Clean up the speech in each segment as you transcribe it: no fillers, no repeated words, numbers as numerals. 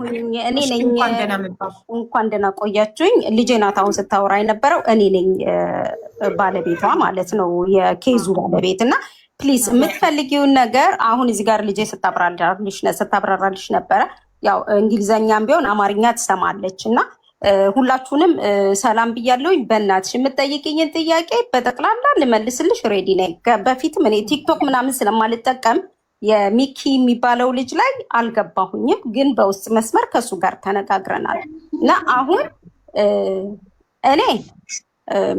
እኔ እሺ ነኝ። እንኳን ደህና መጣሽ። እንኳን ደህና ቆያችሁኝ። ልጄ ናት አሁን ስታወራ የነበረው። እኔ ነኝ ባለቤቷ ማለት ነው፣ የኬዙ ባለቤት። እና ፕሊዝ የምትፈልጊውን ነገር አሁን እዚህ ጋር ልጄ ስታብራራልሽ ነበረ። ያው እንግሊዘኛም ቢሆን አማርኛ ትሰማለች እና ሁላችሁንም ሰላም ብያለሁኝ። በእናትሽ የምትጠይቅኝን ጥያቄ በጠቅላላ ልመልስልሽ ሬዲ ነኝ። በፊትም እኔ ቲክቶክ ምናምን ስለማልጠቀም የሚኪ የሚባለው ልጅ ላይ አልገባሁኝም፣ ግን በውስጥ መስመር ከሱ ጋር ተነጋግረናል እና አሁን እኔ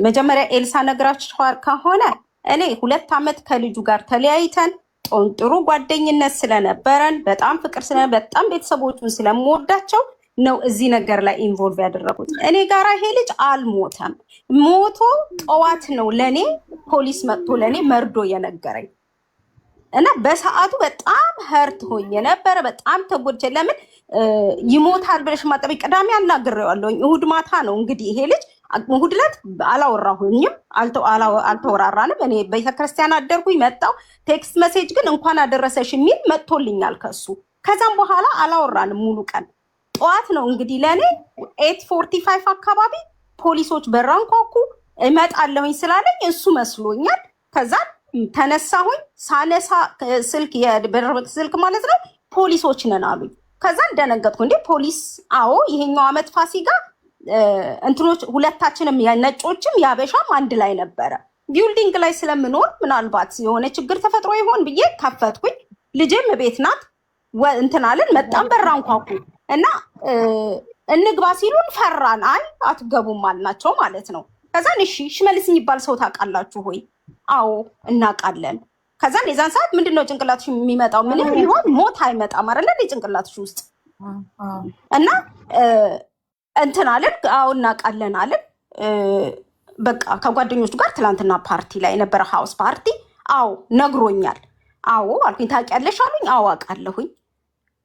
መጀመሪያ ኤልሳ ነግራችኋል ከሆነ እኔ 2 ዓመት ከልጁ ጋር ተለያይተን ጥሩ ጓደኝነት ስለነበረን በጣም ፍቅር በጣም ቤተሰቦቹን ስለምወዳቸው ነው እዚህ ነገር ላይ ኢንቮልቭ ያደረጉት። እኔ ጋራ ይሄ ልጅ አልሞተም። ሞቶ ጠዋት ነው ለኔ ፖሊስ መጥቶ ለኔ መርዶ የነገረኝ እና በሰዓቱ በጣም ህርት ሆኜ ነበረ። በጣም ተጎድቼ ለምን ይሞታል ብለሽ ማጠቢ ቅዳሜ አናግሬዋለሁኝ። እሁድ ማታ ነው እንግዲህ ይሄ ልጅ እሁድ ዕለት አላወራሁኝም፣ አልተወራራንም። እኔ ቤተክርስቲያን አደርኩኝ መጣው። ቴክስት መሴጅ ግን እንኳን አደረሰሽ የሚል መጥቶልኛል ከሱ። ከዛም በኋላ አላወራንም ሙሉ ቀን። ጠዋት ነው እንግዲህ ለእኔ 8:45 አካባቢ ፖሊሶች በራንኳኩ። እመጣለሁኝ ስላለኝ እሱ መስሎኛል። ከዛ ተነሳሁኝ። ሳነሳ ስልክ የበረበት ስልክ ማለት ነው ፖሊሶች ነን አሉኝ። ከዛ እንደነገጥኩ እንዴ ፖሊስ? አዎ ይሄኛው አመት ፋሲካ እንትኖች ሁለታችንም ነጮችም ያበሻም አንድ ላይ ነበረ። ቢልዲንግ ላይ ስለምኖር ምናልባት የሆነ ችግር ተፈጥሮ ይሆን ብዬ ከፈትኩኝ። ልጄም ቤት ናት። እንትናለን መጣን፣ በራንኳኩ እና እንግባ ሲሉን ፈራን። አይ አትገቡም አልናቸው ማለት ነው። ከዛን እሺ ሽመልስ የሚባል ሰው ታውቃላችሁ ሆይ? አዎ እናውቃለን። ከዛን የዛን ሰዓት ምንድነው ጭንቅላትሽ የሚመጣው? ምንም ቢሆን ሞት አይመጣም አይደለ ጭንቅላትሽ ውስጥ እና እንትን አለን። አዎ እናውቃለን አለን። በቃ ከጓደኞቹ ጋር ትላንትና ፓርቲ ላይ የነበረ ሃውስ ፓርቲ። አዎ ነግሮኛል። አዎ አልኩኝ። ታውቂያለሽ አሉኝ። አዎ አውቃለሁኝ።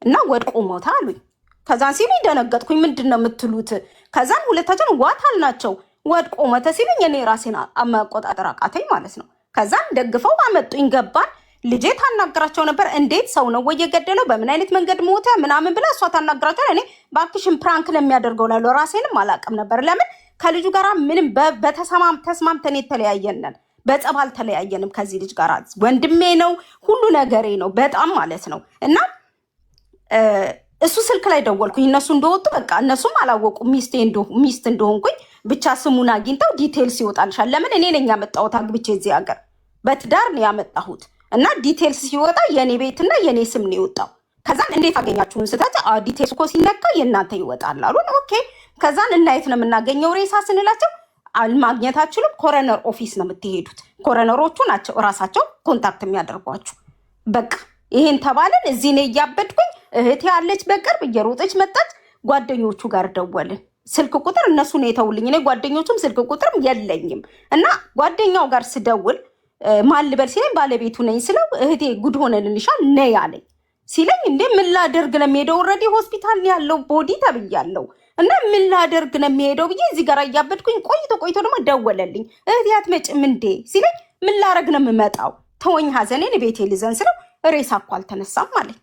እና ወድቆ ሞታ አሉኝ። ከዛን ሲሉኝ ደነገጥኩኝ። ምንድን ነው የምትሉት? ከዛን ሁለታችን ዋት አልናቸው። ወድቆ ሞተ ሲሉኝ እኔ ራሴን መቆጣጠር አቃተኝ ማለት ነው። ከዛን ደግፈው አመጡኝ። ገባን። ልጄ ታናግራቸው ነበር። እንዴት ሰው ነው ወይ የገደለው? በምን አይነት መንገድ ሞተ ምናምን ብላ እሷ ታናግራቸው። እኔ ባክሽን ፕራንክ ለሚያደርገው ላለው ራሴንም አላውቅም ነበር። ለምን ከልጁ ጋር ምንም ተስማምተን የተለያየነን፣ በጸብ አልተለያየንም። ከዚህ ልጅ ጋር ወንድሜ ነው፣ ሁሉ ነገሬ ነው በጣም ማለት ነው። እና እሱ ስልክ ላይ ደወልኩኝ። እነሱ እንደወጡ በቃ እነሱም አላወቁ ሚስት እንደሆንኩኝ ብቻ ስሙን አግኝተው ዲቴልስ ይወጣልሻል። ለምን እኔ ነኝ ያመጣሁት አግብቼ እዚህ ሀገር በትዳር ነው ያመጣሁት። እና ዲቴልስ ሲወጣ የኔ ቤትና የኔ ስም ነው የወጣው። ከዛን እንዴት አገኛችሁን ስታጭ ዲቴልስ እኮ ሲነካ የእናንተ ይወጣል አሉን። ኦኬ። ከዛን እናየት ነው የምናገኘው ሬሳ ስንላቸው ማግኘት አችሉም፣ ኮረነር ኦፊስ ነው የምትሄዱት። ኮረነሮቹ ናቸው እራሳቸው ኮንታክት የሚያደርጓችሁ። በቃ ይሄን ተባለን። እዚህ ነው እያበድኩኝ። እህቴ ያለች በቅርብ እየሮጠች መጣች። ጓደኞቹ ጋር ደወልን። ስልክ ቁጥር እነሱ ነው የተውልኝ። እኔ ጓደኞቹም ስልክ ቁጥርም የለኝም። እና ጓደኛው ጋር ስደውል ማን ልበል ሲለኝ ባለቤቱ ነኝ ስለው እህቴ ጉድ ሆነልንሻል ነይ አለኝ። ሲለኝ እንዴ ምን ላደርግ ነው የሚሄደው? ኦልሬዲ ሆስፒታል ያለው ቦዲ ተብያለው እና ምን ላደርግ ነው የሚሄደው ብዬ እዚህ ጋር እያበድኩኝ ቆይቶ ደግሞ ደወለልኝ። እህቴ አትመጭም እንዴ ሲለኝ ምን ላረግ ነው የምመጣው? ተወኝ ሀዘኔን ቤቴ ልዘን ስለው ሬሳ እኮ አልተነሳም አለኝ።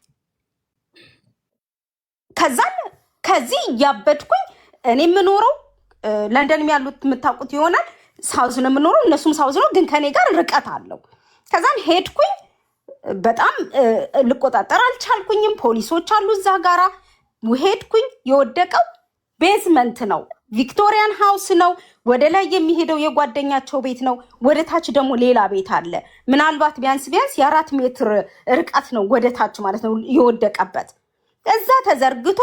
ከዛን ከዚህ እያበድኩኝ እኔ የምኖረው ለንደንም ያሉት የምታውቁት ይሆናል ሳውዝ ነው የምኖረው፣ እነሱም ሳውዝ ነው፣ ግን ከኔ ጋር ርቀት አለው። ከዛን ሄድኩኝ። በጣም ልቆጣጠር አልቻልኩኝም። ፖሊሶች አሉ እዛ ጋራ። ሄድኩኝ። የወደቀው ቤዝመንት ነው፣ ቪክቶሪያን ሃውስ ነው። ወደ ላይ የሚሄደው የጓደኛቸው ቤት ነው። ወደ ታች ደግሞ ሌላ ቤት አለ። ምናልባት ቢያንስ የ4 ሜትር ርቀት ነው ወደ ታች ማለት ነው የወደቀበት። እዛ ተዘርግቶ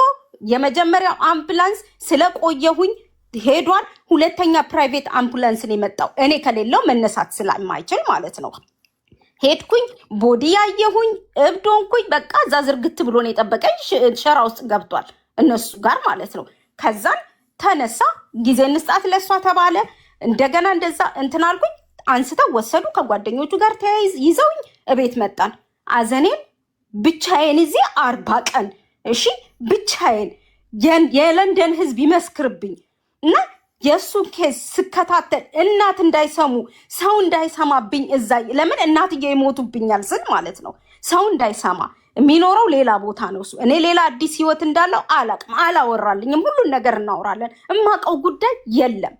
የመጀመሪያው አምቡላንስ ስለቆየሁኝ ሄዷል። ሁለተኛ ፕራይቬት አምቡላንስን የመጣው እኔ ከሌለው መነሳት ስለማይችል ማለት ነው። ሄድኩኝ። ቦዲ ያየሁኝ፣ እብዶንኩኝ። በቃ እዛ ዝርግት ብሎ ነው የጠበቀኝ። ሸራ ውስጥ ገብቷል እነሱ ጋር ማለት ነው። ከዛን ተነሳ። ጊዜ እንስጣት ለሷ ተባለ። እንደገና እንደዛ እንትን አልኩኝ። አንስተው ወሰዱ። ከጓደኞቹ ጋር ተያይዝ ይዘውኝ እቤት መጣን። አዘኔን ብቻዬን እዚህ 40 ቀን እሺ፣ ብቻዬን የለንደን ህዝብ ይመስክርብኝ እና የእሱ ኬስ ስከታተል እናት እንዳይሰሙ ሰው እንዳይሰማብኝ እዛ ለምን እናትዬ ይሞቱብኛል ስል ማለት ነው ሰው እንዳይሰማ የሚኖረው ሌላ ቦታ ነው እሱ። እኔ ሌላ አዲስ ህይወት እንዳለው አላቅም፣ አላወራልኝም። ሁሉን ነገር እናወራለን። እማቀው ጉዳይ የለም።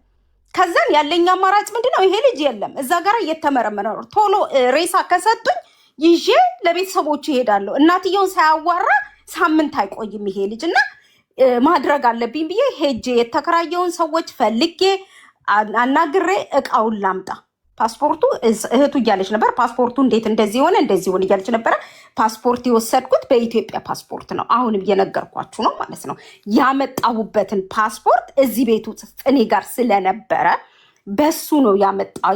ከዛን ያለኝ አማራጭ ምንድነው? ይሄ ልጅ የለም እዛ ጋር እየተመረመረ ነው። ቶሎ ሬሳ ከሰጡኝ ይዤ ለቤተሰቦቹ ይሄዳለሁ። እናትየውን ሳያዋራ ሳምንት አይቆይም ይሄ ልጅ እና ማድረግ አለብኝ ብዬ ሄጄ የተከራየውን ሰዎች ፈልጌ አናግሬ እቃውን ላምጣ። ፓስፖርቱ እህቱ እያለች ነበር። ፓስፖርቱ እንዴት እንደዚህ ሆነ እንደዚህ ሆነ እያለች ነበረ። ፓስፖርት የወሰድኩት በኢትዮጵያ ፓስፖርት ነው። አሁንም እየነገርኳችሁ ነው ማለት ነው። ያመጣሁበትን ፓስፖርት እዚህ ቤት ውስጥ እኔ ጋር ስለነበረ በሱ ነው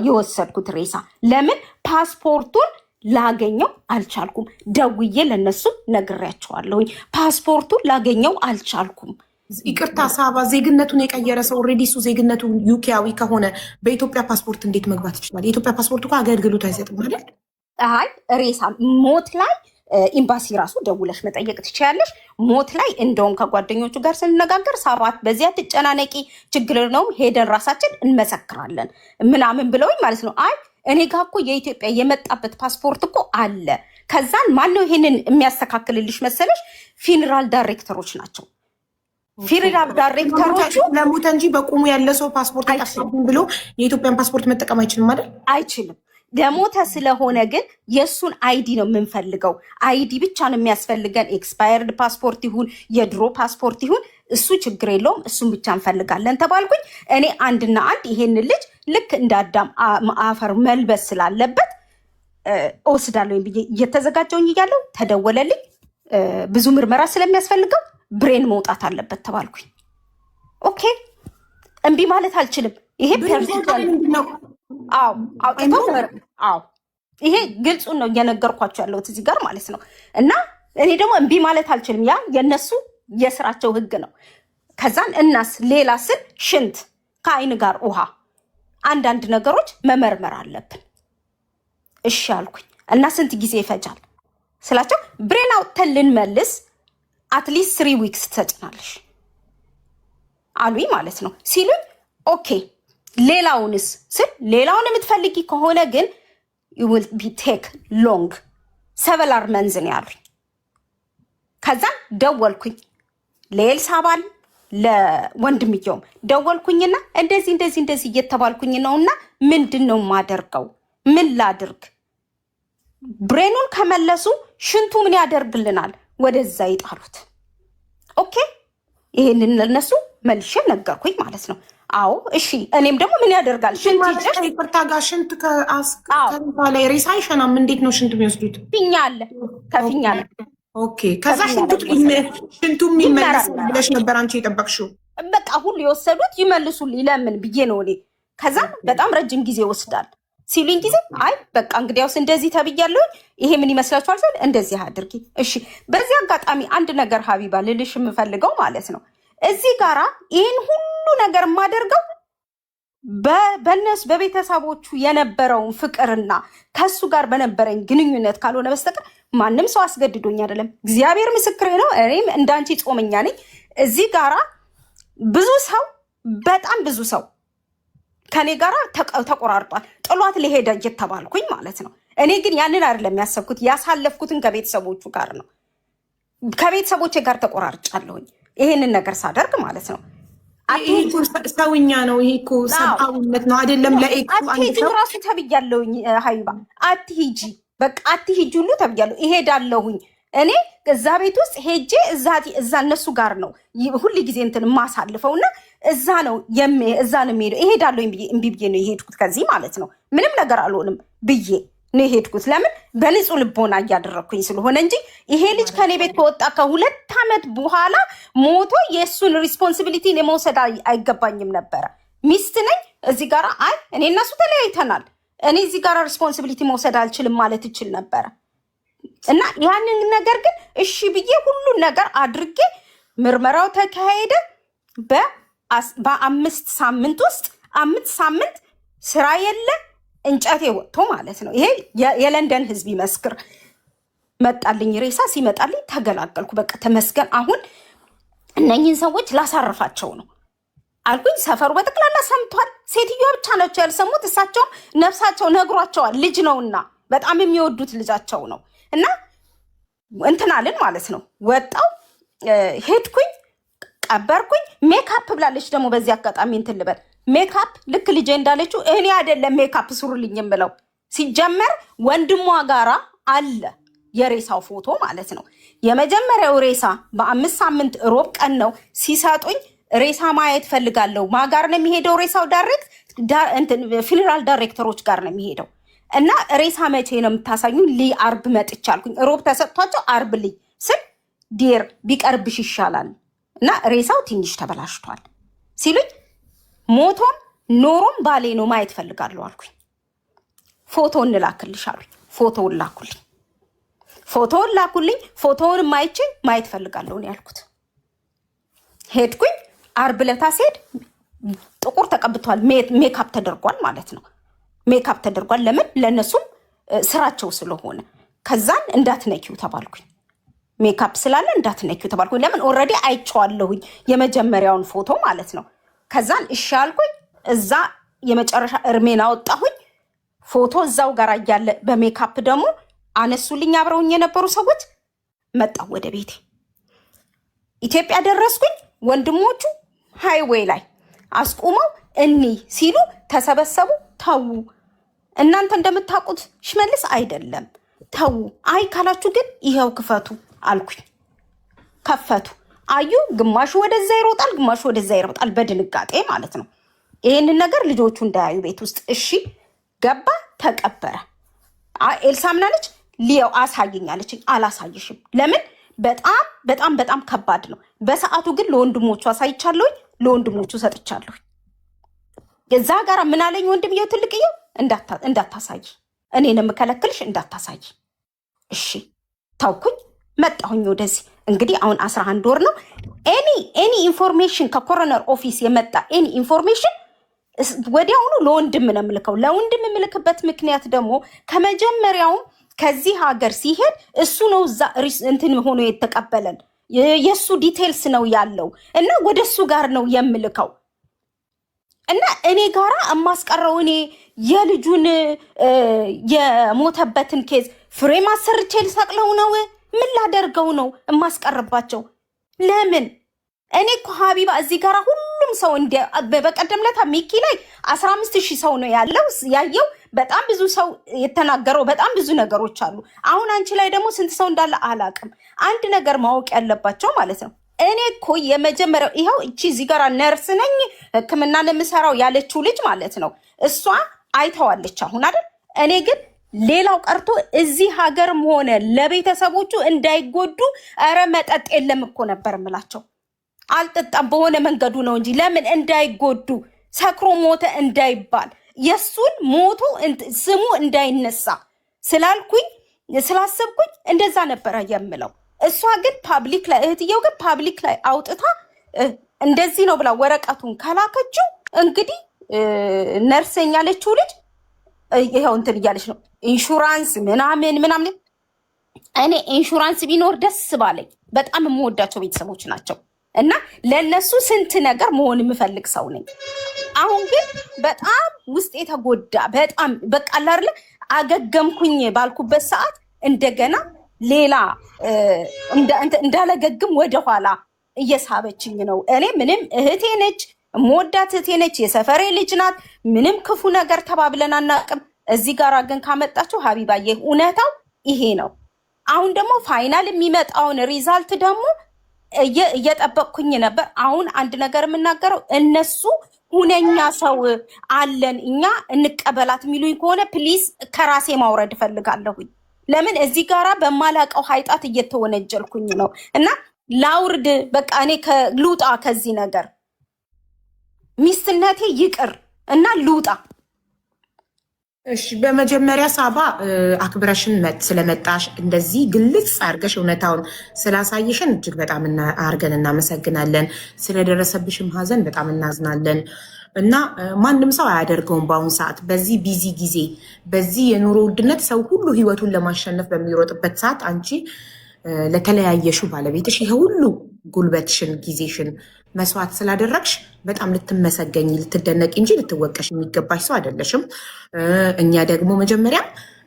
የወሰድኩት ሬሳ። ለምን ፓስፖርቱን ላገኘው አልቻልኩም። ደውዬ ለነሱ ነግሬያቸዋለሁኝ። ፓስፖርቱን ላገኘው አልቻልኩም። ይቅርታ ሳባ፣ ዜግነቱን የቀየረ ሰው ኦልሬዲ እሱ ዜግነቱ ዩኬያዊ ከሆነ በኢትዮጵያ ፓስፖርት እንዴት መግባት ይችላል? የኢትዮጵያ ፓስፖርት እኮ አገልግሎት አይሰጥም አይደል? አይ ሬሳ ሞት ላይ ኤምባሲ ራሱ ደውለሽ መጠየቅ ትችያለሽ። ሞት ላይ እንደውም ከጓደኞቹ ጋር ስንነጋገር ሰባት በዚያ ትጨናነቂ ችግር ነው ሄደን ራሳችን እንመሰክራለን ምናምን ብለውኝ ማለት ነው። አይ እኔ ጋር እኮ የኢትዮጵያ የመጣበት ፓስፖርት እኮ አለ። ከዛን ማነው ይሄንን የሚያስተካክልልሽ መሰለሽ? ፊነራል ዳይሬክተሮች ናቸው። ፊነራል ዳይሬክተሮቹ ለሞተ እንጂ በቁሙ ያለ ሰው ፓስፖርት አይጠፋም ብሎ የኢትዮጵያን ፓስፖርት መጠቀም አይችልም አይደል? አይችልም። ለሞተ ስለሆነ ግን የእሱን አይዲ ነው የምንፈልገው። አይዲ ብቻ ነው የሚያስፈልገን። ኤክስፓየርድ ፓስፖርት ይሁን የድሮ ፓስፖርት ይሁን እሱ ችግር የለውም፣ እሱን ብቻ እንፈልጋለን ተባልኩኝ። እኔ አንድና አንድ ይሄን ልጅ ልክ እንደ አዳም አፈር መልበስ ስላለበት እወስዳለሁ ብዬ እየተዘጋጀውኝ እያለው ተደወለልኝ። ብዙ ምርመራ ስለሚያስፈልገው ብሬን መውጣት አለበት ተባልኩኝ። ኦኬ እምቢ ማለት አልችልም። ይሄ ፐርሰናል ነው። አዎ ይሄ ግልጹን ነው እየነገርኳቸው ያለሁት እዚህ ጋር ማለት ነው። እና እኔ ደግሞ እምቢ ማለት አልችልም። ያ የነሱ የስራቸው ህግ ነው። ከዛን እናስ ሌላ ስል ሽንት ከአይን ጋር ውሃ አንዳንድ ነገሮች መመርመር አለብን። እሺ አልኩኝ። እና ስንት ጊዜ ይፈጃል ስላቸው ብሬን አውጥተን ልንመልስ አትሊስት 3 ዊክስ ትሰጭናለሽ አሉኝ ማለት ነው። ሲሉኝ ኦኬ ሌላውንስ ስል ሌላውን የምትፈልጊ ከሆነ ግን will be take long several months ነው ያሉኝ። ከዛ ደወልኩኝ ለኤልሳባል ለወንድምየውም ደወልኩኝና እንደዚህ እየተባልኩኝ ነውና ምንድነው ማደርገው? ምን ላድርግ? ብሬኑን ከመለሱ ሽንቱ ምን ያደርግልናል? ወደዛ ይጣሉት። ኦኬ ይሄንን ለነሱ መልሼ ነገርኩኝ ማለት ነው። አዎ እሺ እኔም ደግሞ ምን ያደርጋል ሽንት ይጭር ይቅርታ ጋር ሽንት ከአስከሬን ላይ ሬሳ አይሸናም። እንዴት ነው ሽንት የሚወስዱት? ፊኛ አለ ከፊኛ አለ። ኦኬ ከዛ ሽንቱ የሚመለስ ብለሽ ነበር አንቺ የጠበቅሽው? በቃ ሁሉ የወሰዱት ይመልሱልኝ ለምን ብዬ ነው እኔ። ከዛ በጣም ረጅም ጊዜ ይወስዳል ሲሉኝ ጊዜ አይ በቃ እንግዲያውስ እንደዚህ ተብያለሁ። ይሄ ምን ይመስላችኋል? ስል እንደዚህ አድርጊ። እሺ በዚህ አጋጣሚ አንድ ነገር ሀቢባ ልልሽ የምፈልገው ማለት ነው እዚህ ጋራ ይህን ሁሉ ነገር የማደርገው በነሱ በቤተሰቦቹ የነበረውን ፍቅርና ከሱ ጋር በነበረኝ ግንኙነት ካልሆነ በስተቀር ማንም ሰው አስገድዶኝ አይደለም። እግዚአብሔር ምስክሬ ነው። እኔም እንዳንቺ ጾመኛ ነኝ። እዚህ ጋራ ብዙ ሰው በጣም ብዙ ሰው ከኔ ጋራ ተቆራርጧል። ጥሏት ሊሄድ እየተባልኩኝ ማለት ነው። እኔ ግን ያንን አይደለም ያሰብኩት። ያሳለፍኩትን ከቤተሰቦቹ ጋር ነው። ከቤተሰቦቼ ጋር ተቆራርጫለሁኝ ይሄንን ነገር ሳደርግ ማለት ነው። ሰውኛ ነው ይሄ እኮ ሰብአዊነት ነው አይደለም? አትሂጂ ራሱ ተብያለሁኝ ሀይባ አትሂጂ፣ በቃ አትሂጂ ሁሉ ተብያለሁ። እሄዳለሁኝ እኔ እዛ ቤት ውስጥ ሄጄ እዛ እነሱ ጋር ነው ሁል ጊዜ እንትን የማሳልፈው እና እዛ ነው የምሄደው። እሄዳለሁኝ ብዬ እምቢ ብዬ ነው የሄድኩት ከዚህ ማለት ነው። ምንም ነገር አልሆንም ብዬ ነው የሄድኩት። ለምን በንጹህ ልቦና እያደረግኩኝ ስለሆነ እንጂ ይሄ ልጅ ከኔ ቤት ከወጣ ከ2 ዓመት በኋላ ሞቶ የእሱን ሪስፖንሲቢሊቲን የመውሰድ አይገባኝም ነበረ። ሚስት ነኝ እዚህ ጋር አይ እኔ እና እሱ ተለያይተናል፣ እኔ እዚህ ጋር ሪስፖንሲቢሊቲ መውሰድ አልችልም ማለት እችል ነበረ። እና ያንን ነገር ግን እሺ ብዬ ሁሉን ነገር አድርጌ ምርመራው ተካሄደ። በ5 ሳምንት ውስጥ 5 ሳምንት ስራ የለ እንጨቴ ወጥቶ ማለት ነው። ይሄ የለንደን ህዝብ ይመስክር። መጣልኝ ሬሳ ሲመጣልኝ ተገላገልኩ። በቃ ተመስገን። አሁን እነኝህን ሰዎች ላሳርፋቸው ነው አልኩኝ። ሰፈሩ በጠቅላላ ሰምቷል። ሴትዮዋ ብቻ ናቸው ያልሰሙት። እሳቸውም ነፍሳቸው ነግሯቸዋል። ልጅ ነውና በጣም የሚወዱት ልጃቸው ነው እና እንትናልን ማለት ነው። ወጣው ሄድኩኝ ቀበርኩኝ። ሜካፕ ብላለች ደግሞ በዚህ አጋጣሚ እንትን ልበል ሜካፕ ልክ ልጄ እንዳለችው እኔ አይደለም ሜካፕ ስሩልኝ የምለው ሲጀመር ወንድሟ ጋራ አለ የሬሳው ፎቶ ማለት ነው። የመጀመሪያው ሬሳ በ5 ሳምንት ሮብ ቀን ነው ሲሰጡኝ ሬሳ ማየት ፈልጋለሁ። ማጋር ነው የሚሄደው ሬሳው ዳይሬክት ፊነራል ዳይሬክተሮች ጋር ነው የሚሄደው እና ሬሳ መቼ ነው የምታሳኙ? አርብ መጥቻልኩኝ። ሮብ ተሰጥቷቸው አርብ ልይ ስል ዲር ቢቀርብሽ ይሻላል እና ሬሳው ትንሽ ተበላሽቷል ሲሉኝ ሞቶም ኖሮም ባሌ ነው ማየት ፈልጋለሁ አልኩኝ። ፎቶ እንላክልሽ አሉኝ። ፎቶውን ላኩልኝ። ፎቶውን ማየት ፈልጋለሁ ነው ያልኩት። ሄድኩኝ። አርብ ለታ ሲሄድ ጥቁር ተቀብቷል፣ ሜካፕ ተደርጓል ማለት ነው። ሜካፕ ተደርጓል። ለምን? ለነሱም ስራቸው ስለሆነ። ከዛን እንዳትነኪው ተባልኩኝ። ሜካፕ ስላለ እንዳትነኪው ተባልኩኝ። ለምን? ኦልሬዲ አይቼዋለሁኝ የመጀመሪያውን ፎቶ ማለት ነው። ከዛን እሺ አልኩኝ። እዛ የመጨረሻ እርሜን አወጣሁኝ። ፎቶ እዛው ጋር እያለ በሜካፕ ደግሞ አነሱልኝ አብረውኝ የነበሩ ሰዎች። መጣሁ ወደ ቤቴ። ኢትዮጵያ ደረስኩኝ። ወንድሞቹ ሃይዌይ ላይ አስቁመው እኒ ሲሉ ተሰበሰቡ። ተዉ እናንተ እንደምታውቁት ሽመልስ አይደለም፣ ተዉ። አይ ካላችሁ ግን ይሄው ክፈቱ አልኩኝ። ከፈቱ። አዩ። ግማሹ ወደዛ ይሮጣል፣ ግማሹ ወደዛ ይሮጣል፣ በድንጋጤ ማለት ነው። ይሄንን ነገር ልጆቹ እንዳያዩ ቤት ውስጥ። እሺ ገባ፣ ተቀበረ። ኤልሳ ምናለች? ሊያው አሳየኛለች። አላሳይሽም። ለምን? በጣም በጣም በጣም ከባድ ነው። በሰዓቱ ግን ለወንድሞቹ አሳይቻለሁኝ፣ ለወንድሞቹ ሰጥቻለሁ። የዛ ጋር ምን አለኝ ወንድምየው ትልቅየው፣ እንዳታሳይ፣ እኔን የምከለክልሽ እንዳታሳይ። እሺ ታውኩኝ። መጣሁኝ ወደዚህ። እንግዲህ አሁን 11 ወር ነው። ኤኒ ኢንፎርሜሽን ከኮሮነር ኦፊስ የመጣ ኤኒ ኢንፎርሜሽን ወዲያውኑ ለወንድም ነው የምልከው። ለወንድም የምልክበት ምክንያት ደግሞ ከመጀመሪያውም ከዚህ ሀገር ሲሄድ እሱ ነው እዛ እንትን ሆኖ የተቀበለን፣ የእሱ ዲቴልስ ነው ያለው እና ወደ እሱ ጋር ነው የምልከው እና እኔ ጋራ የማስቀረው እኔ የልጁን የሞተበትን ኬዝ ፍሬም አሰርቼ ልሰቅለው ነው? ምን ላደርገው ነው የማስቀርባቸው? ለምን? እኔ እኮ ሀቢባ እዚህ ጋር ሁሉም ሰው በቀደም ለታ ሚኪ ላይ 15,000 ሰው ነው ያየው። በጣም ብዙ ሰው የተናገረው በጣም ብዙ ነገሮች አሉ። አሁን አንቺ ላይ ደግሞ ስንት ሰው እንዳለ አላቅም። አንድ ነገር ማወቅ ያለባቸው ማለት ነው፣ እኔ እኮ የመጀመሪያው ይኸው እቺ እዚህ ጋር ነርስ ነኝ ሕክምና ለምሰራው ያለችው ልጅ ማለት ነው፣ እሷ አይተዋለች አሁን አይደል። እኔ ግን ሌላው ቀርቶ እዚህ ሀገርም ሆነ ለቤተሰቦቹ እንዳይጎዱ ኧረ መጠጥ የለም እኮ ነበር ምላቸው። አልጠጣም በሆነ መንገዱ ነው እንጂ ለምን እንዳይጎዱ፣ ሰክሮ ሞተ እንዳይባል፣ የሱን ሞቱ ስሙ እንዳይነሳ ስላልኩኝ ስላሰብኩኝ እንደዛ ነበረ የምለው። እሷ ግን ፓብሊክ ላይ እህትየው ግን ፓብሊክ ላይ አውጥታ እንደዚህ ነው ብላ ወረቀቱን ከላከችው እንግዲህ ነርሰኛ ያለችው ልጅ ይሄው እንትን እያለች ነው ኢንሹራንስ ምናምን። እኔ ኢንሹራንስ ቢኖር ደስ ባለኝ። በጣም የምወዳቸው ቤተሰቦች ናቸው እና ለነሱ ስንት ነገር መሆን የምፈልግ ሰው ነኝ። አሁን ግን በጣም ውስጥ የተጎዳ በጣም በቃ አይደለ አገገምኩኝ ባልኩበት ሰዓት እንደገና ሌላ እንዳለገግም ወደኋላ እየሳበችኝ ነው። እኔ ምንም እህቴ ነች፣ የምወዳት እህቴ ነች፣ የሰፈሬ ልጅ ናት። ምንም ክፉ ነገር ተባብለን አናውቅም። እዚህ ጋር ግን ካመጣችሁ ሀቢባዬ እውነታው ይሄ ነው። አሁን ደግሞ ፋይናል የሚመጣውን ሪዛልት ደግሞ እየጠበቅኩኝ ነበር። አሁን አንድ ነገር የምናገረው እነሱ ሁነኛ ሰው አለን እኛ እንቀበላት የሚሉኝ ከሆነ ፕሊዝ ከራሴ ማውረድ እፈልጋለሁኝ። ለምን እዚህ ጋራ በማላቀው ሀይጣት እየተወነጀልኩኝ ነው እና ላውርድ በቃ እኔ ልውጣ ከዚህ ነገር ሚስትነቴ ይቅር እና ልውጣ። እሺ በመጀመሪያ ሳባ አክብረሽን ስለመጣሽ እንደዚህ ግልጽ አድርገሽ እውነታውን ስላሳየሽን እጅግ በጣም አድርገን እናመሰግናለን። ስለደረሰብሽም ሀዘን በጣም እናዝናለን እና ማንም ሰው አያደርገውም በአሁኑ ሰዓት በዚህ ቢዚ ጊዜ በዚህ የኑሮ ውድነት ሰው ሁሉ ህይወቱን ለማሸነፍ በሚሮጥበት ሰዓት አንቺ ለተለያየሽው ባለቤትሽ ይሄ ሁሉ ጉልበትሽን ጊዜሽን መስዋዕት ስላደረግሽ በጣም ልትመሰገኝ ልትደነቂ እንጂ ልትወቀሽ የሚገባሽ ሰው አይደለሽም። እኛ ደግሞ መጀመሪያ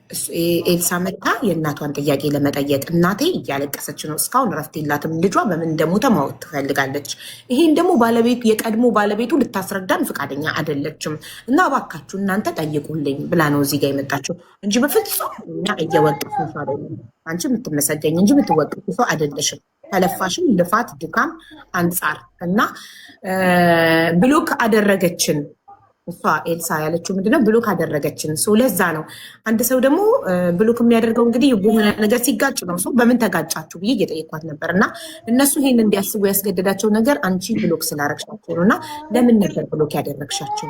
ኤልሳ መታ የእናቷን ጥያቄ ለመጠየቅ እናቴ እያለቀሰች ነው፣ እስካሁን እረፍት የላትም፣ ልጇ በምን እንደሞተ ማወቅ ትፈልጋለች። ይሄን ደግሞ ባለቤቱ የቀድሞ ባለቤቱ ልታስረዳን ፈቃደኛ አይደለችም እና እባካችሁ እናንተ ጠይቁልኝ ብላ ነው እዚህ ጋር የመጣችው እንጂ በፍጹም እኛ እየወቀሱ አይደለም። አንቺ የምትመሰገኝ እንጂ የምትወቀሱ ሰው አይደለሽም። ከለፋሽም ልፋት ድካም አንጻር እና ብሎክ አደረገችን። እሷ ኤልሳ ያለችው ምንድነው ብሎክ አደረገችን። ለዛ ነው አንድ ሰው ደግሞ ብሎክ የሚያደርገው እንግዲህ በሆነ ነገር ሲጋጭ ነው። በምን ተጋጫችሁ ብዬ እየጠየኳት ነበር እና እነሱ ይሄን እንዲያስቡ ያስገደዳቸው ነገር አንቺ ብሎክ ስላረግሻቸው ነው። እና ለምን ነበር ብሎክ ያደረግሻቸው?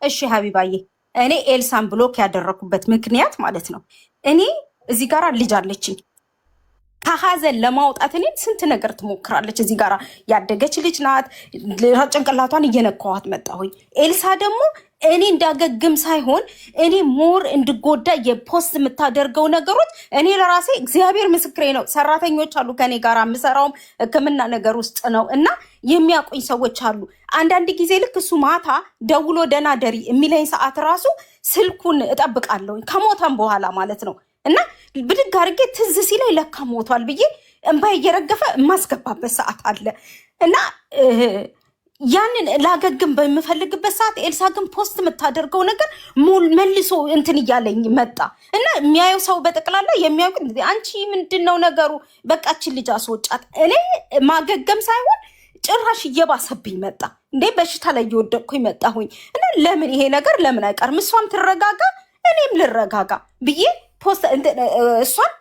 እሺ ሀቢባዬ፣ እኔ ኤልሳን ብሎክ ያደረኩበት ምክንያት ማለት ነው እኔ እዚህ ጋር ልጅ አለችኝ ከሀዘን ለማውጣት እኔን ስንት ነገር ትሞክራለች። እዚህ ጋር ያደገች ልጅ ናት። ጭንቅላቷን እየነካዋት መጣሁኝ። ኤልሳ ደግሞ እኔ እንዳገግም ሳይሆን እኔ ሞር እንድጎዳ የፖስት የምታደርገው ነገሮች እኔ ለራሴ እግዚአብሔር ምስክሬ ነው። ሰራተኞች አሉ ከኔ ጋር የምሰራውም ሕክምና ነገር ውስጥ ነው እና የሚያውቁኝ ሰዎች አሉ። አንዳንድ ጊዜ ልክ እሱ ማታ ደውሎ ደህና ደሪ የሚለኝ ሰዓት ራሱ ስልኩን እጠብቃለሁኝ ከሞተም በኋላ ማለት ነው እና ብድግ አድርጌ ትዝ ሲለኝ ለካ ሞቷል ብዬ እንባ እየረገፈ የማስገባበት ሰዓት አለ እና ያንን ላገግም በምፈልግበት ሰዓት ኤልሳ ግን ፖስት የምታደርገው ነገር መልሶ እንትን እያለኝ መጣ እና የሚያየው ሰው በጠቅላላ የሚያውቅ አንቺ ምንድን ነው ነገሩ? በቃችን ልጅ አስወጫት። እኔ ማገገም ሳይሆን ጭራሽ እየባሰብኝ መጣ። እንዴ በሽታ ላይ እየወደቅኩኝ መጣሁኝ እና ለምን ይሄ ነገር ለምን አይቀርም? እሷም ትረጋጋ እኔም ልረጋጋ ብዬ ፖስት እሷን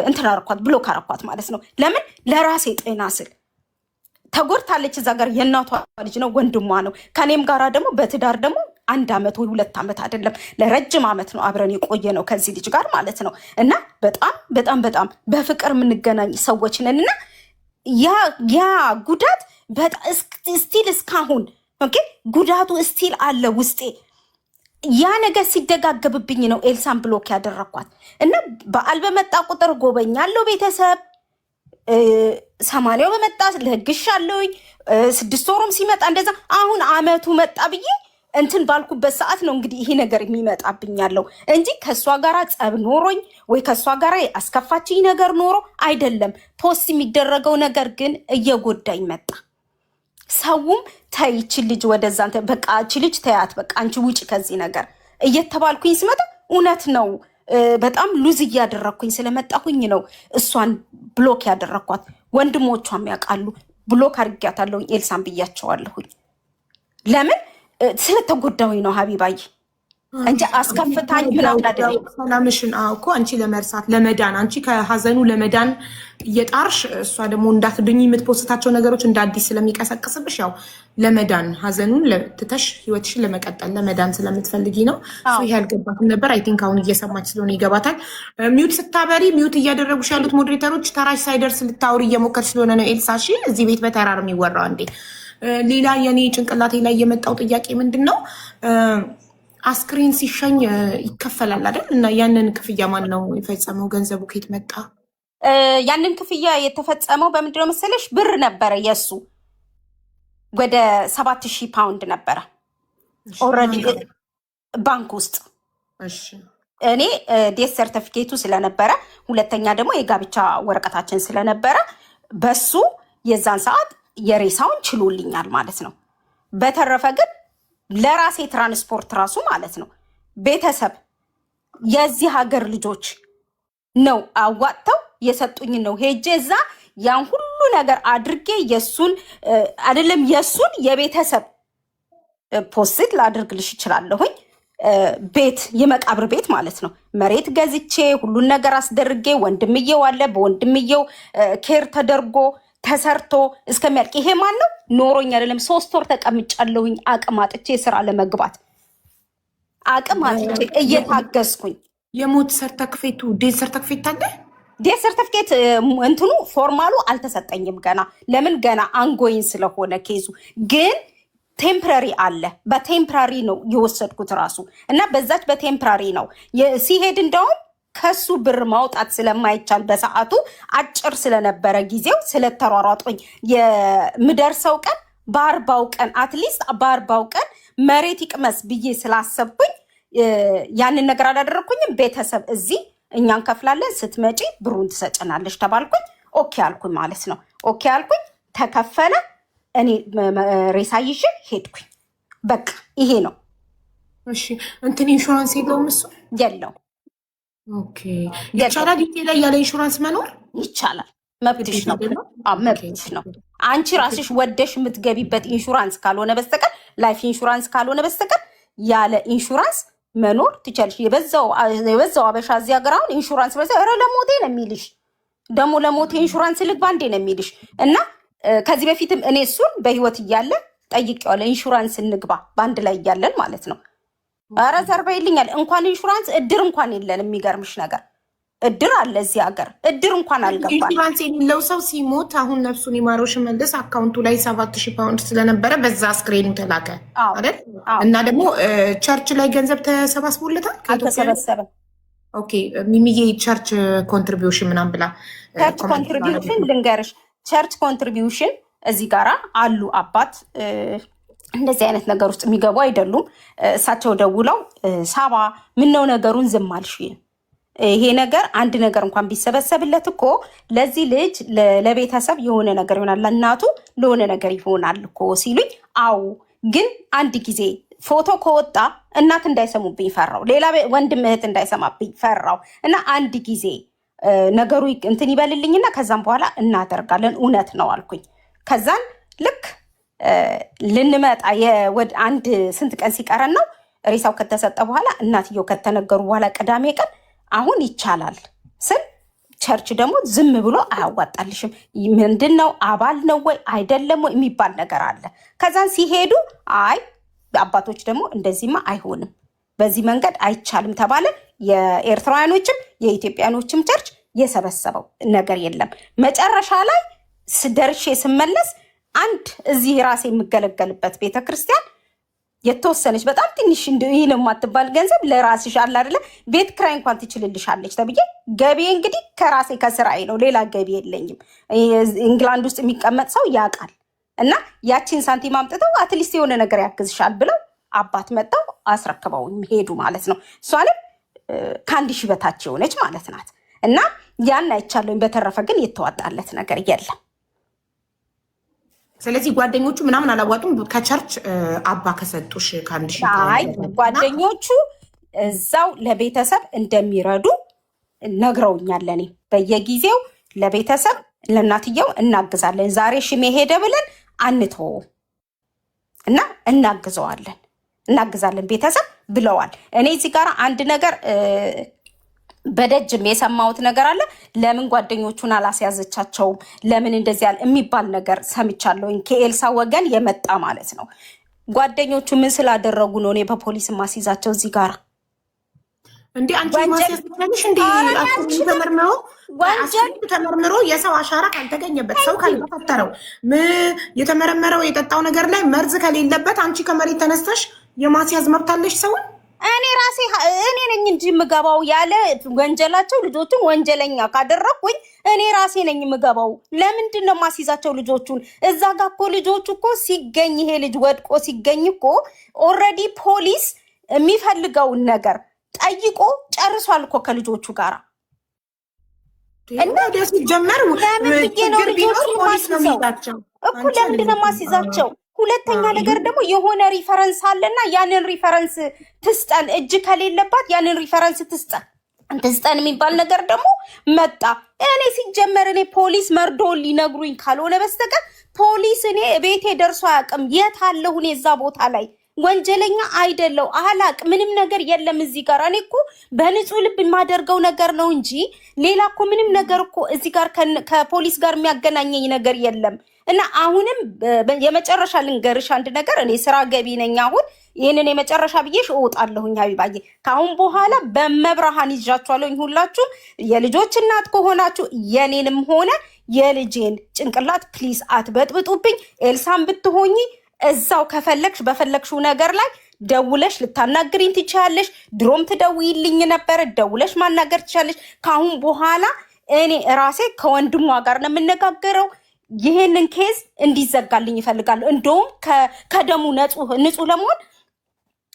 እንትን አረኳት፣ ብሎክ አረኳት ማለት ነው። ለምን? ለራሴ ጤና ስል ተጎድታለች። እዛ ጋር የእናቷ ልጅ ነው፣ ወንድሟ ነው። ከኔም ጋራ ደግሞ በትዳር ደግሞ 1 ዓመት ወይ 2 ዓመት አይደለም ለረጅም ዓመት ነው አብረን የቆየ ነው ከዚህ ልጅ ጋር ማለት ነው። እና በጣም በጣም በጣም በፍቅር የምንገናኝ ሰዎች ነን እና ያ ጉዳት ስቲል እስካሁን ጉዳቱ ስቲል አለ ውስጤ። ያ ነገር ሲደጋገብብኝ ነው ኤልሳን ብሎክ ያደረኳት እና በዓል በመጣ ቁጥር ጎበኛለሁ ቤተሰብ 80 በመጣ ለግሻለሁኝ 6 ወሩም ሲመጣ እንደዛ። አሁን ዓመቱ መጣ ብዬ እንትን ባልኩበት ሰዓት ነው እንግዲህ ይሄ ነገር የሚመጣብኝ ያለው እንጂ ከሷ ጋራ ጸብ ኖሮኝ ወይ ከሷ ጋራ አስከፋችኝ ነገር ኖሮ አይደለም። ፖስት የሚደረገው ነገር ግን እየጎዳኝ መጣ። ሰውም ተይች ልጅ ወደዛ በቃ እቺ ልጅ ተያት፣ በቃ አንቺ ውጪ ከዚህ ነገር እየተባልኩኝ ስመጣ እውነት ነው በጣም ሉዝ እያደረኩኝ ስለመጣሁኝ ነው እሷን ብሎክ ያደረኳት። ወንድሞቿም ያውቃሉ። ብሎክ አድርጊያታለሁኝ ኤልሳን ብያቸዋለሁኝ። ለምን? ስለተጎዳሁኝ ነው ሀቢባዬ እንጂ አስከፍታኝ ምናምን አይደለም። ሰላምሽን እኮ አንቺ ለመርሳት ለመዳን አንቺ ከሀዘኑ ለመዳን እየጣርሽ እሷ ደግሞ እንዳትድኝ የምትፖስታቸው ነገሮች እንደ አዲስ ስለሚቀሰቅስብሽ ያው ለመዳን ሀዘኑን ትተሽ ህይወትሽን ለመቀጠል ለመዳን ስለምትፈልጊ ነው። ይሄ ያልገባትም ነበር። አይ ቲንክ አሁን እየሰማች ስለሆነ ይገባታል። ሚዩት ስታበሪ ሚዩት እያደረጉሽ ያሉት ሞዴሬተሮች ተራሽ ሳይደርስ ልታወሪ እየሞከርሽ ስለሆነ ነው። ኤልሳ እሺ፣ እዚህ ቤት በተራር የሚወራው እንዴ። ሌላ የኔ ጭንቅላቴ ላይ የመጣው ጥያቄ ምንድን ነው? አስክሬን ሲሸኝ ይከፈላል አይደል? እና ያንን ክፍያ ማን ነው የፈጸመው? ገንዘቡ ከየት መጣ? ያንን ክፍያ የተፈጸመው በምንድን ነው መሰለሽ? ብር ነበረ የሱ ወደ 7000 ፓውንድ ነበረ ኦልሬዲ ባንክ ውስጥ። እኔ ዴት ሰርቲፊኬቱ ስለነበረ፣ ሁለተኛ ደግሞ የጋብቻ ወረቀታችን ስለነበረ በሱ የዛን ሰዓት የሬሳውን ችሎልኛል ማለት ነው። በተረፈ ግን ለራሴ ትራንስፖርት ራሱ ማለት ነው ቤተሰብ የዚህ ሀገር ልጆች ነው አዋጥተው የሰጡኝ ነው ሄጄ እዛ ያን ሁሉ ነገር አድርጌ የሱን አይደለም የሱን የቤተሰብ ፖስት ላድርግልሽ እችላለሁኝ። ቤት የመቃብር ቤት ማለት ነው መሬት ገዝቼ ሁሉን ነገር አስደርጌ ወንድምየው አለ በወንድምየው ኬር ተደርጎ ተሰርቶ እስከሚያልቅ። ይሄ ማን ነው ኖሮኝ አይደለም 3 ወር ተቀምጫለሁኝ አቅም አጥቼ ስራ ለመግባት አቅም አጥቼ እየታገስኩኝ። የሞት ሰርተክፌቱ ዴት ሰርተክፌት አለ። ዴት ሰርተክፌት እንትኑ ፎርማሉ አልተሰጠኝም ገና። ለምን ገና አንጎይን ስለሆነ ኬዙ ግን ቴምፕራሪ አለ። በቴምፕራሪ ነው የወሰድኩት ራሱ እና በዛች በቴምፕራሪ ነው ሲሄድ እንደውም ከሱ ብር ማውጣት ስለማይቻል በሰዓቱ አጭር ስለነበረ ጊዜው ስለተሯሯጦኝ የምደርሰው ቀን በ40 ቀን አትሊስት በ40 ቀን መሬት ይቅመስ ብዬ ስላሰብኩኝ ያንን ነገር አላደረኩኝም። ቤተሰብ እዚህ እኛን ከፍላለን ስትመጪ ብሩን ትሰጨናለሽ ተባልኩኝ። ኦኬ አልኩኝ ማለት ነው። ኦኬ አልኩኝ፣ ተከፈለ። እኔ ሬሳ ይዤ ሄድኩኝ። በቃ ይሄ ነው። እሺ እንትን ኢንሹራንስ የለውም እሱ የለው። ኦኬ ይቻላል። ዲቴል ላይ ያለ ኢንሹራንስ መኖር ይቻላል። መብትሽ ነው። መብትሽ ነው። አንቺ ራስሽ ወደሽ የምትገቢበት ኢንሹራንስ ካልሆነ በስተቀር ላይፍ ኢንሹራንስ ካልሆነ በስተቀር ያለ ኢንሹራንስ መኖር ትችላለሽ። የበዛው አበሻ እዚህ ሀገር አሁን ኢንሹራንስ ኧረ ለሞቴ ነው የሚልሽ። ደግሞ ለሞቴ ኢንሹራንስ ልግባ እንዴ ነው የሚልሽ። እና ከዚህ በፊትም እኔ እሱን በህይወት እያለ ጠይቄዋለሁ። ኢንሹራንስ እንግባ በአንድ ላይ እያለን ማለት ነው። ኧረ ዘርባ ይልኛል። እንኳን ኢንሹራንስ እድር እንኳን የለን። የሚገርምሽ ነገር እድር አለ እዚህ ሀገር፣ እድር እንኳን አልገባል። ኢንሹራንስ የሌለው ሰው ሲሞት አሁን ነፍሱን ይማረው ሽመልስ አካውንቱ ላይ 7,000 ፓውንድ ስለነበረ በዛ አስክሬኑ ተላከ አይደል? እና ደግሞ ቸርች ላይ ገንዘብ ተሰባስቦለታል። አልተሰበሰበም። ኦኬ ሚሚዬ ቸርች ኮንትሪቢዩሽን ምናምን ብላ ቸርች ኮንትሪቢዩሽን ልንገርሽ፣ ቸርች ኮንትሪቢዩሽን እዚህ ጋራ አሉ አባት እንደዚህ አይነት ነገር ውስጥ የሚገቡ አይደሉም። እሳቸው ደውለው ሳባ ምነው ነገሩን ዝም አልሽ? ይሄ ነገር አንድ ነገር እንኳን ቢሰበሰብለት እኮ ለዚህ ልጅ ለቤተሰብ የሆነ ነገር ይሆናል፣ ለእናቱ ለሆነ ነገር ይሆናል እኮ ሲሉኝ፣ አዎ ግን አንድ ጊዜ ፎቶ ከወጣ እናት እንዳይሰሙብኝ ፈራው፣ ሌላ ወንድም እህት እንዳይሰማብኝ ፈራው እና አንድ ጊዜ ነገሩ እንትን ይበልልኝና ከዛም በኋላ እናደርጋለን እውነት ነው አልኩኝ። ከዛን ልክ ልንመጣ አንድ ስንት ቀን ሲቀረን ነው ሬሳው ከተሰጠ በኋላ እናትየው ከተነገሩ በኋላ ቅዳሜ ቀን አሁን ይቻላል ስል ቸርች ደግሞ ዝም ብሎ አያዋጣልሽም፣ ምንድን ነው አባል ነው ወይ አይደለም ወይ የሚባል ነገር አለ። ከዛን ሲሄዱ አይ አባቶች ደግሞ እንደዚህማ አይሆንም፣ በዚህ መንገድ አይቻልም ተባለ። የኤርትራውያኖችም የኢትዮጵያኖችም ቸርች የሰበሰበው ነገር የለም። መጨረሻ ላይ ደርሼ ስመለስ አንድ እዚህ ራሴ የምገለገልበት ቤተክርስቲያን የተወሰነች በጣም ትንሽ ይህ ነው የማትባል ገንዘብ ለራስሽ አለ አይደለ ቤት ክራይ እንኳን ትችልልሻለች ተብዬ ገቢ እንግዲህ ከራሴ ከስራዬ ነው፣ ሌላ ገቢ የለኝም። ኢንግላንድ ውስጥ የሚቀመጥ ሰው ያውቃል። እና ያቺን ሳንቲም አምጥተው አትሊስት የሆነ ነገር ያግዝሻል ብለው አባት መጣው አስረክበው ሄዱ ማለት ነው። እሷንም ከ1,000 በታች የሆነች ማለት ናት። እና ያን አይቻለኝ። በተረፈ ግን የተዋጣለት ነገር የለም። ስለዚህ ጓደኞቹ ምናምን አላዋጡም። ከቸርች አባ ከሰጡሽ ከ1,000 ጓደኞቹ እዛው ለቤተሰብ እንደሚረዱ ነግረውኛል። እኔ በየጊዜው ለቤተሰብ ለእናትየው እናግዛለን፣ ዛሬ ሽሜ ሄደ ብለን አንተው እና እናግዛለን ቤተሰብ ብለዋል። እኔ እዚህ ጋር አንድ ነገር በደጅም የሰማሁት ነገር አለ። ለምን ጓደኞቹን አላስያዘቻቸውም? ለምን እንደዚህ ያለ የሚባል ነገር ሰምቻለሁ። ከኤልሳ ወገን የመጣ ማለት ነው። ጓደኞቹ ምን ስላደረጉ ነው እኔ በፖሊስ ማስይዛቸው? እዚህ ጋር እንዴ አንቺ ማስያዝሽ እንዴ ተመርምሮ የሰው አሻራ ካልተገኘበት ሰው ካልተፈተረው የተመረመረው የጠጣው ነገር ላይ መርዝ ከሌለበት አንቺ ከመሬት ተነስተሽ የማስያዝ መብት አለሽ ሰውን? እኔ ነኝ እንጂ የምገባው ያለ ወንጀላቸው ልጆቹን ወንጀለኛ ካደረኩኝ እኔ ራሴ ነኝ የምገባው። ለምንድን ነው ማስይዛቸው ልጆቹን? እዛ ጋ እኮ ልጆቹ እኮ ሲገኝ ይሄ ልጅ ወድቆ ሲገኝ እኮ ኦልሬዲ ፖሊስ የሚፈልገውን ነገር ጠይቆ ጨርሷል እኮ ከልጆቹ ጋር። እና ሲጀመር ለምን ብዬ ነው ልጆቹን ማስይዛቸው እኮ? ለምንድን ነው ማስይዛቸው? ሁለተኛ ነገር ደግሞ የሆነ ሪፈረንስ አለና ያንን ሪፈረንስ ትስጠን። እጅ ከሌለባት ያንን ሪፈረንስ ትስጠን የሚባል ነገር ደግሞ መጣ። እኔ ሲጀመር እኔ ፖሊስ መርዶ ሊነግሩኝ ካልሆነ በስተቀር ፖሊስ እኔ ቤቴ ደርሶ አያውቅም። የት አለሁ እኔ እዛ ቦታ ላይ? ወንጀለኛ አይደለው አላቅ ምንም ነገር የለም እዚህ ጋር። እኔ እኮ በንጹህ ልብ የማደርገው ነገር ነው እንጂ ሌላ እኮ ምንም ነገር እኮ እዚህ ጋር ከፖሊስ ጋር የሚያገናኘኝ ነገር የለም። እና አሁንም የመጨረሻ ልንገርሽ አንድ ነገር፣ እኔ ስራ ገቢ ነኝ። አሁን ይህንን የመጨረሻ ብዬሽ እወጣለሁኝ። ሀቢባዬ ከአሁን በኋላ በመብርሃን ይዣችኋለሁኝ። ሁላችሁም የልጆች እናት ከሆናችሁ የኔንም ሆነ የልጄን ጭንቅላት ፕሊዝ አትበጥብጡብኝ። ኤልሳን ብትሆኚ እዛው ከፈለግሽ በፈለግሽው ነገር ላይ ደውለሽ ልታናግሪኝ ትችያለሽ። ድሮም ትደውይልኝ ነበረ፣ ደውለሽ ማናገር ትችያለሽ። ከአሁን በኋላ እኔ ራሴ ከወንድሟ ጋር ነው የምነጋገረው። ይሄንን ኬዝ እንዲዘጋልኝ ይፈልጋሉ። እንደውም ከደሙ ንጹህ ለመሆን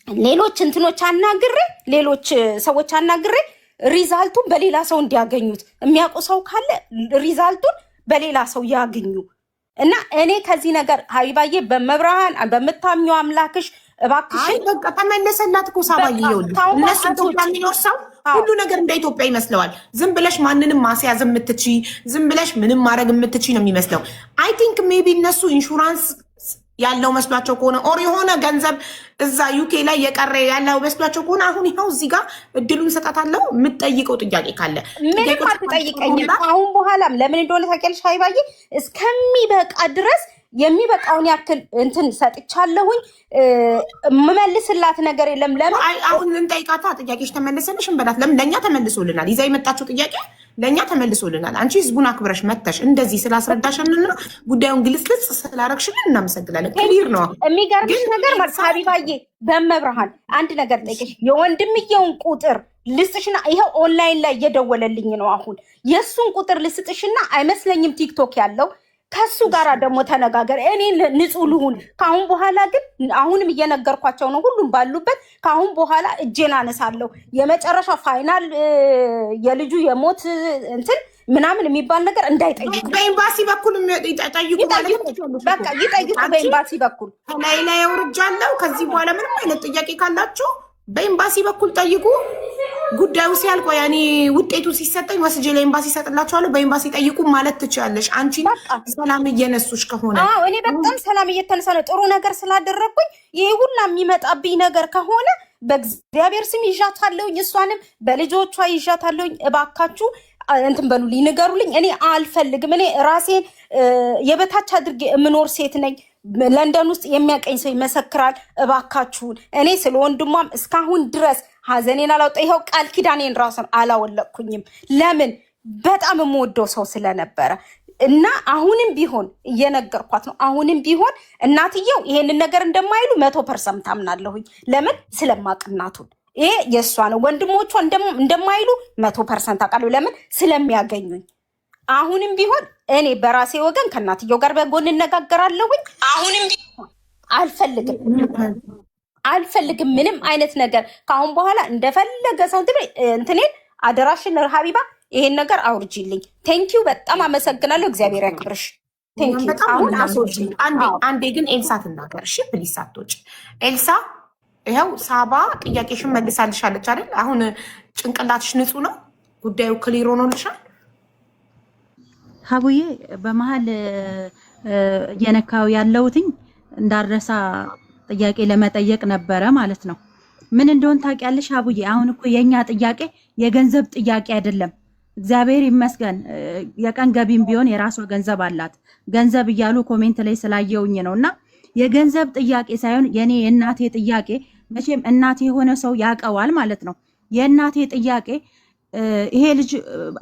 ሌሎች እንትኖች አናግሬ ሌሎች ሰዎች አናግሬ ሪዛልቱን በሌላ ሰው እንዲያገኙት የሚያውቁ ሰው ካለ ሪዛልቱን በሌላ ሰው ያገኙ እና እኔ ከዚህ ነገር ሀቢባዬ በመብርሃን በምታምኚው አምላክሽ እባክሽ በቃ ተመለሰላት እኮ ሳባዬ ይኸውልሽ እነሱ ኢትዮጵያ የሚኖር ሰው ሁሉ ነገር እንደ ኢትዮጵያ ይመስለዋል። ዝም ብለሽ ማንንም ማስያዝ የምትቺ ዝም ብለሽ ምንም ማድረግ የምትቺ ነው የሚመስለው። አይ ቲንክ ሜቢ እነሱ ኢንሹራንስ ያለው መስሏቸው ከሆነ ኦር የሆነ ገንዘብ እዛ ዩኬ ላይ የቀረ ያለው መስሏቸው ከሆነ አሁን ይኸው እዚህ ጋር እድሉን ሰጣታለሁ። የምትጠይቀው ጥያቄ ካለ ምንም አትጠይቀኝም። አሁን በኋላም ለምን እንደሆነ ታውቂያለሽ ሀይባዬ እስከሚበቃ ድረስ የሚበቃውን ያክል እንትን ሰጥቻለሁኝ። የምመልስላት ነገር የለም። ለምን አሁን እንጠይቃታ ጥያቄሽ ተመለሰልሽ እንበላት። ለምን ለእኛ ተመልሶልናል። ይዛ የመጣችው ጥያቄ ለእኛ ተመልሶልናል። አንቺ ህዝቡን አክብረሽ መተሽ እንደዚህ ስላስረዳሽንና ጉዳዩን ግልጽልጽ ስላረግሽልን እናመሰግናለን። ክሊር ነው። የሚገርምሽ ነገር ሀቢባዬ በመብርሃን አንድ ነገር ጠይቅሽ የወንድምየውን ቁጥር ልስጥሽና ይኸው ኦንላይን ላይ እየደወለልኝ ነው። አሁን የእሱን ቁጥር ልስጥሽና አይመስለኝም ቲክቶክ ያለው ከሱ ጋር ደግሞ ተነጋገር። እኔ ንጹህ ልሁን። ከአሁን በኋላ ግን አሁንም እየነገርኳቸው ነው ሁሉም ባሉበት ከአሁን በኋላ እጄን አነሳለሁ። የመጨረሻ ፋይናል የልጁ የሞት እንትን ምናምን የሚባል ነገር እንዳይጠይቁ በኤምባሲ በኩል ጠይቁ። በቃ ይጠይቁ በኤምባሲ በኩል ላይ ላይ አውርጃለሁ። ከዚህ በኋላ ምንም አይነት ጥያቄ ካላችሁ በኤምባሲ በኩል ጠይቁ። ጉዳዩ ሲያልቆ ያኔ ውጤቱ ሲሰጠኝ ወስጄ ለኤምባሲ ሰጥላችኋለሁ። በኤምባሲ ጠይቁ ማለት ትችላለሽ። አንቺ ሰላም እየነሱሽ ከሆነ እኔ በጣም ሰላም እየተነሳ ነው። ጥሩ ነገር ስላደረግኩኝ ይሄ ሁላ የሚመጣብኝ ነገር ከሆነ በእግዚአብሔር ስም ይዣታለሁኝ። እሷንም በልጆቿ ይዣታለሁኝ። እባካችሁ እንትን በሉልኝ፣ ንገሩልኝ። እኔ አልፈልግም። እኔ ራሴን የበታች አድርጌ የምኖር ሴት ነኝ። ለንደን ውስጥ የሚያቀኝ ሰው ይመሰክራል። እባካችሁን እኔ ስለ ወንድሟም እስካሁን ድረስ ሀዘኔን አላወጣ። ይኸው ቃል ኪዳኔን ራሱን አላወለቅኩኝም። ለምን በጣም የምወደው ሰው ስለነበረ እና አሁንም ቢሆን እየነገርኳት ነው። አሁንም ቢሆን እናትየው ይሄንን ነገር እንደማይሉ 100% አምናለሁኝ። ለምን ስለማቅ እናቱን ይሄ የእሷ ነው። ወንድሞቿ እንደማይሉ 100% አውቃለሁ። ለምን ስለሚያገኙኝ። አሁንም ቢሆን እኔ በራሴ ወገን ከእናትየው ጋር በጎን እነጋገራለሁኝ። አሁንም አልፈልግም ምንም አይነት ነገር ከአሁን በኋላ እንደፈለገ ሰው እንትኔን አደራሽን ሀቢባ ይሄን ነገር አውርጂልኝ። ቴንኪዩ በጣም አመሰግናለሁ። እግዚአብሔር ያክብርሽ። ቴንኪዩ። አሁን አሶጪ አንዴ ግን ኤልሳ ትናገር እሺ ፕሊስ አትወጪ። ኤልሳ ይኸው ሳባ ጥያቄሽን መልሳልሻለች አይደል? አሁን ጭንቅላትሽ ንጹህ ነው። ጉዳዩ ክሊር ሆኖልሻል። ሀቡዬ በመሀል እየነካው ያለውትኝ እንዳረሳ ጥያቄ ለመጠየቅ ነበረ ማለት ነው። ምን እንደሆነ ታውቂያለሽ ሀቡዬ? አሁን እኮ የኛ ጥያቄ የገንዘብ ጥያቄ አይደለም። እግዚአብሔር ይመስገን የቀን ገቢም ቢሆን የራሷ ገንዘብ አላት። ገንዘብ እያሉ ኮሜንት ላይ ስላየውኝ ነውና የገንዘብ ጥያቄ ሳይሆን የኔ የእናቴ ጥያቄ፣ መቼም እናቴ የሆነ ሰው ያውቀዋል ማለት ነው። የእናቴ ጥያቄ ይሄ ልጅ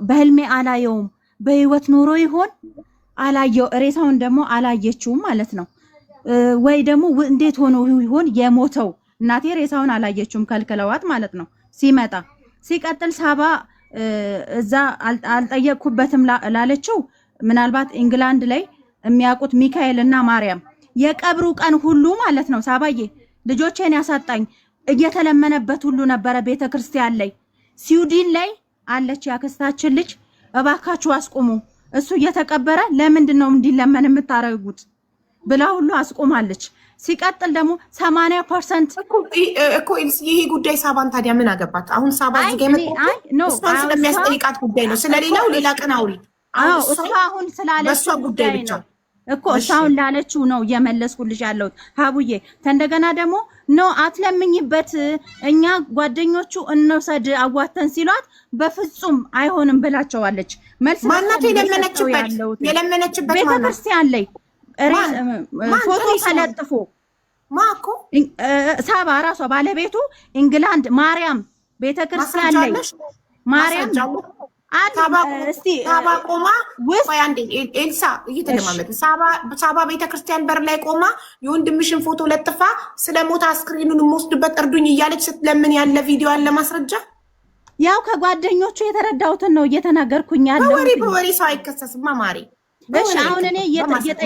በህልሜ አላየውም፣ በህይወት ኖሮ ይሆን አላየው፣ ሬሳውን ደግሞ አላየችውም ማለት ነው። ወይ ደግሞ እንዴት ሆኖ ይሆን የሞተው? እናቴ ሬሳውን አላየችውም ከልክለዋት ማለት ነው ሲመጣ። ሲቀጥል ሳባ እዛ አልጠየቅኩበትም ላለችው ምናልባት ኢንግላንድ ላይ የሚያውቁት ሚካኤል እና ማርያም የቀብሩ ቀን ሁሉ ማለት ነው ሳባዬ ልጆቼን ያሳጣኝ እየተለመነበት ሁሉ ነበረ። ቤተክርስቲያን ላይ ስዊድን ላይ አለች ያክስታችን ልጅ፣ እባካችሁ አስቁሙ፣ እሱ እየተቀበረ ለምንድን ነው እንዲለመን የምታረጉት ብላ ሁሉ አስቁማለች። ሲቀጥል ደግሞ 80% እኮ ይሄ ጉዳይ ሳባን ታዲያ ምን አገባት? አሁን ሳባ እዚህ ጋር እሷን ስለሚያስጠይቃት ጉዳይ ነው። ስለሌላው ሌላ ቀን አውሪ። እሷ አሁን ስላለች ጉዳይ ብቻ እኮ እሷን ላለችው ነው እየመለስኩልሽ ያለሁት ሀቡዬ። እንደገና ደግሞ ኖ አትለምኝበት፣ እኛ ጓደኞቹ እንውሰድ አዋተን ሲሏት በፍጹም አይሆንም ብላቸዋለች። መልስ ማናት የለመነችበት ቤተክርስቲያን ላይ ፎቶ ተለጥፎ ማኮ ሳባ ራሷ ባለቤቱ ኢንግላንድ ማርያም ቤተክርስቲያን ላይ ማርያም ሳባ ቆማ ኤልሳ እየተለማመጥ ሳባ ቤተክርስቲያን በር ላይ ቆማ የወንድምሽን ፎቶ ለጥፋ ስለ ሞት አስክሬኑን የምወስድበት እርዱኝ እያለች ስትለምን ያለ ቪዲዮ አለ ማስረጃ። ያው ከጓደኞቹ የተረዳሁትን ነው እየተናገርኩኝ ያለው። በወሬ ሰው አይከሰስማ ማሪ። እሺ አሁን እኔ እየጠየቅኩ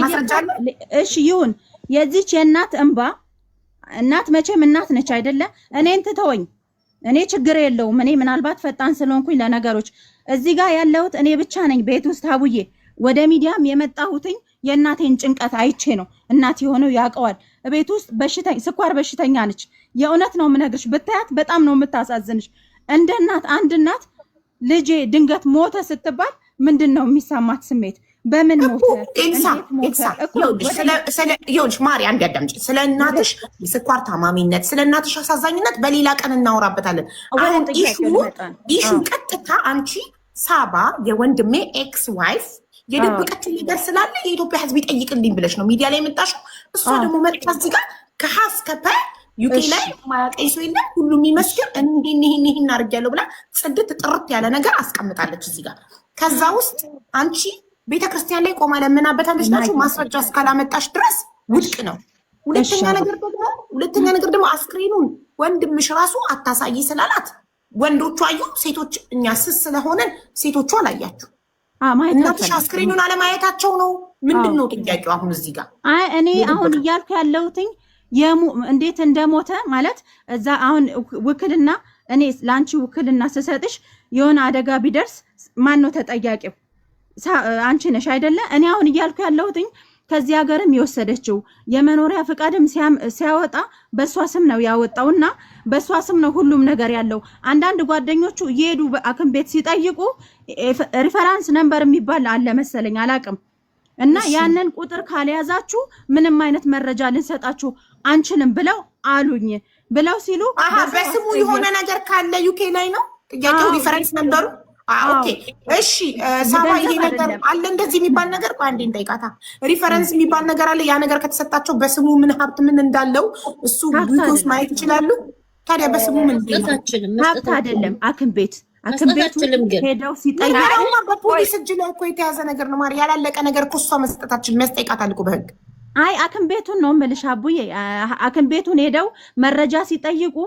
እሺ ይሁን። የዚች የእናት እንባ እናት መቼም እናት ነች አይደለ? እኔን ትተወኝ፣ እኔ ችግር የለውም። እኔ ምናልባት ፈጣን ስለሆንኩኝ ለነገሮች እዚህ ጋር ያለሁት እኔ ብቻ ነኝ ቤት ውስጥ አቡዬ። ወደ ሚዲያም የመጣሁትኝ የእናቴን ጭንቀት አይቼ ነው። እናት የሆነው ያውቀዋል። ቤት ውስጥ ስኳር በሽተኛ ነች። የእውነት ነው የምነግርሽ። ብታያት በጣም ነው የምታሳዝንሽ። እንደ እናት አንድ እናት ልጄ ድንገት ሞተ ስትባል ምንድን ነው የሚሰማት ስሜት? በምን ሞተ? ይኸውልሽ ማሪ አንድ ያዳምጪ። ስለ እናትሽ የስኳር ታማሚነት፣ ስለ እናትሽ አሳዛኝነት በሌላ ቀን እናወራበታለን። አሁን ኢሹ ቀጥታ አንቺ ሳባ የወንድሜ ኤክስ ዋይፍ የደበቀችን ነገር ስላለ የኢትዮጵያ ሕዝብ ይጠይቅልኝ ብለሽ ነው ሚዲያ ላይ የመጣሽው። እሷ ደግሞ መጥታ እዚህ ጋር ከሀስ ከፐ ዩኬ ላይ ማያውቀኝ ሰው የለም ሁሉም ይመስገን ይህን አድርጊያለሁ ብላ ጽድት ጥርት ያለ ነገር አስቀምጣለች እዚህ ጋር። ከዛ ውስጥ አንቺ ቤተክርስቲያን ላይ ቆማ ለምናበታለች ናቸው ማስረጃ እስካላመጣሽ ድረስ ውድቅ ነው። ሁለተኛ ነገር ደግሞ አስክሬኑን ወንድምሽ ራሱ አታሳይ ስላላት ወንዶቹ አዩ፣ ሴቶች እኛ ስስ ስለሆነን ሴቶቹ አላያችሁ። እናትሽ አስክሬኑን አለማየታቸው ነው። ምንድን ነው ጥያቄው አሁን እዚህ ጋር? እኔ አሁን እያልኩ ያለሁትኝ እንዴት እንደሞተ ማለት እዛ አሁን ውክልና እኔ ለአንቺ ውክልና ስሰጥሽ የሆነ አደጋ ቢደርስ ማን ነው ተጠያቂው? አንቺ ነሽ አይደለ? እኔ አሁን እያልኩ ያለሁትኝ ከዚህ ሀገርም የወሰደችው የመኖሪያ ፍቃድም ሲያወጣ በእሷ ስም ነው ያወጣውና በእሷ ስም ነው ሁሉም ነገር ያለው። አንዳንድ ጓደኞቹ እየሄዱ በአክም ቤት ሲጠይቁ ሪፈራንስ ነምበር የሚባል አለ መሰለኝ አላቅም። እና ያንን ቁጥር ካልያዛችሁ ምንም አይነት መረጃ ልንሰጣችሁ አንችልም ብለው አሉኝ ብለው ሲሉ በስሙ የሆነ ነገር ካለ ዩኬ ላይ ነው ጥያቄው ሪፈረንስ ነምበሩ። ኦኬ እሺ ሳባ ይሄ ነገር አለ እንደዚህ የሚባል ነገር ቆይ አንዴ እንጠይቃታ። ሪፈረንስ የሚባል ነገር አለ። ያ ነገር ከተሰጣቸው በስሙ ምን ሀብት ምን እንዳለው እሱ ቢኮስ ማየት ይችላሉ። ታዲያ በስሙ ምን ሀብት አይደለም አክም ቤት ሄደው ሲጠይቁ በፖሊስ እጅ ላይ እኮ የተያዘ ነገር ነው። ማሪ ያላለቀ ነገር እኮ እሷ መስጠታችን የሚያስጠይቃታል እኮ በህግ። አይ አክም ቤቱን ነው የምልሽ አቡዬ። አክም ቤቱን ሄደው መረጃ ሲጠይቁ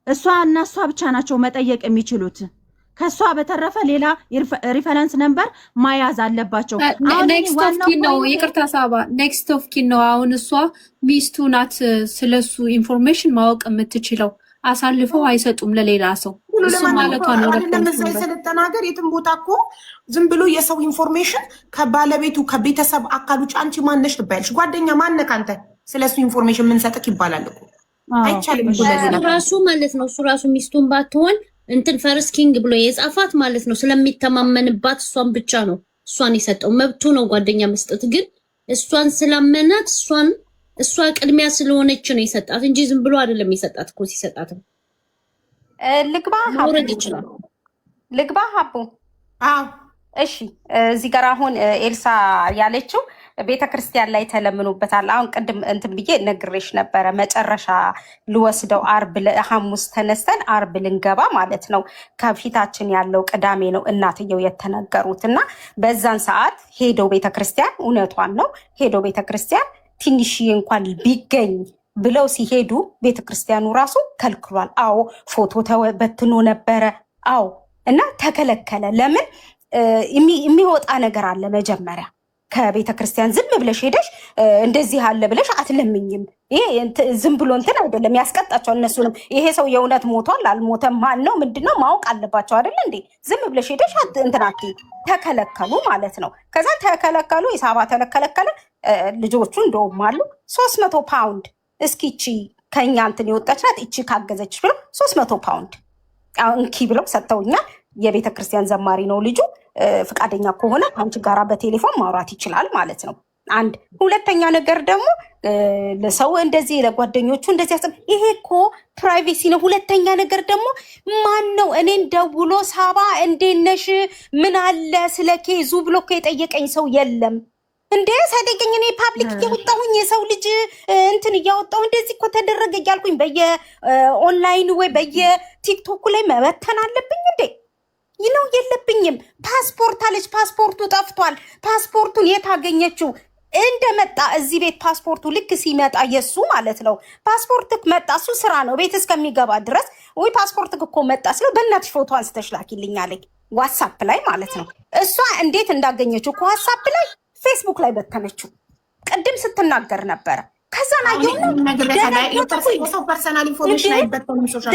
እሷ እና እሷ ብቻ ናቸው መጠየቅ የሚችሉት። ከሷ በተረፈ ሌላ ሪፈረንስ ነምበር ማያዝ አለባቸው። ኔክስት ኦፍ ኪን ነው ይቅርታ ሳባ፣ ኔክስት ኦፍ ኪን ነው። አሁን እሷ ሚስቱ ናት ስለሱ ኢንፎርሜሽን ማወቅ የምትችለው። አሳልፈው አይሰጡም ለሌላ ሰው። እሱ ማለቷ ነው። ለምሳሌ ስለተና ሀገር የትም ቦታ እኮ ዝም ብሎ የሰው ኢንፎርሜሽን ከባለቤቱ ከቤተሰብ አካል ውጭ አንቺ ማነሽ ትባያለሽ። ጓደኛ ማነህ አንተ ስለሱ ኢንፎርሜሽን ምን ሰጥክ ይባላል እኮ። አይቻልም ራሱ ማለት ነው። እሱ ራሱ ሚስቱን ባትሆን እንትን ፈርስት ኪንግ ብሎ የጻፋት ማለት ነው። ስለሚተማመንባት እሷን ብቻ ነው እሷን የሰጠው። መብቱ ነው ጓደኛ መስጠት። ግን እሷን ስላመናት እሷ ቅድሚያ ስለሆነች ነው የሰጣት እንጂ ዝም ብሎ አይደለም የሰጣት እኮ። ሲሰጣት ልግባ ሀቡ። እሺ እዚህ ጋር አሁን ኤልሳ ያለችው ቤተክርስቲያን ላይ ተለምኑበታል። አሁን ቅድም እንትን ብዬ ነግሬሽ ነበረ። መጨረሻ ልወስደው ሐሙስ ተነስተን አርብ ልንገባ ማለት ነው። ከፊታችን ያለው ቅዳሜ ነው እናትየው የተነገሩት እና በዛን ሰዓት ሄደው ቤተክርስቲያን፣ እውነቷን ነው ሄደው ቤተክርስቲያን ትንሽዬ እንኳን ቢገኝ ብለው ሲሄዱ ቤተክርስቲያኑ ራሱ ከልክሏል። አዎ ፎቶ ተበትኖ ነበረ። አዎ እና ተከለከለ። ለምን የሚወጣ ነገር አለ መጀመሪያ ከቤተ ክርስቲያን ዝም ብለሽ ሄደሽ እንደዚህ አለ ብለሽ አትለምኝም። ይሄ ዝም ብሎ እንትን አይደለም፣ ያስቀጣቸው እነሱንም። ይሄ ሰው የእውነት ሞቷል አልሞተም ማን ነው ምንድነው ማወቅ አለባቸው አይደለ እንዴ? ዝም ብለሽ ሄደሽ እንትናት ተከለከሉ ማለት ነው። ከዛ ተከለከሉ፣ የሳባ ተከለከለ። ልጆቹ እንደውም አሉ 300 ፓውንድ እስኪቺ ከኛ እንትን የወጣች ናት እቺ ካገዘች ብለው 300 ፓውንድ እንኪ ብለው ሰጥተውኛል። የቤተ ክርስቲያን ዘማሪ ነው ልጁ። ፍቃደኛ ከሆነ አንቺ ጋራ በቴሌፎን ማውራት ይችላል ማለት ነው። አንድ ሁለተኛ ነገር ደግሞ ለሰው እንደዚህ ለጓደኞቹ እንደዚህ ያሰብ ይሄ እኮ ፕራይቬሲ ነው። ሁለተኛ ነገር ደግሞ ማን ነው እኔን ደውሎ ሳባ እንዴት ነሽ ምን አለ ስለ ኬዙ ብሎ እኮ የጠየቀኝ ሰው የለም እንዴ? ሳይጠይቀኝ እኔ ፓብሊክ እያወጣሁኝ የሰው ልጅ እንትን እያወጣሁ እንደዚህ እኮ ተደረገ እያልኩኝ በየኦንላይን ወይ በየቲክቶክ ላይ መበተን አለብኝ እንዴ? ይነው የለብኝም። ፓስፖርት አለች፣ ፓስፖርቱ ጠፍቷል። ፓስፖርቱን የት አገኘችው? እንደመጣ እዚህ ቤት ፓስፖርቱ ልክ ሲመጣ የሱ ማለት ነው። ፓስፖርት መጣ፣ እሱ ስራ ነው ቤት እስከሚገባ ድረስ። ወይ ፓስፖርት እኮ መጣ ስለው በእናትሽ ፎቶ አንስተሽ ላኪልኝ አለኝ፣ ዋትሳፕ ላይ ማለት ነው። እሷ እንዴት እንዳገኘችው ከዋትሳፕ ላይ ፌስቡክ ላይ በተነችው። ቅድም ስትናገር ነበረ። ከዛን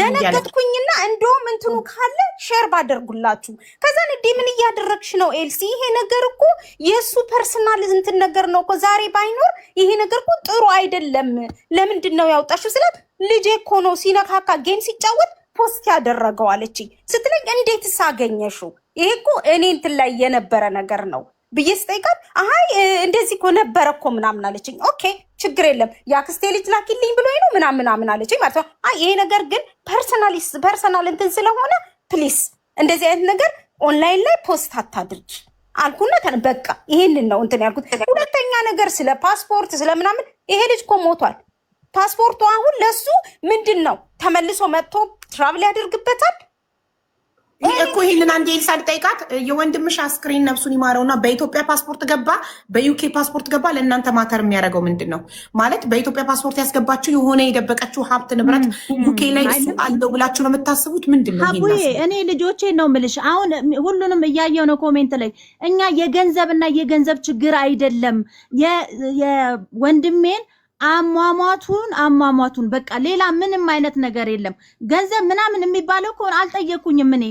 ደነገጥኩኝና እንደውም እንትኑ ካለ ሼር ባደርጉላችሁ። ከዛን ምን እያደረግሽ ነው ኤልሲ? ይሄ ነገር እኮ የእሱ ፐርሰናል እንትን ነገር ነው እኮ ዛሬ ባይኖር ይሄ ነገር እኮ ጥሩ አይደለም። ለምንድን ነው ያወጣሽው ስላት ልጄ እኮ ነው ሲነካካ ጌም ሲጫወት ፖስት ያደረገው አለችኝ። ስትለኝ እንዴት ሳገኘሽው? ይሄ እኮ እኔ እንትን ላይ የነበረ ነገር ነው ብዬ ስጠይቃት አይ እንደዚህ እኮ ነበረ እኮ ምናምን አለችኝ። ኦኬ ችግር የለም የአክስቴ ልጅ ላኪልኝ ብሎኝ ነው ምናምን አለችኝ ማለት ነው። አይ ይሄ ነገር ግን ፐርሰናል እንትን ስለሆነ ፕሊስ እንደዚህ አይነት ነገር ኦንላይን ላይ ፖስት አታድርጊ አልኩና በቃ ይሄንን ነው እንትን ያልኩት። ሁለተኛ ነገር ስለ ፓስፖርት ስለምናምን ይሄ ልጅ እኮ ሞቷል። ፓስፖርቱ አሁን ለሱ ምንድን ነው ተመልሶ መጥቶ ትራቭል ያደርግበታል እኮ። ይሄንን አንዴ ኤልሳ ልጠይቃት። የወንድምሽ አስክሬን ነፍሱን ይማረውና በኢትዮጵያ ፓስፖርት ገባ፣ በዩኬ ፓስፖርት ገባ። ለእናንተ ማተር የሚያደርገው ምንድን ነው ማለት? በኢትዮጵያ ፓስፖርት ያስገባችሁ የሆነ የደበቀችው ሀብት ንብረት ዩኬ ላይ እሱ አለው ብላችሁ ነው የምታስቡት? ምንድን ነው ይሄ? እኔ ልጆቼን ነው የምልሽ። አሁን ሁሉንም እያየው ነው ኮሜንት ላይ። እኛ የገንዘብና የገንዘብ ችግር አይደለም የወንድሜን አሟሟቱን በቃ ሌላ ምንም አይነት ነገር የለም። ገንዘብ ምናምን የሚባለው እኮ አልጠየኩኝም። እኔ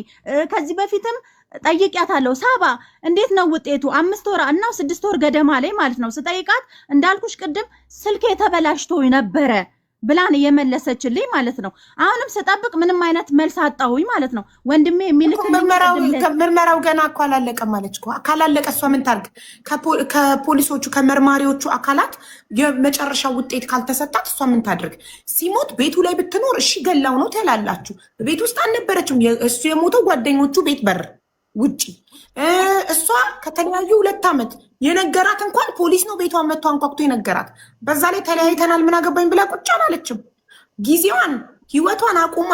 ከዚህ በፊትም ጠይቂያታለሁ። ሳባ እንዴት ነው ውጤቱ? 5 ወር እና 6 ወር ገደማ ላይ ማለት ነው ስጠይቃት እንዳልኩሽ ቅድም ስልኬ ተበላሽቶ ነበረ ብላን የመለሰችልኝ ማለት ነው። አሁንም ስጠብቅ ምንም አይነት መልስ አጣሁኝ ማለት ነው። ወንድሜ የሚልክልኝ ምርመራው ገና እኮ አላለቀም ማለች እኮ። ካላለቀ እሷ ምን ታርግ? ከፖሊሶቹ ከመርማሪዎቹ አካላት የመጨረሻው ውጤት ካልተሰጣት እሷ ምን ታድርግ? ሲሞት ቤቱ ላይ ብትኖር እሺ ገላው ነው ትላላችሁ። ቤት ውስጥ አልነበረችም። እሱ የሞተው ጓደኞቹ ቤት በር ውጪ። እሷ ከተለያዩ 2 ዓመት የነገራት እንኳን ፖሊስ ነው ቤቷን መጥቶ አንኳኩቶ የነገራት። በዛ ላይ ተለያይተናል ምን አገባኝ ብላ ቁጭ አላለችም። ጊዜዋን ህይወቷን አቁማ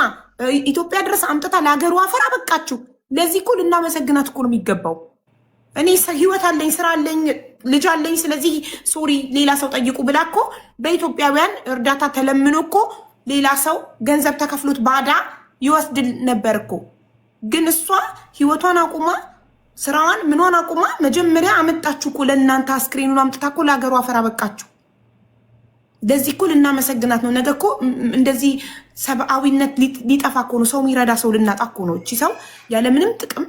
ኢትዮጵያ ድረስ አምጥታ ለሀገሩ አፈር አበቃችሁ። ለዚህ እኮ ልናመሰግናት እኮ ነው የሚገባው። እኔ ህይወት አለኝ፣ ስራ አለኝ፣ ልጅ አለኝ፣ ስለዚህ ሶሪ ሌላ ሰው ጠይቁ ብላ እኮ በኢትዮጵያውያን እርዳታ ተለምኖ እኮ ሌላ ሰው ገንዘብ ተከፍሎት ባዳ ይወስድል ነበር እኮ። ግን እሷ ህይወቷን አቁማ ስራዋን ምኗን አቁማ መጀመሪያ አመጣችሁ እኮ ለእናንተ አስክሬኑን አምጥታ እኮ ለሀገሩ አፈር አበቃችሁ። ለዚህ እኮ ልናመሰግናት ነው። ነገ እኮ እንደዚህ ሰብአዊነት ሊጠፋ እኮ ነው። ሰው የሚረዳ ሰው ልናጣ እኮ ነው። እቺ ሰው ያለምንም ጥቅም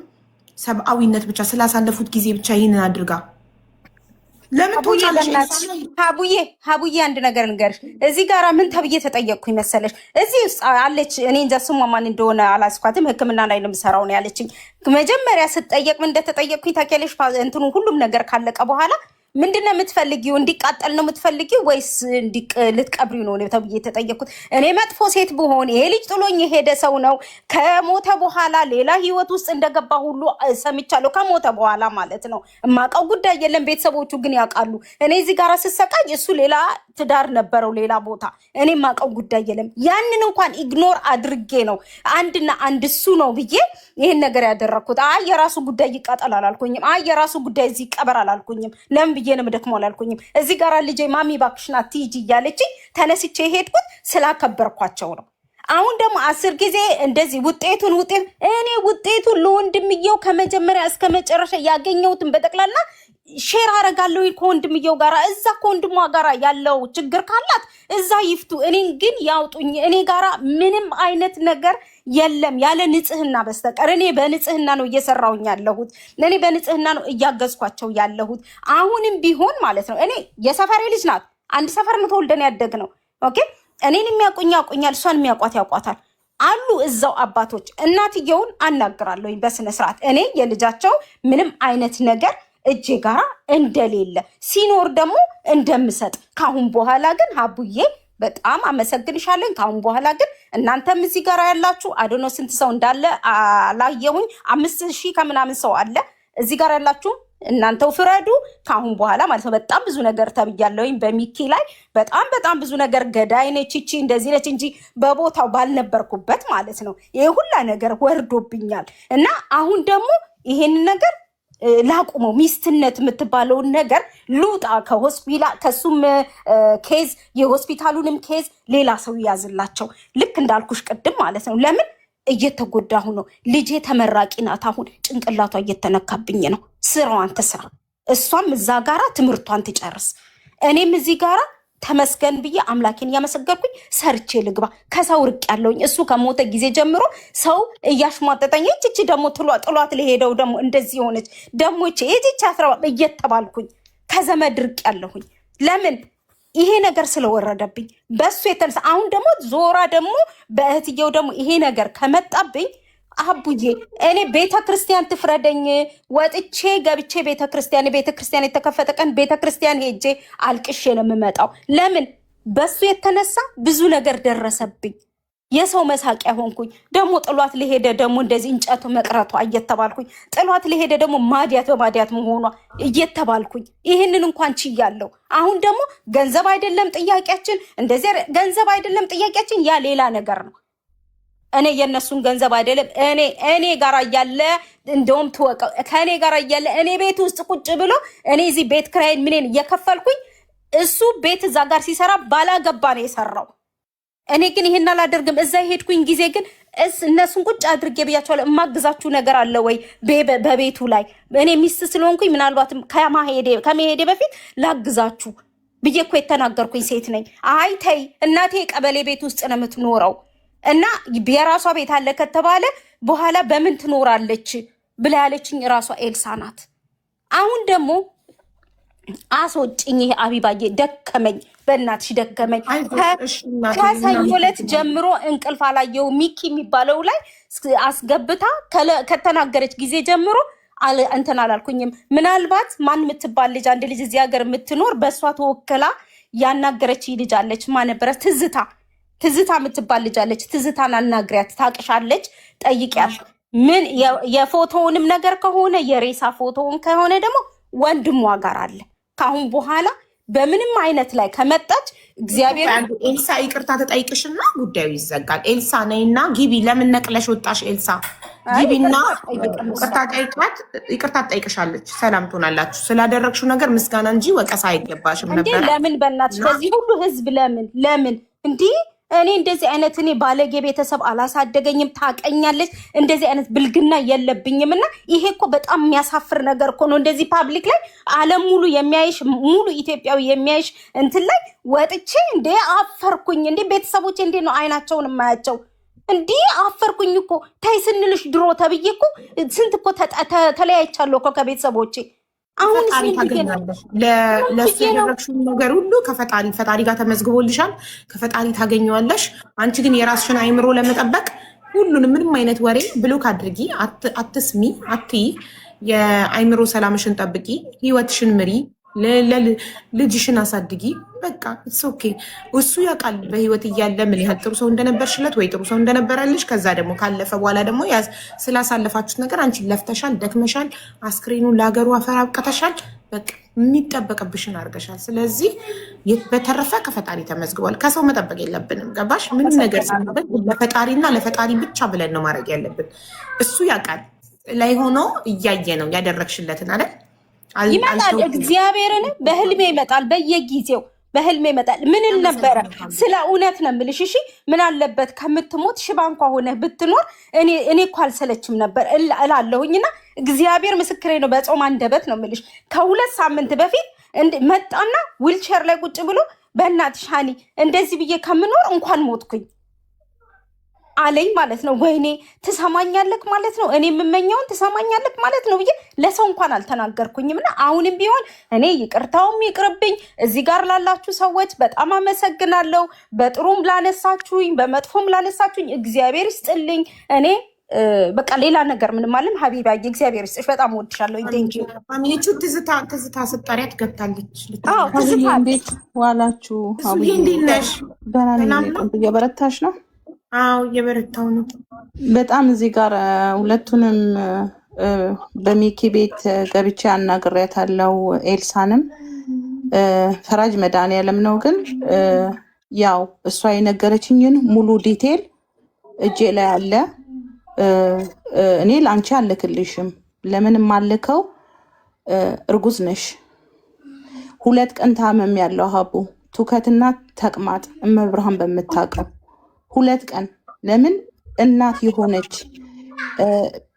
ሰብአዊነት ብቻ ስላሳለፉት ጊዜ ብቻ ይህንን አድርጋ ለምን ትወጫለሽ? ሀቡዬ አንድ ነገር ንገርሽ። እዚህ ጋር ምን ተብዬ ተጠየቅኩኝ መሰለሽ? እዚህ ውስጥ አለች፣ እኔ እንጃ ስሟ ማን እንደሆነ አላስኳትም። ሕክምና ላይ ነው የምሰራው ነው ያለችኝ። መጀመሪያ ስትጠየቅ ምን እንደተጠየቅኩኝ ታውቂያለሽ? እንትኑ ሁሉም ነገር ካለቀ በኋላ ምንድነው የምትፈልጊው? እንዲቃጠል ነው የምትፈልጊው ወይስ ልትቀብሪው ነው ተብዬ የተጠየቅኩት። እኔ መጥፎ ሴት ብሆን ይሄ ልጅ ጥሎኝ የሄደ ሰው ነው ከሞተ በኋላ ሌላ ህይወት ውስጥ እንደገባ ሁሉ ሰምቻለሁ። ከሞተ በኋላ ማለት ነው። እማውቀው ጉዳይ የለም። ቤተሰቦቹ ግን ያውቃሉ። እኔ እዚህ ጋር ስሰቃይ እሱ ሌላ ትዳር ነበረው ሌላ ቦታ። እኔ የማውቀው ጉዳይ የለም። ያንን እንኳን ኢግኖር አድርጌ ነው አንድና አንድ እሱ ነው ብዬ ይህን ነገር ያደረግኩት። አይ የራሱ ጉዳይ ይቃጠል አላልኩኝም። አይ የራሱ ጉዳይ እዚህ ይቀበር አላልኩኝም። ለምን ብዬ ነው የምደክመው አላልኩኝም። እዚህ ጋር ልጄ ማሚ እባክሽ ና ትሂጂ እያለችኝ ተነስቼ ሄድኩት ስላከበርኳቸው ነው። አሁን ደግሞ 10 ጊዜ እንደዚህ እኔ ውጤቱን ለወንድምየው ከመጀመሪያ እስከ መጨረሻ ያገኘሁትን በጠቅላላ ሼር አረጋለሁ ከወንድምየው ጋራ። እዛ ከወንድሟ ጋራ ያለው ችግር ካላት እዛ ይፍቱ፣ እኔ ግን ያውጡኝ። እኔ ጋራ ምንም አይነት ነገር የለም ያለ ንጽህና በስተቀር። እኔ በንጽህና ነው እየሰራውኝ ያለሁት። እኔ በንጽህና ነው እያገዝኳቸው ያለሁት። አሁንም ቢሆን ማለት ነው። እኔ የሰፈሬ ልጅ ናት። አንድ ሰፈር ነው ተወልደን ያደግ ነው። ኦኬ እኔን የሚያውቁኝ ያውቁኛል፣ እሷን የሚያውቋት ያውቋታል አሉ እዛው አባቶች። እናትየውን አናግራለሁኝ በስነ ስርዓት። እኔ የልጃቸው ምንም አይነት ነገር እጄ ጋራ እንደሌለ ሲኖር ደግሞ እንደምሰጥ። ካሁን በኋላ ግን ሀቡዬ በጣም አመሰግንሻለኝ። ካሁን በኋላ ግን እናንተም እዚህ ጋራ ያላችሁ አዶኖ ስንት ሰው እንዳለ አላየሁኝ፣ 5000 ከምናምን ሰው አለ እዚህ ጋር ያላችሁ እናንተው ፍረዱ። ካሁን በኋላ ማለት ነው በጣም ብዙ ነገር ተብያለሁኝ በሚኪ ላይ በጣም ብዙ ነገር። ገዳይ ነች እቺ እንደዚህ ነች እንጂ በቦታው ባልነበርኩበት ማለት ነው ይሄ ሁላ ነገር ወርዶብኛል። እና አሁን ደግሞ ይሄን ነገር ላቁመው፣ ሚስትነት የምትባለውን ነገር ሉጣ ከሆስፒታል ከሱም ኬዝ የሆስፒታሉንም ኬዝ ሌላ ሰው ያዝላቸው። ልክ እንዳልኩሽ ቅድም ማለት ነው። ለምን እየተጎዳሁ ነው። ልጄ ተመራቂ ናት። አሁን ጭንቅላቷ እየተነካብኝ ነው። ስራዋን ትስራ፣ እሷም እዛ ጋራ ትምህርቷን ትጨርስ፣ እኔም እዚህ ጋራ ተመስገን ብዬ አምላኬን እያመሰገንኩኝ ሰርቼ ልግባ። ከሰው ርቅ ያለውኝ እሱ ከሞተ ጊዜ ጀምሮ ሰው እያሽሟጠጠኝ እቺ ደግሞ ጥሏት ለሄደው ደግሞ እንደዚህ ሆነች ደግሞ እቺ አስራ እየተባልኩኝ ከዘመድ ርቅ ያለሁኝ ለምን ይሄ ነገር ስለወረደብኝ በሱ የተነሳ አሁን ደግሞ ዞራ ደግሞ በእህትየው ደግሞ ይሄ ነገር ከመጣብኝ አቡዬ እኔ ቤተክርስቲያን ትፍረደኝ። ወጥቼ ገብቼ ቤተክርስቲያን የተከፈተ ቀን ቤተክርስቲያን ሄጄ አልቅሼ ነው የምመጣው። ለምን በሱ የተነሳ ብዙ ነገር ደረሰብኝ። የሰው መሳቂያ ሆንኩኝ። ደግሞ ጥሏት ለሄደ ደግሞ እንደዚህ እንጨቱ መቅረቷ እየተባልኩኝ ጥሏት ለሄደ ደግሞ ማዲያት በማዲያት መሆኗ እየተባልኩኝ ይህንን እንኳን ችያለሁ። አሁን ደግሞ ገንዘብ አይደለም ጥያቄያችን፣ እንደዚህ ገንዘብ አይደለም ጥያቄያችን፣ ያ ሌላ ነገር ነው። እኔ የነሱን ገንዘብ አይደለም እኔ ጋር እያለ እንደውም ተወቀው ከኔ ጋር እያለ እኔ ቤት ውስጥ ቁጭ ብሎ እኔ እዚህ ቤት ክራይን ምንን እየከፈልኩኝ እሱ ቤት እዛ ጋር ሲሰራ ባላገባ ነው የሰራው። እኔ ግን ይሄን አላደርግም። እዛ ሄድኩኝ ጊዜ ግን እነሱን ቁጭ አድርጌ ብያቸዋለሁ። እማግዛችሁ ነገር አለ ወይ በቤቱ ላይ እኔ ሚስት ስለሆንኩኝ ምናልባትም ከመሄዴ በፊት ላግዛችሁ ብዬ እኮ የተናገርኩኝ ሴት ነኝ። አይ ተይ እናቴ ቀበሌ ቤት ውስጥ ነው የምትኖረው እና የራሷ ቤት አለ ከተባለ በኋላ በምን ትኖራለች ብላ ያለችኝ ራሷ ኤልሳ ናት። አሁን ደግሞ አስወጭኝ። ይሄ አቢባዬ ደከመኝ፣ በእናትሽ ደከመኝ። ከሰኞ ዕለት ጀምሮ እንቅልፍ አላየው። ሚኪ የሚባለው ላይ አስገብታ ከተናገረች ጊዜ ጀምሮ እንትን አላልኩኝም። ምናልባት ማን የምትባል ልጅ አንድ ልጅ እዚህ ሀገር የምትኖር በእሷ ተወክላ ያናገረች ልጅ አለች። ማን ነበረ? ትዝታ የምትባል ልጅ አለች። ትዝታን አናግሪያት፣ ታቅሻለች፣ ጠይቂያት። ምን የፎቶውንም ነገር ከሆነ የሬሳ ፎቶውን ከሆነ ደግሞ ወንድሟ ጋር አለ። ካሁን በኋላ በምንም አይነት ላይ ከመጣች እግዚአብሔር ኤልሳ ይቅርታ ተጠይቅሽና ጉዳዩ ይዘጋል። ኤልሳ ነይና ግቢ። ለምን ነቅለሽ ወጣሽ? ኤልሳ ግቢና ይቅርታ ትጠይቅሻለች። ሰላም ትሆናላችሁ። ስላደረግሽው ነገር ምስጋና እንጂ ወቀሳ አይገባሽም ነበር። ለምን በእናትሽ በዚህ ሁሉ ህዝብ ለምን እንዲህ እኔ እንደዚህ አይነት እኔ ባለጌ ቤተሰብ አላሳደገኝም። ታቀኛለች። እንደዚህ አይነት ብልግና የለብኝም። እና ይሄ እኮ በጣም የሚያሳፍር ነገር እኮ ነው። እንደዚህ ፓብሊክ ላይ ዓለም ሙሉ የሚያይሽ ሙሉ ኢትዮጵያዊ የሚያይሽ እንትን ላይ ወጥቼ እንዴ አፈርኩኝ። እንዴ ቤተሰቦቼ እንዴ ነው አይናቸውን የማያቸው? እንዴ አፈርኩኝ እኮ ታይ ስንልሽ ድሮ ተብዬ እኮ ስንት እኮ ተለያይቻለሁ እኮ ከቤተሰቦቼ። አሁን ታገኛለሽ ለሱ ያደረግሽው ነገር ሁሉ ከፈጣሪ ጋር ተመዝግቦልሻል። ከፈጣሪ ታገኘዋለሽ። አንቺ ግን የራስሽን አይምሮ ለመጠበቅ ሁሉንም ምንም አይነት ወሬ ብሎክ አድርጊ። አትስሚ፣ አትይ። የአይምሮ ሰላምሽን ጠብቂ። ህይወትሽን ምሪ። ልጅሽን አሳድጊ። በቃ ኦኬ። እሱ ያውቃል በህይወት እያለ ምን ያህል ጥሩ ሰው እንደነበርሽለት ወይ ጥሩ ሰው እንደነበረልሽ። ከዛ ደግሞ ካለፈ በኋላ ደግሞ ስላሳለፋችሁት ነገር አንቺ ለፍተሻል፣ ደክመሻል፣ አስክሬኑን ለሀገሩ አፈር አብቅተሻል። በቃ የሚጠበቅብሽን አድርገሻል። ስለዚህ በተረፈ ከፈጣሪ ተመዝግቧል። ከሰው መጠበቅ የለብንም። ገባሽ? ምንም ነገር ሲሆንበት ለፈጣሪና ለፈጣሪ ብቻ ብለን ነው ማድረግ ያለብን። እሱ ያውቃል ላይ ሆኖ እያየ ነው ያደረግሽለትን አይደል? ይመጣል። እግዚአብሔርን በህልሜ ይመጣል። በየጊዜው በህልሜ ይመጣል። ምን ነበረ? ስለ እውነት ነው የምልሽ። እሺ ምን አለበት ከምትሞት ሽባ እንኳ ሆነህ ብትኖር እኔ እኮ አልሰለችም ነበር እላለሁኝና እግዚአብሔር ምስክሬ ነው። በጾም አንደበት ነው የምልሽ። ከ2 ሳምንት በፊት መጣና ዊልቸር ላይ ቁጭ ብሎ በእናትሽ ሀኒ እንደዚህ ብዬ ከምኖር እንኳን ሞትኩኝ አለኝ ማለት ነው። ወይኔ ትሰማኛለክ ማለት ነው፣ እኔ የምመኘውን ትሰማኛለክ ማለት ነው ብዬ ለሰው እንኳን አልተናገርኩኝም። እና አሁንም ቢሆን እኔ ይቅርታውም ይቅርብኝ። እዚህ ጋር ላላችሁ ሰዎች በጣም አመሰግናለሁ። በጥሩም ላነሳችሁኝ፣ በመጥፎም ላነሳችሁኝ እግዚአብሔር ይስጥልኝ። እኔ በቃ ሌላ ነገር ምንም አለም። ሀቢባዬ እግዚአብሔር ይስጥሽ፣ በጣም ወድሻለሁ። ቴንክ ዩ ፋሚሊቹ። ትዝታ ስጠሪያት ገብታለች። ትዝታ እንዴት ዋላችሁ? እንዴት ነሽ? ደህና ነኝ። እየበረታሽ ነው? አዎ እየበረታው ነው በጣም። እዚህ ጋር ሁለቱንም በሚኪ ቤት ገብቼ አናግሬያታለሁ። ኤልሳንም ፈራጅ መድኃኒዓለም ነው። ግን ያው እሷ የነገረችኝን ሙሉ ዲቴል እጄ ላይ አለ። እኔ ለአንቺ አልክልሽም። ለምን ማልከው? እርጉዝ ነሽ። 2 ቀን ታመም ያለው ሀቡ ትውከትና ተቅማጥ እመብርሃን በምታውቀው 2 ቀን። ለምን እናት የሆነች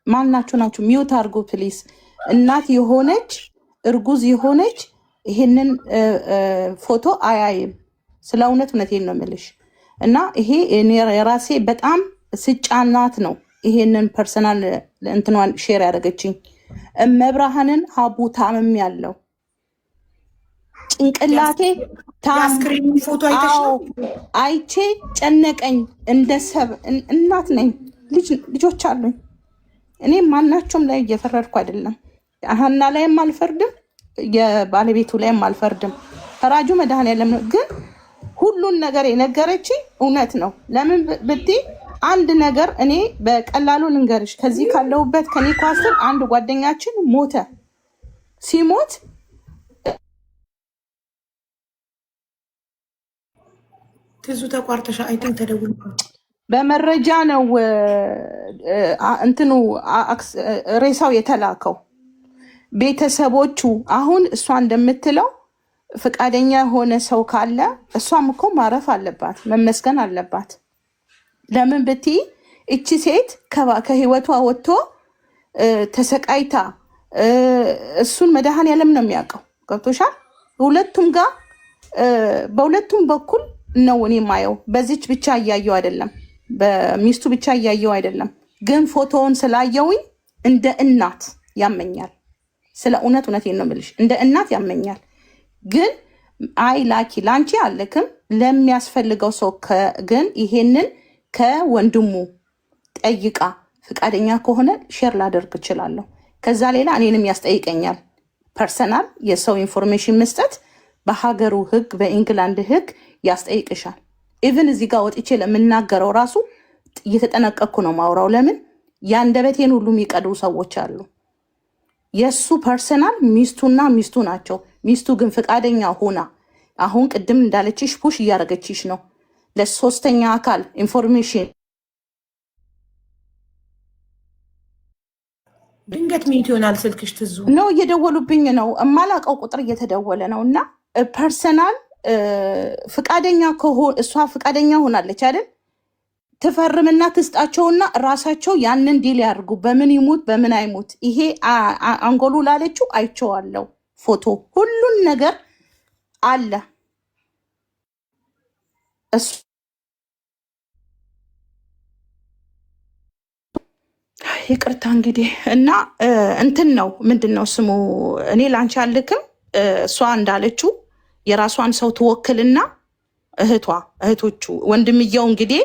ማናችሁ ናችሁ? ሚውት አድርጎ ፕሊስ። እናት የሆነች እርጉዝ የሆነች ይህንን ፎቶ አያይም። ስለ እውነቴን ነው የምልሽ። እና ይሄ እኔ የራሴ በጣም ስጫናት ነው ይሄንን ፐርሰናል እንትኗን ሼር ያደረገችኝ። መብርሃንን ሀቡ ታምም ያለው ጭንቅላቴ የስክሪን ፎቶ አይተሽ ነው? አይቼ ጨነቀኝ። እንደ ሰብ እናት ነኝ፣ ልጆች አሉኝ። እኔ ማናቸውም ላይ እየፈረድኩ አይደለም። ሀና ላይም አልፈርድም፣ የባለቤቱ ላይም አልፈርድም። ፈራጁ መድኃኔዓለም ነው። ግን ሁሉን ነገር የነገረች እውነት ነው። ለምን ብትይ አንድ ነገር እኔ በቀላሉ ልንገርሽ። ከዚህ ካለሁበት ከኔ ኳስር አንድ ጓደኛችን ሞተ። ሲሞት ትዙ ተቋርጠሻ አይተን ተደውል በመረጃ ነው እንትኑ ሬሳው የተላከው። ቤተሰቦቹ አሁን እሷ እንደምትለው ፍቃደኛ የሆነ ሰው ካለ እሷም እኮ ማረፍ አለባት፣ መመስገን አለባት። ለምን ብትይ እቺ ሴት ከህይወቷ ወጥቶ ተሰቃይታ እሱን መድኃኔዓለም ነው የሚያውቀው። ገብቶሻል? ሁለቱም ጋር በሁለቱም በኩል ነው እኔ ማየው። በዚች ብቻ እያየው አይደለም፣ በሚስቱ ብቻ እያየው አይደለም። ግን ፎቶውን ስላየውኝ እንደ እናት ያመኛል። ስለ እውነቴን ነው የምልሽ፣ እንደ እናት ያመኛል። ግን አይ ላኪ ላንቺ አልክም ለሚያስፈልገው ሰው ግን ይሄንን ከወንድሙ ጠይቃ ፍቃደኛ ከሆነ ሼር ላደርግ እችላለሁ። ከዛ ሌላ እኔንም ያስጠይቀኛል። ፐርሰናል የሰው ኢንፎርሜሽን መስጠት በሀገሩ ህግ፣ በኢንግላንድ ህግ ያስጠይቅሻል። ኢቭን እዚህ ጋር ወጥቼ ለምናገረው ራሱ እየተጠነቀቅኩ ነው ማውራው። ለምን የአንደበቴን ሁሉ የሚቀዱ ሰዎች አሉ። የእሱ ፐርሰናል ሚስቱና ሚስቱ ናቸው። ሚስቱ ግን ፍቃደኛ ሆና አሁን ቅድም እንዳለችሽ ፑሽ እያደረገችሽ ነው ለሶስተኛ አካል ኢንፎርሜሽን። ድንገት ሚት ይሆናል ስልክሽ ትዙ ነው እየደወሉብኝ ነው፣ እማላውቀው ቁጥር እየተደወለ ነው። እና ፐርሰናል ፍቃደኛ እሷ ፍቃደኛ ሆናለች አይደል? ትፈርምና ትስጣቸውና ራሳቸው ያንን ዲል ያድርጉ። በምን ይሙት በምን አይሙት ይሄ አንጎሉ ላለችው አይቼዋለሁ። ፎቶ ሁሉን ነገር አለ። እሱ ይቅርታ እንግዲህ እና እንትን ነው ምንድን ነው ስሙ፣ እኔ ላንቺ አልክም። እሷ እንዳለችው የራሷን ሰው ትወክልና እህቶቹ ወንድምየው እንግዲህ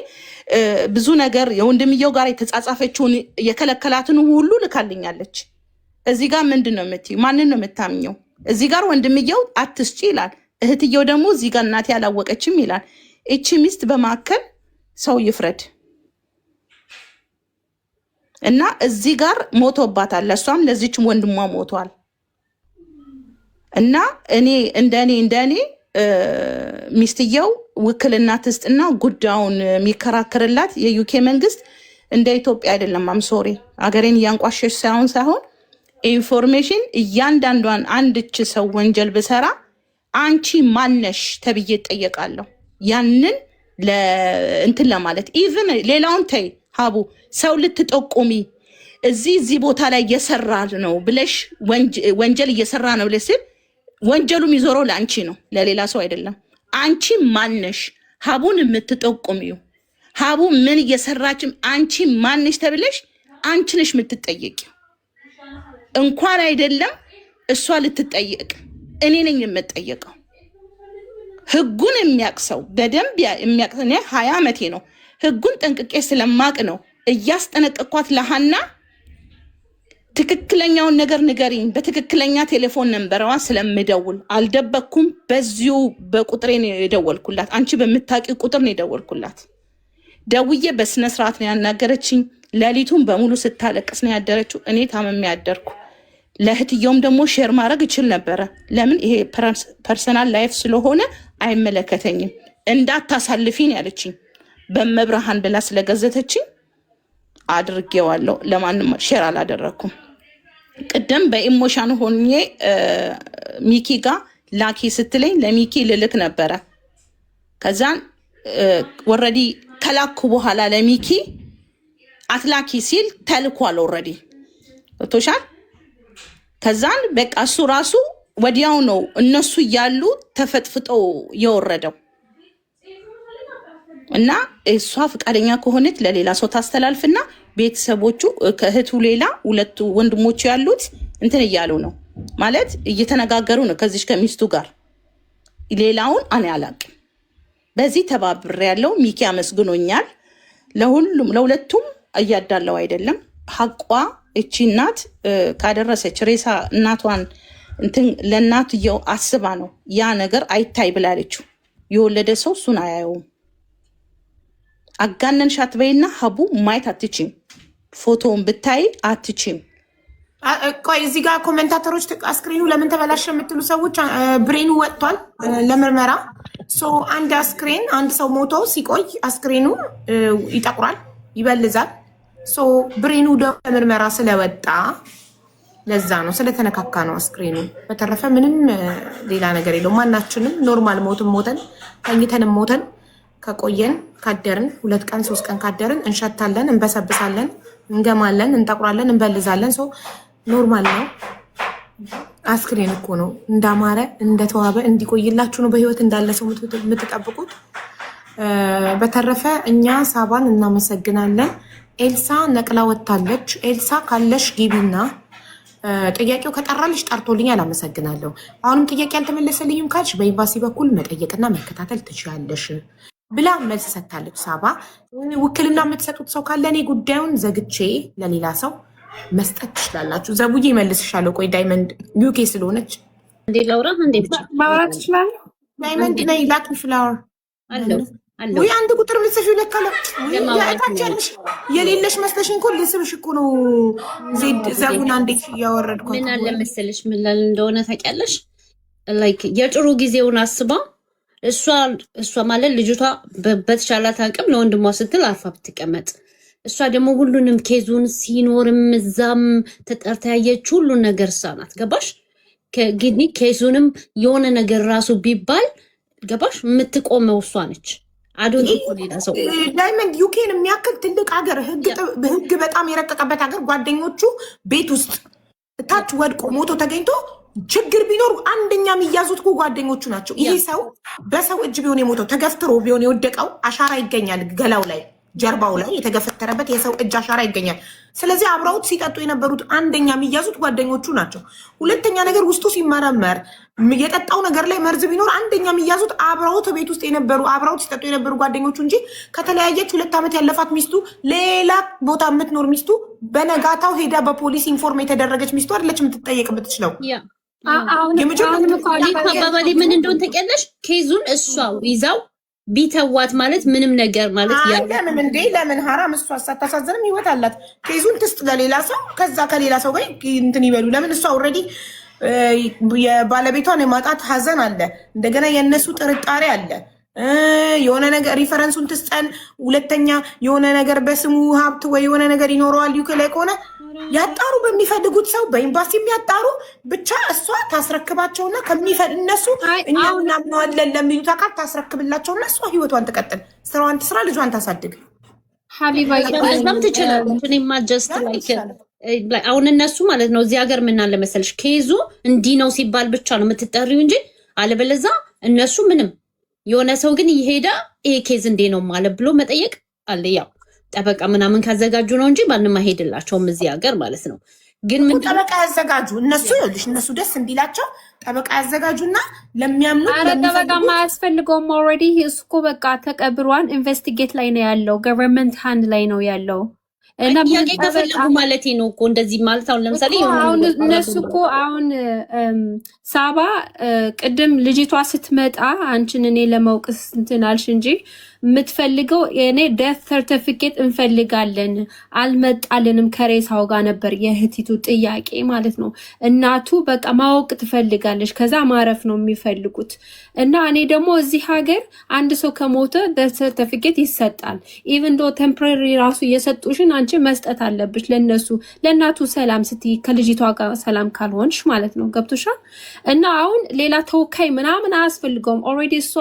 ብዙ ነገር የወንድምየው ጋር የተጻጻፈችውን የከለከላትን ሁሉ ልካልኛለች። እዚህ ጋር ምንድን ነው የምትይው? ማንን ነው የምታምኘው? እዚህ ጋር ወንድምየው አትስጪ ይላል፣ እህትየው ደግሞ እዚህ ጋር እናቴ አላወቀችም ይላል። እቺ ሚስት በማከል ሰው ይፍረድ እና እዚህ ጋር ሞቶባታል። ለእሷም ለዚችም ወንድሟ ሞቷል። እና እኔ እንደኔ ሚስትየው ውክልና ትስጥና ጉዳዩን የሚከራከርላት የዩኬ መንግስት እንደ ኢትዮጵያ አይደለም። አምሶሪ አገሬን እያንቋሸሽ ሳይሆን ኢንፎርሜሽን እያንዳንዷን አንድች ሰው ወንጀል ብሰራ አንቺ ማነሽ ተብዬ እጠየቃለሁ። ያንን እንትን ለማለት ኢቭን ሌላውን ተይ ሀቡ ሰው ልትጠቁሚ እዚህ ቦታ ላይ እየሰራ ነው ብለሽ ወንጀል እየሰራ ነው ብለሽ ሲል ወንጀሉ የሚዞረው ለአንቺ ነው፣ ለሌላ ሰው አይደለም። አንቺ ማነሽ ሀቡን የምትጠቁሚው? ሀቡ ምን እየሰራችም አንቺ ማነሽ ተብለሽ አንቺ ነሽ የምትጠየቂው። እንኳን አይደለም እሷ ልትጠየቅ እኔ ነኝ የምጠየቀው። ህጉን የሚያቅሰው በደንብ የሚያቅ 20 ዓመቴ ነው። ህጉን ጠንቅቄ ስለማቅ ነው እያስጠነቀኳት ለሀና ትክክለኛውን ነገር ንገሪኝ፣ በትክክለኛ ቴሌፎን ነንበረዋ ስለምደውል አልደበኩም። በዚሁ በቁጥሬ ነው የደወልኩላት። አንቺ በምታቂ ቁጥር ነው የደወልኩላት። ደውዬ በስነስርዓት ነው ያናገረችኝ። ሌሊቱን በሙሉ ስታለቅስ ነው ያደረችው። እኔ ታመሜ ያደርኩ። ለእህትየውም ደግሞ ሼር ማድረግ እችል ነበረ። ለምን ይሄ ፐርሰናል ላይፍ ስለሆነ አይመለከተኝም፣ እንዳታሳልፊን ያለችኝ በመብርሃን ብላ ስለገዘተችኝ አድርጌዋለሁ። ለማንም ሼር አላደረኩም። ቅድም በኢሞሽን ሆኜ ሚኪ ጋር ላኪ ስትለኝ ለሚኪ ልልክ ነበረ። ከዛን ወረዲ ከላኩ በኋላ ለሚኪ አትላኪ ሲል ተልኳል። ወረዲ ቶሻል። ከዛን በቃ እሱ ራሱ ወዲያው ነው እነሱ እያሉ ተፈጥፍጦ የወረደው። እና እሷ ፈቃደኛ ከሆነች ለሌላ ሰው ታስተላልፍና ቤተሰቦቹ ከእህቱ ሌላ 2 ወንድሞቹ ያሉት እንትን እያሉ ነው ማለት እየተነጋገሩ ነው ከዚህ ከሚስቱ ጋር። ሌላውን እኔ አላቅም። በዚህ ተባብሬ ያለው ሚኪ አመስግኖኛል። ለሁለቱም እያዳለው አይደለም። ሐቋ እቺ እናት ካደረሰች ሬሳ እናቷን እንትን ለእናትየው አስባ ነው ያ ነገር አይታይ ብላለችው። የወለደ ሰው እሱን አያየውም። አጋነንሽ አትበይና ሀቡ ማየት አትችም። ፎቶውን ብታይ አትችም። ቆይ እዚህ ጋር ኮሜንታተሮች አስክሬኑ ለምን ተበላሸ የምትሉ ሰዎች ብሬኑ ወጥቷል ለምርመራ። አንድ አስክሬን አንድ ሰው ሞቶ ሲቆይ አስክሬኑ ይጠቁራል፣ ይበልዛል። ብሬኑ ደግሞ ለምርመራ ስለወጣ ለዛ ነው ስለተነካካ ነው አስክሬኑ። በተረፈ ምንም ሌላ ነገር የለውም። ማናችንም ኖርማል ሞተን ተኝተንም ሞተን ከቆየን ካደርን 2 ቀን 3 ቀን ካደርን እንሸታለን፣ እንበሰብሳለን፣ እንገማለን፣ እንጠቁራለን፣ እንበልዛለን። ኖርማል ነው። አስክሬን እኮ ነው። እንዳማረ እንደተዋበ እንዲቆይላችሁ ነው በህይወት እንዳለ ሰው የምትጠብቁት። በተረፈ እኛ ሳባን እናመሰግናለን። ኤልሳ ነቅላ ወጥታለች። ኤልሳ ካለሽ ግቢና ጥያቄው ከጠራልሽ ጠርቶልኛል አመሰግናለሁ። አሁንም ጥያቄ ያልተመለሰልኝም ካልሽ በኤምባሲ በኩል መጠየቅና መከታተል ትችላለሽ ብላ መልስ ሰጥታለች። ሳባ ውክልና የምትሰጡት ሰው ካለ እኔ ጉዳዩን ዘግቼ ለሌላ ሰው መስጠት ትችላላችሁ። ዘቡዬ ይመልስሻለሁ። ቆይ ዳይመንድ ዩኬ ስለሆነች እንዴ ላውራ እንዴ ብቻ ማውራት ትችላለህ። ዳይመንድ ነይ ላኪ ፍላወር አለው ወይ አንድ ቁጥር ምጽፊው ለካለ ያታቻለሽ የሌለሽ መስለሽኝ እኮ ልስብሽ እኮ ነው። ዜድ ዘቡን አንዴ ያወረድኩ ምን አለ መሰለሽ ምን ላል እንደሆነ ታውቂያለሽ። ላይክ የጥሩ ጊዜውን አስባ እሷ ማለት ልጅቷ በተቻላት አቅም ለወንድሟ ስትል አርፋ ብትቀመጥ፣ እሷ ደግሞ ሁሉንም ኬዙን ሲኖርም እዛም ተጠርታ ያየች ሁሉን ነገር እሷ ናት። ገባሽ? ከግኒ ኬዙንም የሆነ ነገር ራሱ ቢባል ገባሽ የምትቆመው እሷ ነች። አዶን ሌላ ሰው ዳይመንድ ዩኬን የሚያክል ትልቅ ሀገር ህግ በጣም የረቀቀበት ሀገር ጓደኞቹ ቤት ውስጥ ታች ወድቆ ሞቶ ተገኝቶ ችግር ቢኖር አንደኛ የሚያዙት ጓደኞቹ ናቸው። ይሄ ሰው በሰው እጅ ቢሆን የሞተው ተገፍትሮ ቢሆን የወደቀው አሻራ ይገኛል። ገላው ላይ ጀርባው ላይ የተገፈተረበት የሰው እጅ አሻራ ይገኛል። ስለዚህ አብረውት ሲጠጡ የነበሩት አንደኛ የሚያዙት ጓደኞቹ ናቸው። ሁለተኛ ነገር ውስጡ ሲመረመር የጠጣው ነገር ላይ መርዝ ቢኖር አንደኛ የሚያዙት አብረውት ቤት ውስጥ የነበሩ አብረውት ሲጠጡ የነበሩ ጓደኞቹ እንጂ ከተለያየች 2 ዓመት ያለፋት ሚስቱ ሌላ ቦታ የምትኖር ሚስቱ በነጋታው ሄዳ በፖሊስ ኢንፎርም የተደረገች ሚስቱ አይደለች የምትጠየቅ የምትችለው። አባባሌ ምን እንደሆነ ታውቂያለሽ? ኬዙን እሷው ይዛው ቢተዋት ማለት ምንም ነገር ማለት ለምን እንዴ ለምን ሀራም እሷ ሳታሳዝንም ህይወት አላት። ኬዙን ትስጥ ለሌላ ሰው፣ ከዛ ከሌላ ሰው ጋር እንትን ይበሉ። ለምን እሷ ኦልሬዲ የባለቤቷን የማጣት ሀዘን አለ፣ እንደገና የእነሱ ጥርጣሬ አለ። የሆነ ነገር ሪፈረንሱን ትስጠን። ሁለተኛ የሆነ ነገር በስሙ ሀብት ወይ የሆነ ነገር ይኖረዋል ዩኬ ላይ ከሆነ ያጣሩ፣ በሚፈልጉት ሰው በኤምባሲ የሚያጣሩ ብቻ እሷ ታስረክባቸውና እነሱ እኛ ምናምነዋለን ለሚሉት አካል ታስረክብላቸውና እሷ ህይወቷን ትቀጥል፣ ስራዋን ትስራ፣ ልጇን ታሳድግ። ሀቢባ በጣም ትችላለች። እኔማ ጀስት ላይክ አሁን እነሱ ማለት ነው እዚህ ሀገር ምን አለ መሰለሽ ኬዙ እንዲህ ነው ሲባል ብቻ ነው የምትጠሪው እንጂ አለበለዛ እነሱ ምንም የሆነ ሰው ግን ይሄዳ ይሄ ኬዝ እንዴ ነው ማለት ብሎ መጠየቅ አለ። ያው ጠበቃ ምናምን ካዘጋጁ ነው እንጂ ማንም አይሄድላቸውም እዚህ ሀገር ማለት ነው። ግን ምን ጠበቃ ያዘጋጁ እነሱ ይኸውልሽ፣ እነሱ ደስ እንዲላቸው ጠበቃ ያዘጋጁና ለሚያምኑት ጠበቃ ማያስፈልገውም። ኦልሬዲ እሱ እኮ በቃ ተቀብሯን ኢንቨስቲጌት ላይ ነው ያለው፣ ገቨርንመንት ሃንድ ላይ ነው ያለው። እና ጥያቄ ከፈለጉ ማለት ነው እኮ እንደዚህ ማለት አሁን ለምሳሌ አሁን እነሱ እኮ አሁን ሳባ ቅድም ልጅቷ ስትመጣ አንቺን እኔ ለመውቅስ እንትን አልሽ እንጂ የምትፈልገው እኔ ዴት ሰርቲፊኬት እንፈልጋለን አልመጣልንም ከሬሳው ጋር ነበር የእህቲቱ ጥያቄ ማለት ነው። እናቱ በቃ ማወቅ ትፈልጋለች፣ ከዛ ማረፍ ነው የሚፈልጉት። እና እኔ ደግሞ እዚህ ሀገር አንድ ሰው ከሞተ ዴት ሰርቲፊኬት ይሰጣል። ኢቭን ዶ ቴምፖራሪ ራሱ የሰጡሽን አንቺ መስጠት አለብሽ ለነሱ ለእናቱ ሰላም ስትይ ከልጅቷ ጋር ሰላም ካልሆንሽ ማለት ነው። ገብቶሻል? እና አሁን ሌላ ተወካይ ምናምን አያስፈልገውም። ኦልሬዲ እሷ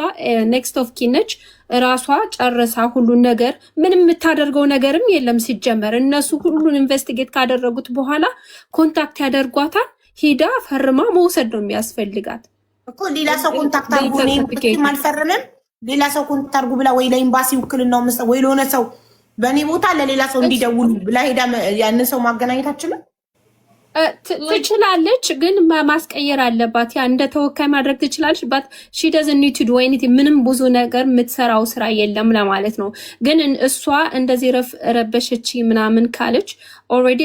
ኔክስት ኦፍ ኪን ነች። ራሷ ጨርሳ ሁሉን ነገር ምንም የምታደርገው ነገርም የለም ሲጀመር። እነሱ ሁሉን ኢንቨስቲጌት ካደረጉት በኋላ ኮንታክት ያደርጓታል። ሂዳ ፈርማ መውሰድ ነው የሚያስፈልጋት እኮ ሌላ ሰው ኮንታክት አድርጎ እኔም አልፈርምም ሌላ ሰው ኮንታክት አድርጉ ብላ ወይ ለኤምባሲ ውክልናው መስጠት ወይ ለሆነ ሰው በእኔ ቦታ ለሌላ ሰው እንዲደውሉ ብላ ሄዳ ያንን ሰው ማገናኘት አትችልም? ትችላለች፣ ግን ማስቀየር አለባት። ያ እንደ ተወካይ ማድረግ ትችላለች። ባት ሺ doesn't need to do anything ምንም ብዙ ነገር የምትሰራው ስራ የለም ለማለት ነው። ግን እሷ እንደዚህ ረበሸች ምናምን ካለች ኦልሬዲ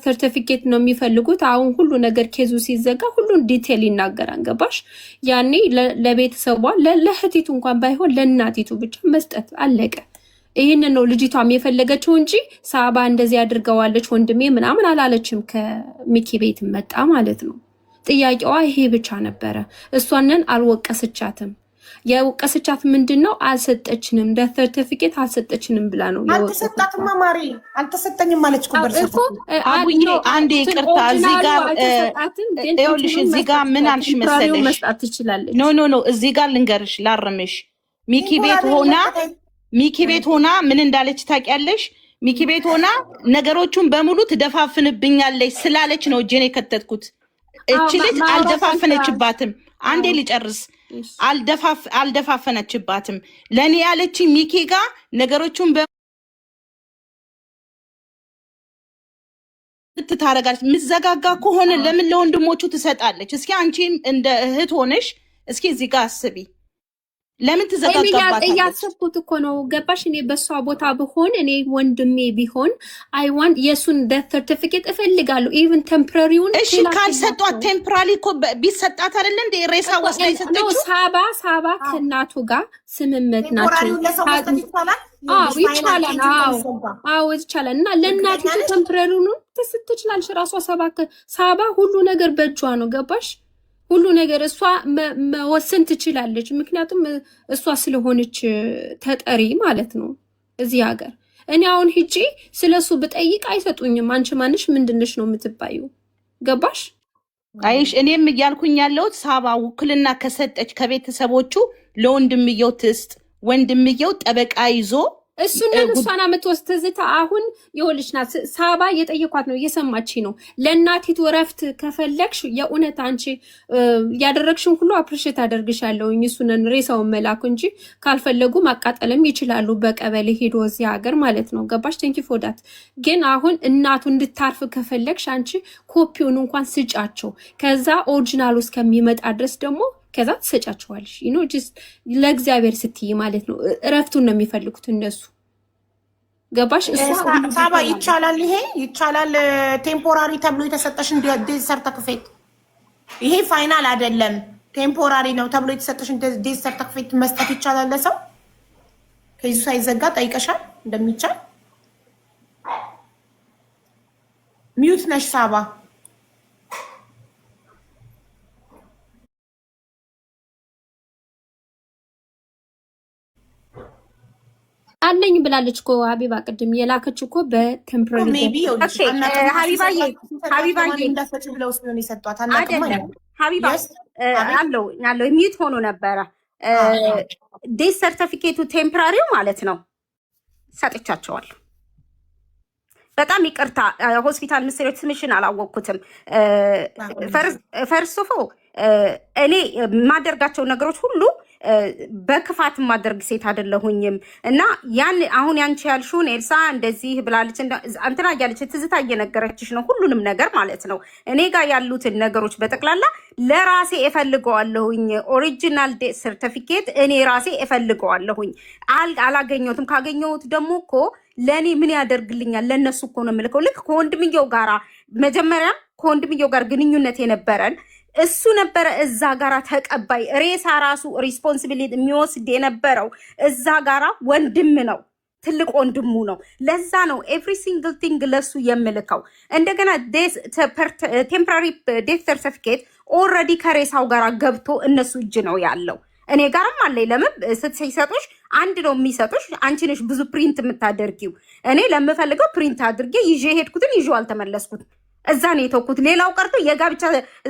ሰርቲፊኬት ነው የሚፈልጉት። አሁን ሁሉ ነገር ኬዙ ሲዘጋ ሁሉን ዲቴል ይናገራል። ገባሽ? ያኔ ለቤተሰቧ ለእህቲቱ እንኳን ባይሆን ለእናቲቱ ብቻ መስጠት አለቀ። ይህንን ነው ልጅቷም የፈለገችው እንጂ ሳባ እንደዚህ አድርገዋለች ወንድሜ ምናምን አላለችም። ከሚኪ ቤት መጣ ማለት ነው። ጥያቄዋ ይሄ ብቻ ነበረ። እሷንን አልወቀሰቻትም። የወቀሰቻት ምንድነው? አልሰጠችንም፣ ሰርቲፊኬት አልሰጠችንም ብላ ነው። አልተሰጣትም ማሪ አልተሰጠኝም ማለች እኮ አቡዬ። አንዴ ይቅርታ፣ እዚህ ጋር ይኸውልሽ፣ እዚህ ጋር ምን አልሽ መሰለሽ? መስጣት ትችላለች። ኖ እዚህ ጋር ልንገርሽ፣ ላርምሽ። ሚኪ ቤት ሆና ምን እንዳለች ታውቂያለሽ? ሚኪ ቤት ሆና ነገሮቹን በሙሉ ትደፋፍንብኛለች ስላለች ነው እጄን የከተትኩት። እች ልጅ አልደፋፈነችባትም። አንዴ ልጨርስ። አልደፋፈነችባትም። ለእኔ ያለች ሚኪ ጋር ነገሮቹን ትታረጋለች። ምዘጋጋ ከሆነ ለምን ለወንድሞቹ ትሰጣለች? እስኪ አንቺም እንደ እህት ሆነሽ እስኪ እዚህ ጋር አስቢ። ለምን ትዘጋጋባታለች? እያሰብኩት እኮ ነው። ገባሽ? እኔ በሷ ቦታ ብሆን እኔ ወንድሜ ቢሆን አይ ዋንት የሱን ዴት ሰርቲፊኬት እፈልጋለሁ። ኢቭን ቴምፖራሪውን እሺ፣ ካልሰጧት ቴምፖራሪ እኮ ቢሰጣት አይደል እንዴ ሬሳ ወስዳ ይሰጠችው? ሳባ ከእናቱ ጋር ስምምነት ናቸው። ይቻላል። ይቻላል። እና ለእናቲቱ ቴምፖራሪውን ትችላለች ራሷ። ሳባ ሁሉ ነገር በእጇ ነው። ገባሽ? ሁሉ ነገር እሷ መወሰን ትችላለች። ምክንያቱም እሷ ስለሆነች ተጠሪ ማለት ነው እዚህ ሀገር። እኔ አሁን ሂጂ ስለሱ ብጠይቅ አይሰጡኝም። አንቺ ማንሽ ምንድነሽ ነው የምትባዩ? ገባሽ? አይሽ እኔም እያልኩኝ ያለሁት ሳባ ውክልና ከሰጠች ከቤተሰቦቹ ለወንድምየው ትስጥ። ወንድምየው ጠበቃ ይዞ እሱንን እሷን የምትወስድ ትዝታ አሁን ይኸውልሽ ናት። ሳባ የጠየኳት ነው እየሰማች ነው። ለእናቲቱ እረፍት ከፈለግሽ የእውነት አንቺ ያደረግሽን ሁሉ አፕሪሼት አደርግሻለሁ። እሱንን ሬሳውን መላኩ እንጂ ካልፈለጉ ማቃጠልም ይችላሉ። በቀበሌ ሄዶ እዚህ ሀገር ማለት ነው። ገባሽ? ቴንኪ ፎዳት። ግን አሁን እናቱ እንድታርፍ ከፈለግሽ አንቺ ኮፒውን እንኳን ስጫቸው። ከዛ ኦሪጂናሉ እስከሚመጣ ድረስ ደግሞ ከዛ ትሰጫቸዋለሽ። ለእግዚአብሔር ስትይ ማለት ነው። እረፍቱን ነው የሚፈልጉት እነሱ። ገባሽ? ሳባ ይቻላል፣ ይሄ ይቻላል። ቴምፖራሪ ተብሎ የተሰጠሽን ዴዝ ሰርተክፌት ይሄ ፋይናል አይደለም፣ ቴምፖራሪ ነው ተብሎ የተሰጠሽን ዴዝ ሰርተክፌት መስጠት ይቻላል ለሰው? ከይዙ ሳይዘጋ ጠይቀሻል እንደሚቻል? ሚዩት ነሽ ሳባ። አለኝ ብላለች እኮ ሀቢባ ቅድም የላከች እኮ በቴምፖራሪ አለው ሚዩት ሆኖ ነበረ። ዴት ሰርቲፊኬቱ ቴምፖራሪው ማለት ነው ሰጥቻቸዋለሁ። በጣም ይቅርታ ሆስፒታል ምስሬት ስምሽን አላወቅኩትም። ፈርስፎ እኔ የማደርጋቸው ነገሮች ሁሉ በክፋት የማደርግ ሴት አይደለሁኝም። እና ያን አሁን ያንቺ ያልሽውን ኤልሳ እንደዚህ ብላለች እንትና እያለች ትዝታ እየነገረችሽ ነው ሁሉንም ነገር ማለት ነው። እኔ ጋር ያሉትን ነገሮች በጠቅላላ ለራሴ እፈልገዋለሁኝ። ኦሪጂናል ዴት ሰርቲፊኬት እኔ ራሴ እፈልገዋለሁኝ። አላገኘሁትም። ካገኘሁት ደግሞ እኮ ለእኔ ምን ያደርግልኛል? ለእነሱ እኮ ነው የምልከው። ልክ ከወንድምየው ጋራ መጀመሪያ ከወንድምየው ጋር ግንኙነት የነበረን እሱ ነበረ። እዛ ጋራ ተቀባይ ሬሳ ራሱ ሪስፖንሲቢሊቲ የሚወስድ የነበረው እዛ ጋራ ወንድም ነው፣ ትልቅ ወንድሙ ነው። ለዛ ነው ኤቭሪ ሲንግል ቲንግ ለሱ የምልከው። እንደገና ቴምፖራሪ ዴት ሰርቲፊኬት ኦልሬዲ ከሬሳው ጋራ ገብቶ እነሱ እጅ ነው ያለው። እኔ ጋርም አለኝ። ለምን ስትሰጡሽ አንድ ነው የሚሰጡሽ፣ አንቺ ነሽ ብዙ ፕሪንት የምታደርጊው። እኔ ለምፈልገው ፕሪንት አድርጌ ይዤ ሄድኩትን ይዤው አልተመለስኩት፣ እዛ ነው የተውኩት። ሌላው ቀርቶ የጋብቻ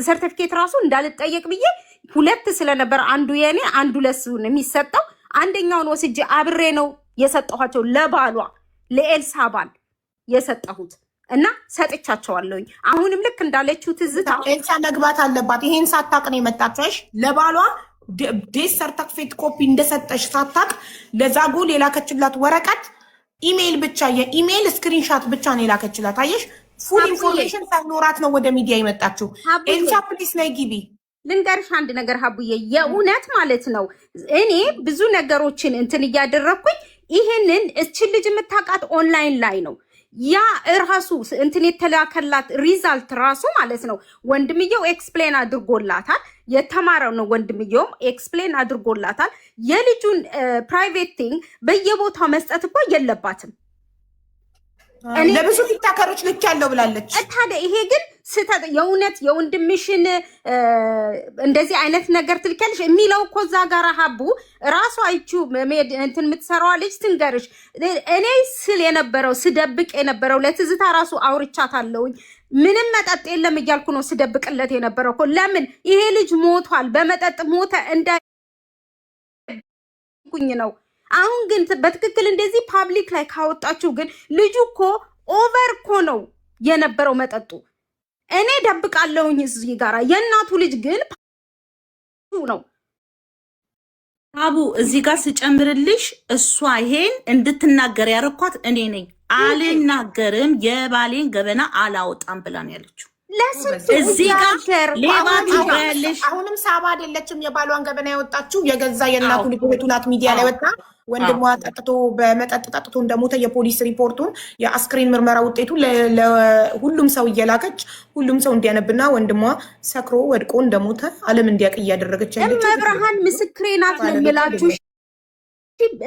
ሰርቲፊኬት ራሱ እንዳልጠየቅ ብዬ ሁለት ስለነበር አንዱ የኔ አንዱ ለሱ የሚሰጠው፣ አንደኛውን ወስጄ አብሬ ነው የሰጠኋቸው ለባሏ ለኤልሳ ባል የሰጠሁት እና ሰጥቻቸዋለሁኝ። አሁንም ልክ እንዳለችው ትዝታ ኤልሳ መግባት አለባት። ይሄን ሳታቅ ነው የመጣችው። ለባሏ ዴስ ሰርተፊኬት ኮፒ እንደሰጠሽ ሳታቅ ለዛጎል የላከችላት ወረቀት ኢሜይል ብቻ የኢሜይል ስክሪንሻት ብቻ ነው የላከችላት። አየሽ፣ ፉል ኢንፎርሜሽን ሳይኖራት ነው ወደ ሚዲያ የመጣችው። ኤልሳ ፕሊስ ነይ ግቢ። ልንገርሽ አንድ ነገር ሀቡዬ፣ የእውነት ማለት ነው እኔ ብዙ ነገሮችን እንትን እያደረግኩኝ ይሄንን እችን ልጅ የምታውቃት ኦንላይን ላይ ነው። ያ እራሱ እንትን የተላከላት ሪዛልት ራሱ ማለት ነው ወንድምየው ኤክስፕሌን አድርጎላታል። የተማረው ነው ወንድምየውም ኤክስፕሌን አድርጎላታል። የልጁን ፕራይቬት ቲንግ በየቦታው መስጠት እኮ የለባትም። ለብዙ ቲክቶከሮች ልክ ያለው ብላለች። ታዲያ ይሄ ግን ስህተት የእውነት የወንድምሽን እንደዚህ አይነት ነገር ትልከልሽ የሚለው እኮ እዛ ጋር ሀቡ ራሷ አይቺው እንትን የምትሰራዋ ልጅ ትንገርሽ። እኔ ስል የነበረው ስደብቅ የነበረው ለትዝታ ራሱ አውርቻታለሁኝ። ምንም መጠጥ የለም እያልኩ ነው ስደብቅለት የነበረው እኮ። ለምን ይሄ ልጅ ሞቷል፣ በመጠጥ ሞተ እንዳይኩኝ ነው። አሁን ግን በትክክል እንደዚህ ፓብሊክ ላይ ካወጣችሁ ግን ልጁ እኮ ኦቨር እኮ ነው የነበረው መጠጡ። እኔ ደብቃለሁኝ እዚህ ጋራ፣ የእናቱ ልጅ ግን ነው። አቡ እዚህ ጋር ስጨምርልሽ እሷ ይሄን እንድትናገር ያረኳት እኔ ነኝ። አልናገርም የባሌን ገበና አላወጣም ብላን ያለችው። እዚህ ጋር ሌባ ትባያለሽ። አሁንም ሳባ አይደለችም የባሏን ገበና ያወጣችው። የገዛ የእናቱ ልጅ ናት ሚዲያ ላይ ወጣ ወንድሟ ጠጥቶ በመጠጥ ጠጥቶ እንደሞተ የፖሊስ ሪፖርቱን የአስክሬን ምርመራ ውጤቱን ለሁሉም ሰው እየላከች ሁሉም ሰው እንዲያነብና ወንድሟ ሰክሮ ወድቆ እንደሞተ ዓለም እንዲያውቅ እያደረገች ያለችው እመብርሃን ምስክሬ ናት ነው የምላችሁ።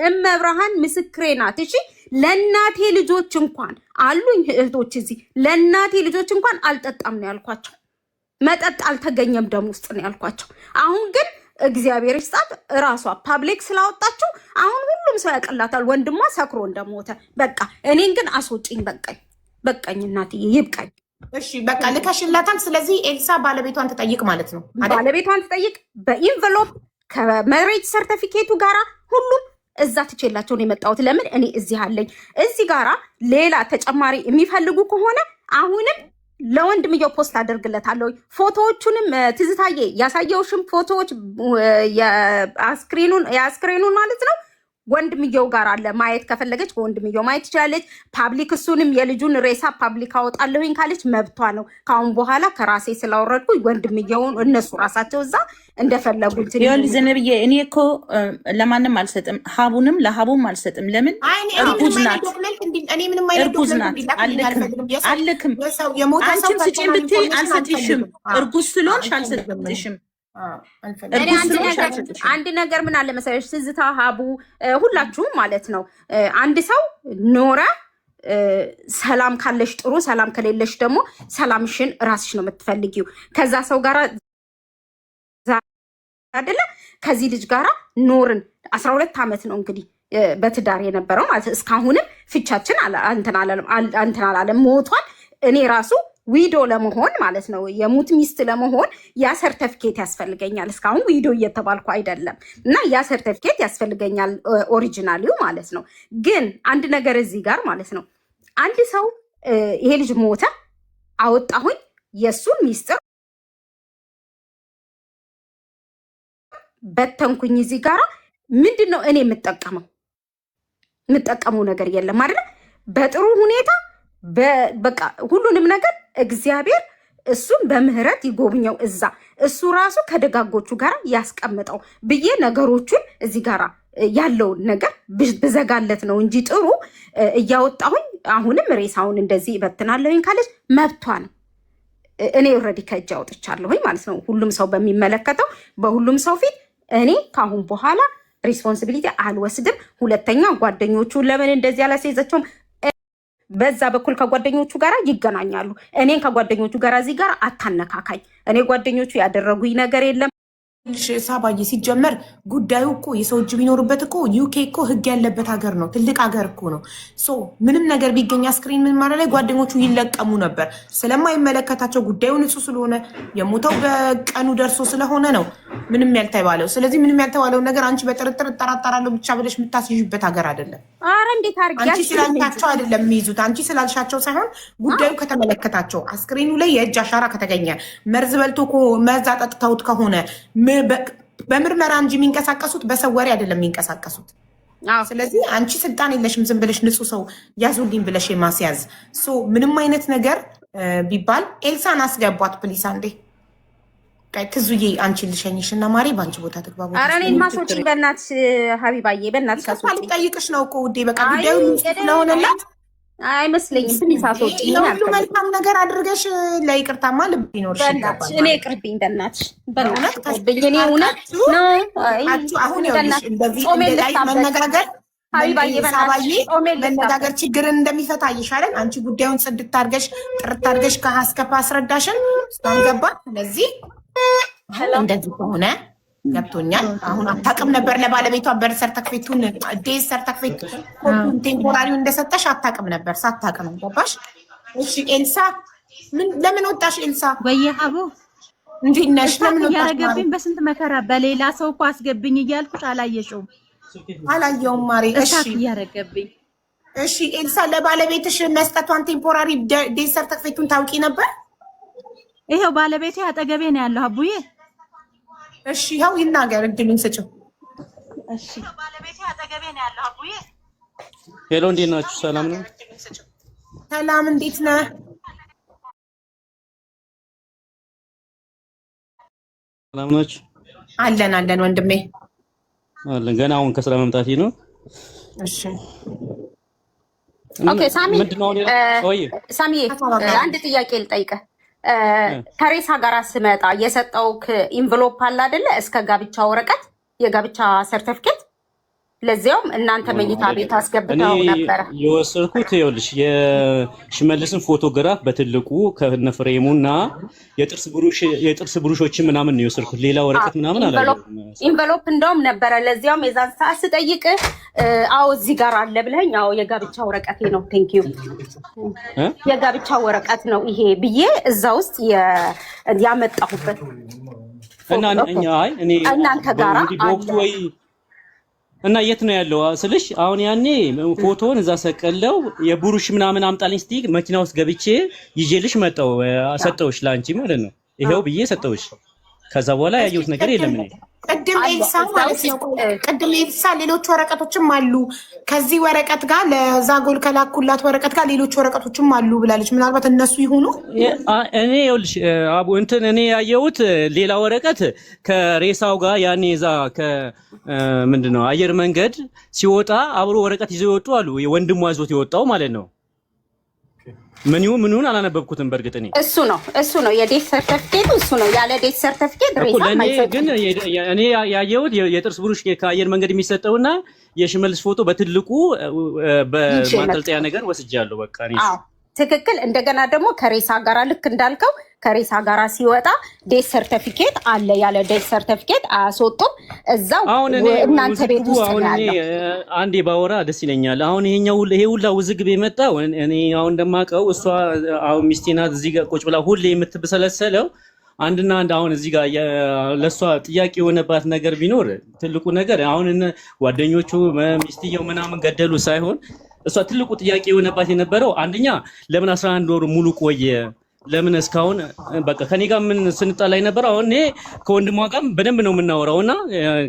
እመብርሃን ምስክሬ ናት። እሺ ለእናቴ ልጆች እንኳን አሉኝ እህቶች እዚህ ለእናቴ ልጆች እንኳን አልጠጣም ነው ያልኳቸው። መጠጥ አልተገኘም ደም ውስጥ ነው ያልኳቸው። አሁን ግን እግዚአብሔር ይስጣት ራሷ ፓብሊክ ስላወጣችሁ አሁን ሁሉም ሰው ያቀላታል ወንድሟ ሰክሮ እንደሞተ። በቃ እኔን ግን አስወጪኝ፣ በቃኝ እናትዬ ይብቃኝ። እሺ በቃ ልከሽላታል። ስለዚህ ኤልሳ ባለቤቷን ትጠይቅ ማለት ነው። ባለቤቷን ትጠይቅ በኢንቨሎፕ ከመሬጅ ሰርቲፊኬቱ ጋራ ሁሉም እዛ ትቼላቸው ነው የመጣሁት። ለምን እኔ እዚህ አለኝ። እዚህ ጋራ ሌላ ተጨማሪ የሚፈልጉ ከሆነ አሁንም ለወንድምየው ፖስት አደርግለታለሁ። ፎቶዎቹንም ትዝታዬ ያሳየውሽም ፎቶዎች የአስክሬኑን ማለት ነው ወንድምየው ጋር አለ። ማየት ከፈለገች በወንድምየው ማየት ትችላለች። ፓብሊክ እሱንም የልጁን ሬሳ ፓብሊክ አወጣለሁኝ ካለች መብቷ ነው። ካሁን በኋላ ከራሴ ስላወረድኩ ወንድምየውን እነሱ ራሳቸው እዛ እንደፈለጉ ይኸውልሽ ዘነብዬ፣ እኔ እኮ ለማንም አልሰጥም፣ ሀቡንም ለሀቡም አልሰጥም። ለምን እርጉዝ ናት፣ እርጉዝ ናት። አልክም አንቺም ስጪኝ ብትይ አልሰጥሽም። እርጉዝ ስለሆንሽ አልሰጥሽም። አንድ ነገር ምን አለ መሰለሽ ትዝታ፣ ሀቡ ሁላችሁም ማለት ነው አንድ ሰው ኖረ ሰላም ካለሽ ጥሩ፣ ሰላም ከሌለሽ ደግሞ ሰላምሽን ራስሽ ነው የምትፈልጊው። ከዛ ሰው ጋራ አይደለ ከዚህ ልጅ ጋራ ኖርን 12 ዓመት ነው እንግዲህ በትዳር የነበረው ማለት እስካሁንም ፍቻችን እንትን አላለም፣ ሞቷል። እኔ ራሱ ዊዶ ለመሆን ማለት ነው የሙት ሚስት ለመሆን ያ ሰርተፊኬት ያስፈልገኛል። እስካሁን ዊዶ እየተባልኩ አይደለም እና ያ ሰርተፊኬት ያስፈልገኛል ኦሪጂናሊው ማለት ነው። ግን አንድ ነገር እዚህ ጋር ማለት ነው አንድ ሰው ይሄ ልጅ ሞተ አወጣሁኝ የእሱን ሚስጥር በተንኩኝ እዚህ ጋር ምንድን ነው እኔ የምጠቀመው ነገር የለም አይደለ? በጥሩ ሁኔታ በቃ ሁሉንም ነገር እግዚአብሔር እሱም በምህረት ይጎብኘው፣ እዛ እሱ ራሱ ከደጋጎቹ ጋር ያስቀምጠው ብዬ ነገሮቹን እዚህ ጋር ያለውን ነገር ብዘጋለት ነው እንጂ ጥሩ እያወጣሁኝ አሁንም ሬሳውን እንደዚህ ይበትናለሁኝ ካለች መብቷ ነው። እኔ ኦልሬዲ ከእጅ አውጥቻለሁኝ ማለት ነው። ሁሉም ሰው በሚመለከተው በሁሉም ሰው ፊት እኔ ካሁን በኋላ ሪስፖንሲቢሊቲ አልወስድም። ሁለተኛ ጓደኞቹ ለምን እንደዚህ አላስይዘቸውም? በዛ በኩል ከጓደኞቹ ጋር ይገናኛሉ። እኔን ከጓደኞቹ ጋር እዚህ ጋር አታነካካኝ። እኔ ጓደኞቹ ያደረጉኝ ነገር የለም። ሳባዬ ሲጀመር ጉዳዩ እኮ የሰው እጅ ቢኖርበት እኮ ዩኬ እኮ ህግ ያለበት ሀገር ነው። ትልቅ ሀገር እኮ ነው። ምንም ነገር ቢገኝ አስክሬን ምን ማለት ላይ ጓደኞቹ ይለቀሙ ነበር። ስለማይመለከታቸው ጉዳዩ ንጹህ ስለሆነ የሞተው በቀኑ ደርሶ ስለሆነ ነው ምንም ያልተባለው። ስለዚህ ምንም ያልተባለውን ነገር አንቺ በጥርጥር እጠራጠራለሁ ብቻ ብለሽ የምታስይዥበት ሀገር አይደለም። ኧረ እንዴት አድርጊ አንቺ ስላልሻቸው አይደለም የሚይዙት። አንቺ ስላልሻቸው ሳይሆን ጉዳዩ ከተመለከታቸው አስክሬኑ ላይ የእጅ አሻራ ከተገኘ መርዝ በልቶ መርዝ አጠጥተውት ከሆነ በምርመራ እንጂ የሚንቀሳቀሱት በሰው ወሬ አይደለም የሚንቀሳቀሱት። ስለዚህ አንቺ ስልጣን የለሽም ዝም ብለሽ ንጹህ ሰው ያዙልኝ ብለሽ የማስያዝ ምንም አይነት ነገር ቢባል ኤልሳን አስገቧት ፕሊስ አንዴ። ትዙዬ አንቺ ልሸኝሽ እና ማሪ በአንቺ ቦታ ተግባቡ። ኧረ እኔን ማስወጪኝ በእናትሽ ሀቢባዬ፣ በእናትሽ አስወጪኝ። ልጠይቅሽ ነው እኮ ውዴ፣ በቃ ጉዳዩ ስለሆነላት አይመስለኝም። ፕሊስ አስወጪኝ። ሁሉ መልካም ነገር አድርገሽ ለይቅርታማ ልብ ይኖርሽ ይገባል። እኔ ይቅርብኝ በእናትሽ፣ በእውነት ይቅርብኝ። እኔ እውነት ነው አሁን ይኸውልሽ እንደዚህ እንደላይ መነጋገር መነጋገር ችግርን እንደሚፈታ ይሻላል። አንቺ ጉዳዩን ጽድት አድርገሽ ጥርት አድርገሽ ከሀስከፋ አስረዳሽን እስካሁን ገባ። ስለዚህ እንደዚህ ከሆነ ገብቶኛል። አሁን አታውቅም ነበር ለባለቤቷ በር ሰርተክፌቱን ዴዝ ሰርተክፌት ቴምፖራሪው እንደሰጠሽ አታውቅም ነበር። ሳታውቅ ነው ገባሽ? እሺ ኤልሳ ለምን ወጣሽ? ኤልሳ ወይሃቡ እንዴት ነሽ? ለምን ወጣሽ? ያረገብኝ በስንት መከራ በሌላ ሰው እኮ አስገብኝ እያልኩሽ አላየሽውም? አላየውም ማሪ። እሺ ያረገብኝ። እሺ ኤልሳ ለባለቤትሽ መስጠቷን ቴምፖራሪ ዴዝ ሰርተክፌቱን ታውቂ ነበር? ይሄው ባለቤቴ አጠገቤ ነው ያለው አቡዬ። እሺ ያው ይናገር፣ እድሉን ስጪው። እሺ ባለቤቴ አጠገቤ ነው ያለው አቡዬ። ሄሎ እንዴት ናችሁ? ሰላም ነው? ሰላም እንዴት ነህ? ሰላም ናችሁ? አለን ወንድሜ አለን። ገና አሁን ከስራ መምጣቴ ነው። እሺ ኦኬ ሳሚ፣ ሳሚዬ አንድ ጥያቄ ልጠይቅህ። ከሬሳ ጋር ስመጣ የሰጠውክ ኢንቨሎፕ አለ አይደለ? እስከ ጋብቻ ወረቀት የጋብቻ ሰርቲፊኬት፣ ለዚያውም እናንተ መኝታ ቤት አስገብተው ነበረ የወሰድኩት። ይኸውልሽ የሽመልስን ፎቶግራፍ በትልቁ ከነፍሬሙና የጥርስ ብሩሾችን ምናምን ነው የወሰድኩት። ሌላ ወረቀት ምናምን አላየሁም። ኢንቨሎፕ እንደውም ነበረ። ለዚያውም የዛን ሰዓት ስጠይቅ አዎ እዚህ ጋር አለ ብለኸኝ፣ አዎ የጋብቻ ወረቀቴ ነው ቴንክ ዩ የጋብቻ ወረቀት ነው ይሄ ብዬ እዛ ውስጥ ያመጣሁበት እና እናንተ ጋራ ወይ እና የት ነው ያለው ስልሽ፣ አሁን ያኔ ፎቶውን እዛ ሰቀለው የቡሩሽ ምናምን አምጣልኝ ስትይ መኪና ውስጥ ገብቼ ይዤልሽ መጣው ሰጠውሽ፣ ላንቺ ማለት ነው ይሄው ብዬ ሰጠውሽ። ከዛ በኋላ ያየሁት ነገር የለም። እኔ ቅድም ኤልሳ ማለት ነው ቅድም ኤልሳ ሌሎች ወረቀቶችም አሉ ከዚህ ወረቀት ጋር ለዛጎል ከላኩላት ወረቀት ጋር ሌሎች ወረቀቶችም አሉ ብላለች። ምናልባት እነሱ ይሁኑ። እኔ ይኸውልሽ አቡ እንትን እኔ ያየሁት ሌላ ወረቀት ከሬሳው ጋር ያኔ እዛ ምንድነው አየር መንገድ ሲወጣ አብሮ ወረቀት ይዘው ይወጡ አሉ። ወንድሙ ይዞት የወጣው ማለት ነው። ምኑን አላነበብኩትም። በእርግጥ እሱ ነው የዴት ሰርቲፊኬት እሱ ነው። ያለ ዴት ሰርቲፊኬት ሬሳ ማይሰጥ። ግን እኔ ያየሁት የጥርስ ብሩሽ ከአየር መንገድ የሚሰጠውና የሽመልስ ፎቶ በትልቁ በማንጠልጠያ ነገር ወስጃለሁ። በቃ ትክክል። እንደገና ደግሞ ከሬሳ ጋራ ልክ እንዳልከው ከሬሳ ጋራ ሲወጣ ዴት ሰርቲፊኬት አለ። ያለ ዴት ሰርቲፊኬት አያስወጡም። እዛው እናንተ ቤት ውስጥ ያለው አንዴ ባወራ ደስ ይለኛል። አሁን ይሄ ሁላ ውዝግብ የመጣው እኔ አሁን እንደማውቀው እሷ አሁን ሚስቴ ናት እዚህ ጋር ቁጭ ብላ ሁሌ የምትበሰለሰለው አንድና አንድ አሁን እዚህ ጋር ለሷ ጥያቄ የሆነባት ነገር ቢኖር ትልቁ ነገር አሁን ጓደኞቹ ሚስትየው ምናምን ገደሉ ሳይሆን እሷ ትልቁ ጥያቄ የሆነባት የነበረው አንደኛ ለምን 11 ወር ሙሉ ቆየ? ለምን እስካሁን በቃ ከኔ ጋር ምን ስንጣላ ነበር። አሁን እኔ ከወንድሟ ጋር በደንብ ነው የምናወራውና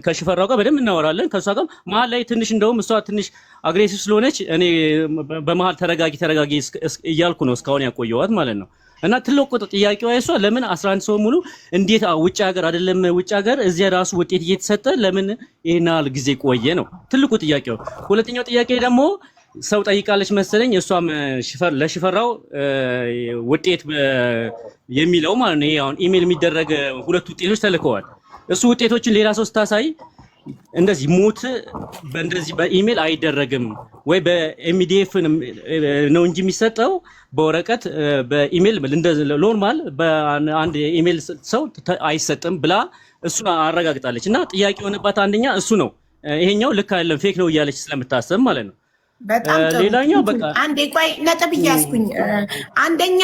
ከሽፈራው ጋር በደንብ እናወራለን። ከሷ ጋር መሀል ላይ ትንሽ እንደውም እሷ ትንሽ አግሬሲቭ ስለሆነች እኔ በመሀል ተረጋጊ እያልኩ ነው እስካሁን ያቆየዋት ማለት ነው። እና ትልቁ ጥያቄዋ እሷ ለምን 11 ሰው ሙሉ እንዴት ውጭ ሀገር አይደለም ውጭ ሀገር እዚያ ራሱ ውጤት እየተሰጠ ለምን ይሄን ያህል ጊዜ ቆየ ነው ትልቁ ጥያቄው። ሁለተኛው ጥያቄ ደግሞ ሰው ጠይቃለች መሰለኝ እሷም ለሽፈራው ውጤት የሚለው ማለት ነው። አሁን ኢሜል የሚደረግ ሁለት ውጤቶች ተልከዋል። እሱ ውጤቶችን ሌላ ሰው ስታሳይ እንደዚህ ሞት በእንደዚህ በኢሜል አይደረግም ወይ በኤምዲኤፍ ነው እንጂ የሚሰጠው በወረቀት በኢሜል ኖርማል በአንድ ኢሜል ሰው አይሰጥም ብላ እሱን አረጋግጣለች። እና ጥያቄ የሆነባት አንደኛ እሱ ነው። ይሄኛው ልክ አይደለም ፌክ ነው እያለች ስለምታሰብ ማለት ነው። በጣም ሌላኛው በቃ አንዴ ቆይ ነጥብ እያስኩኝ አንደኛ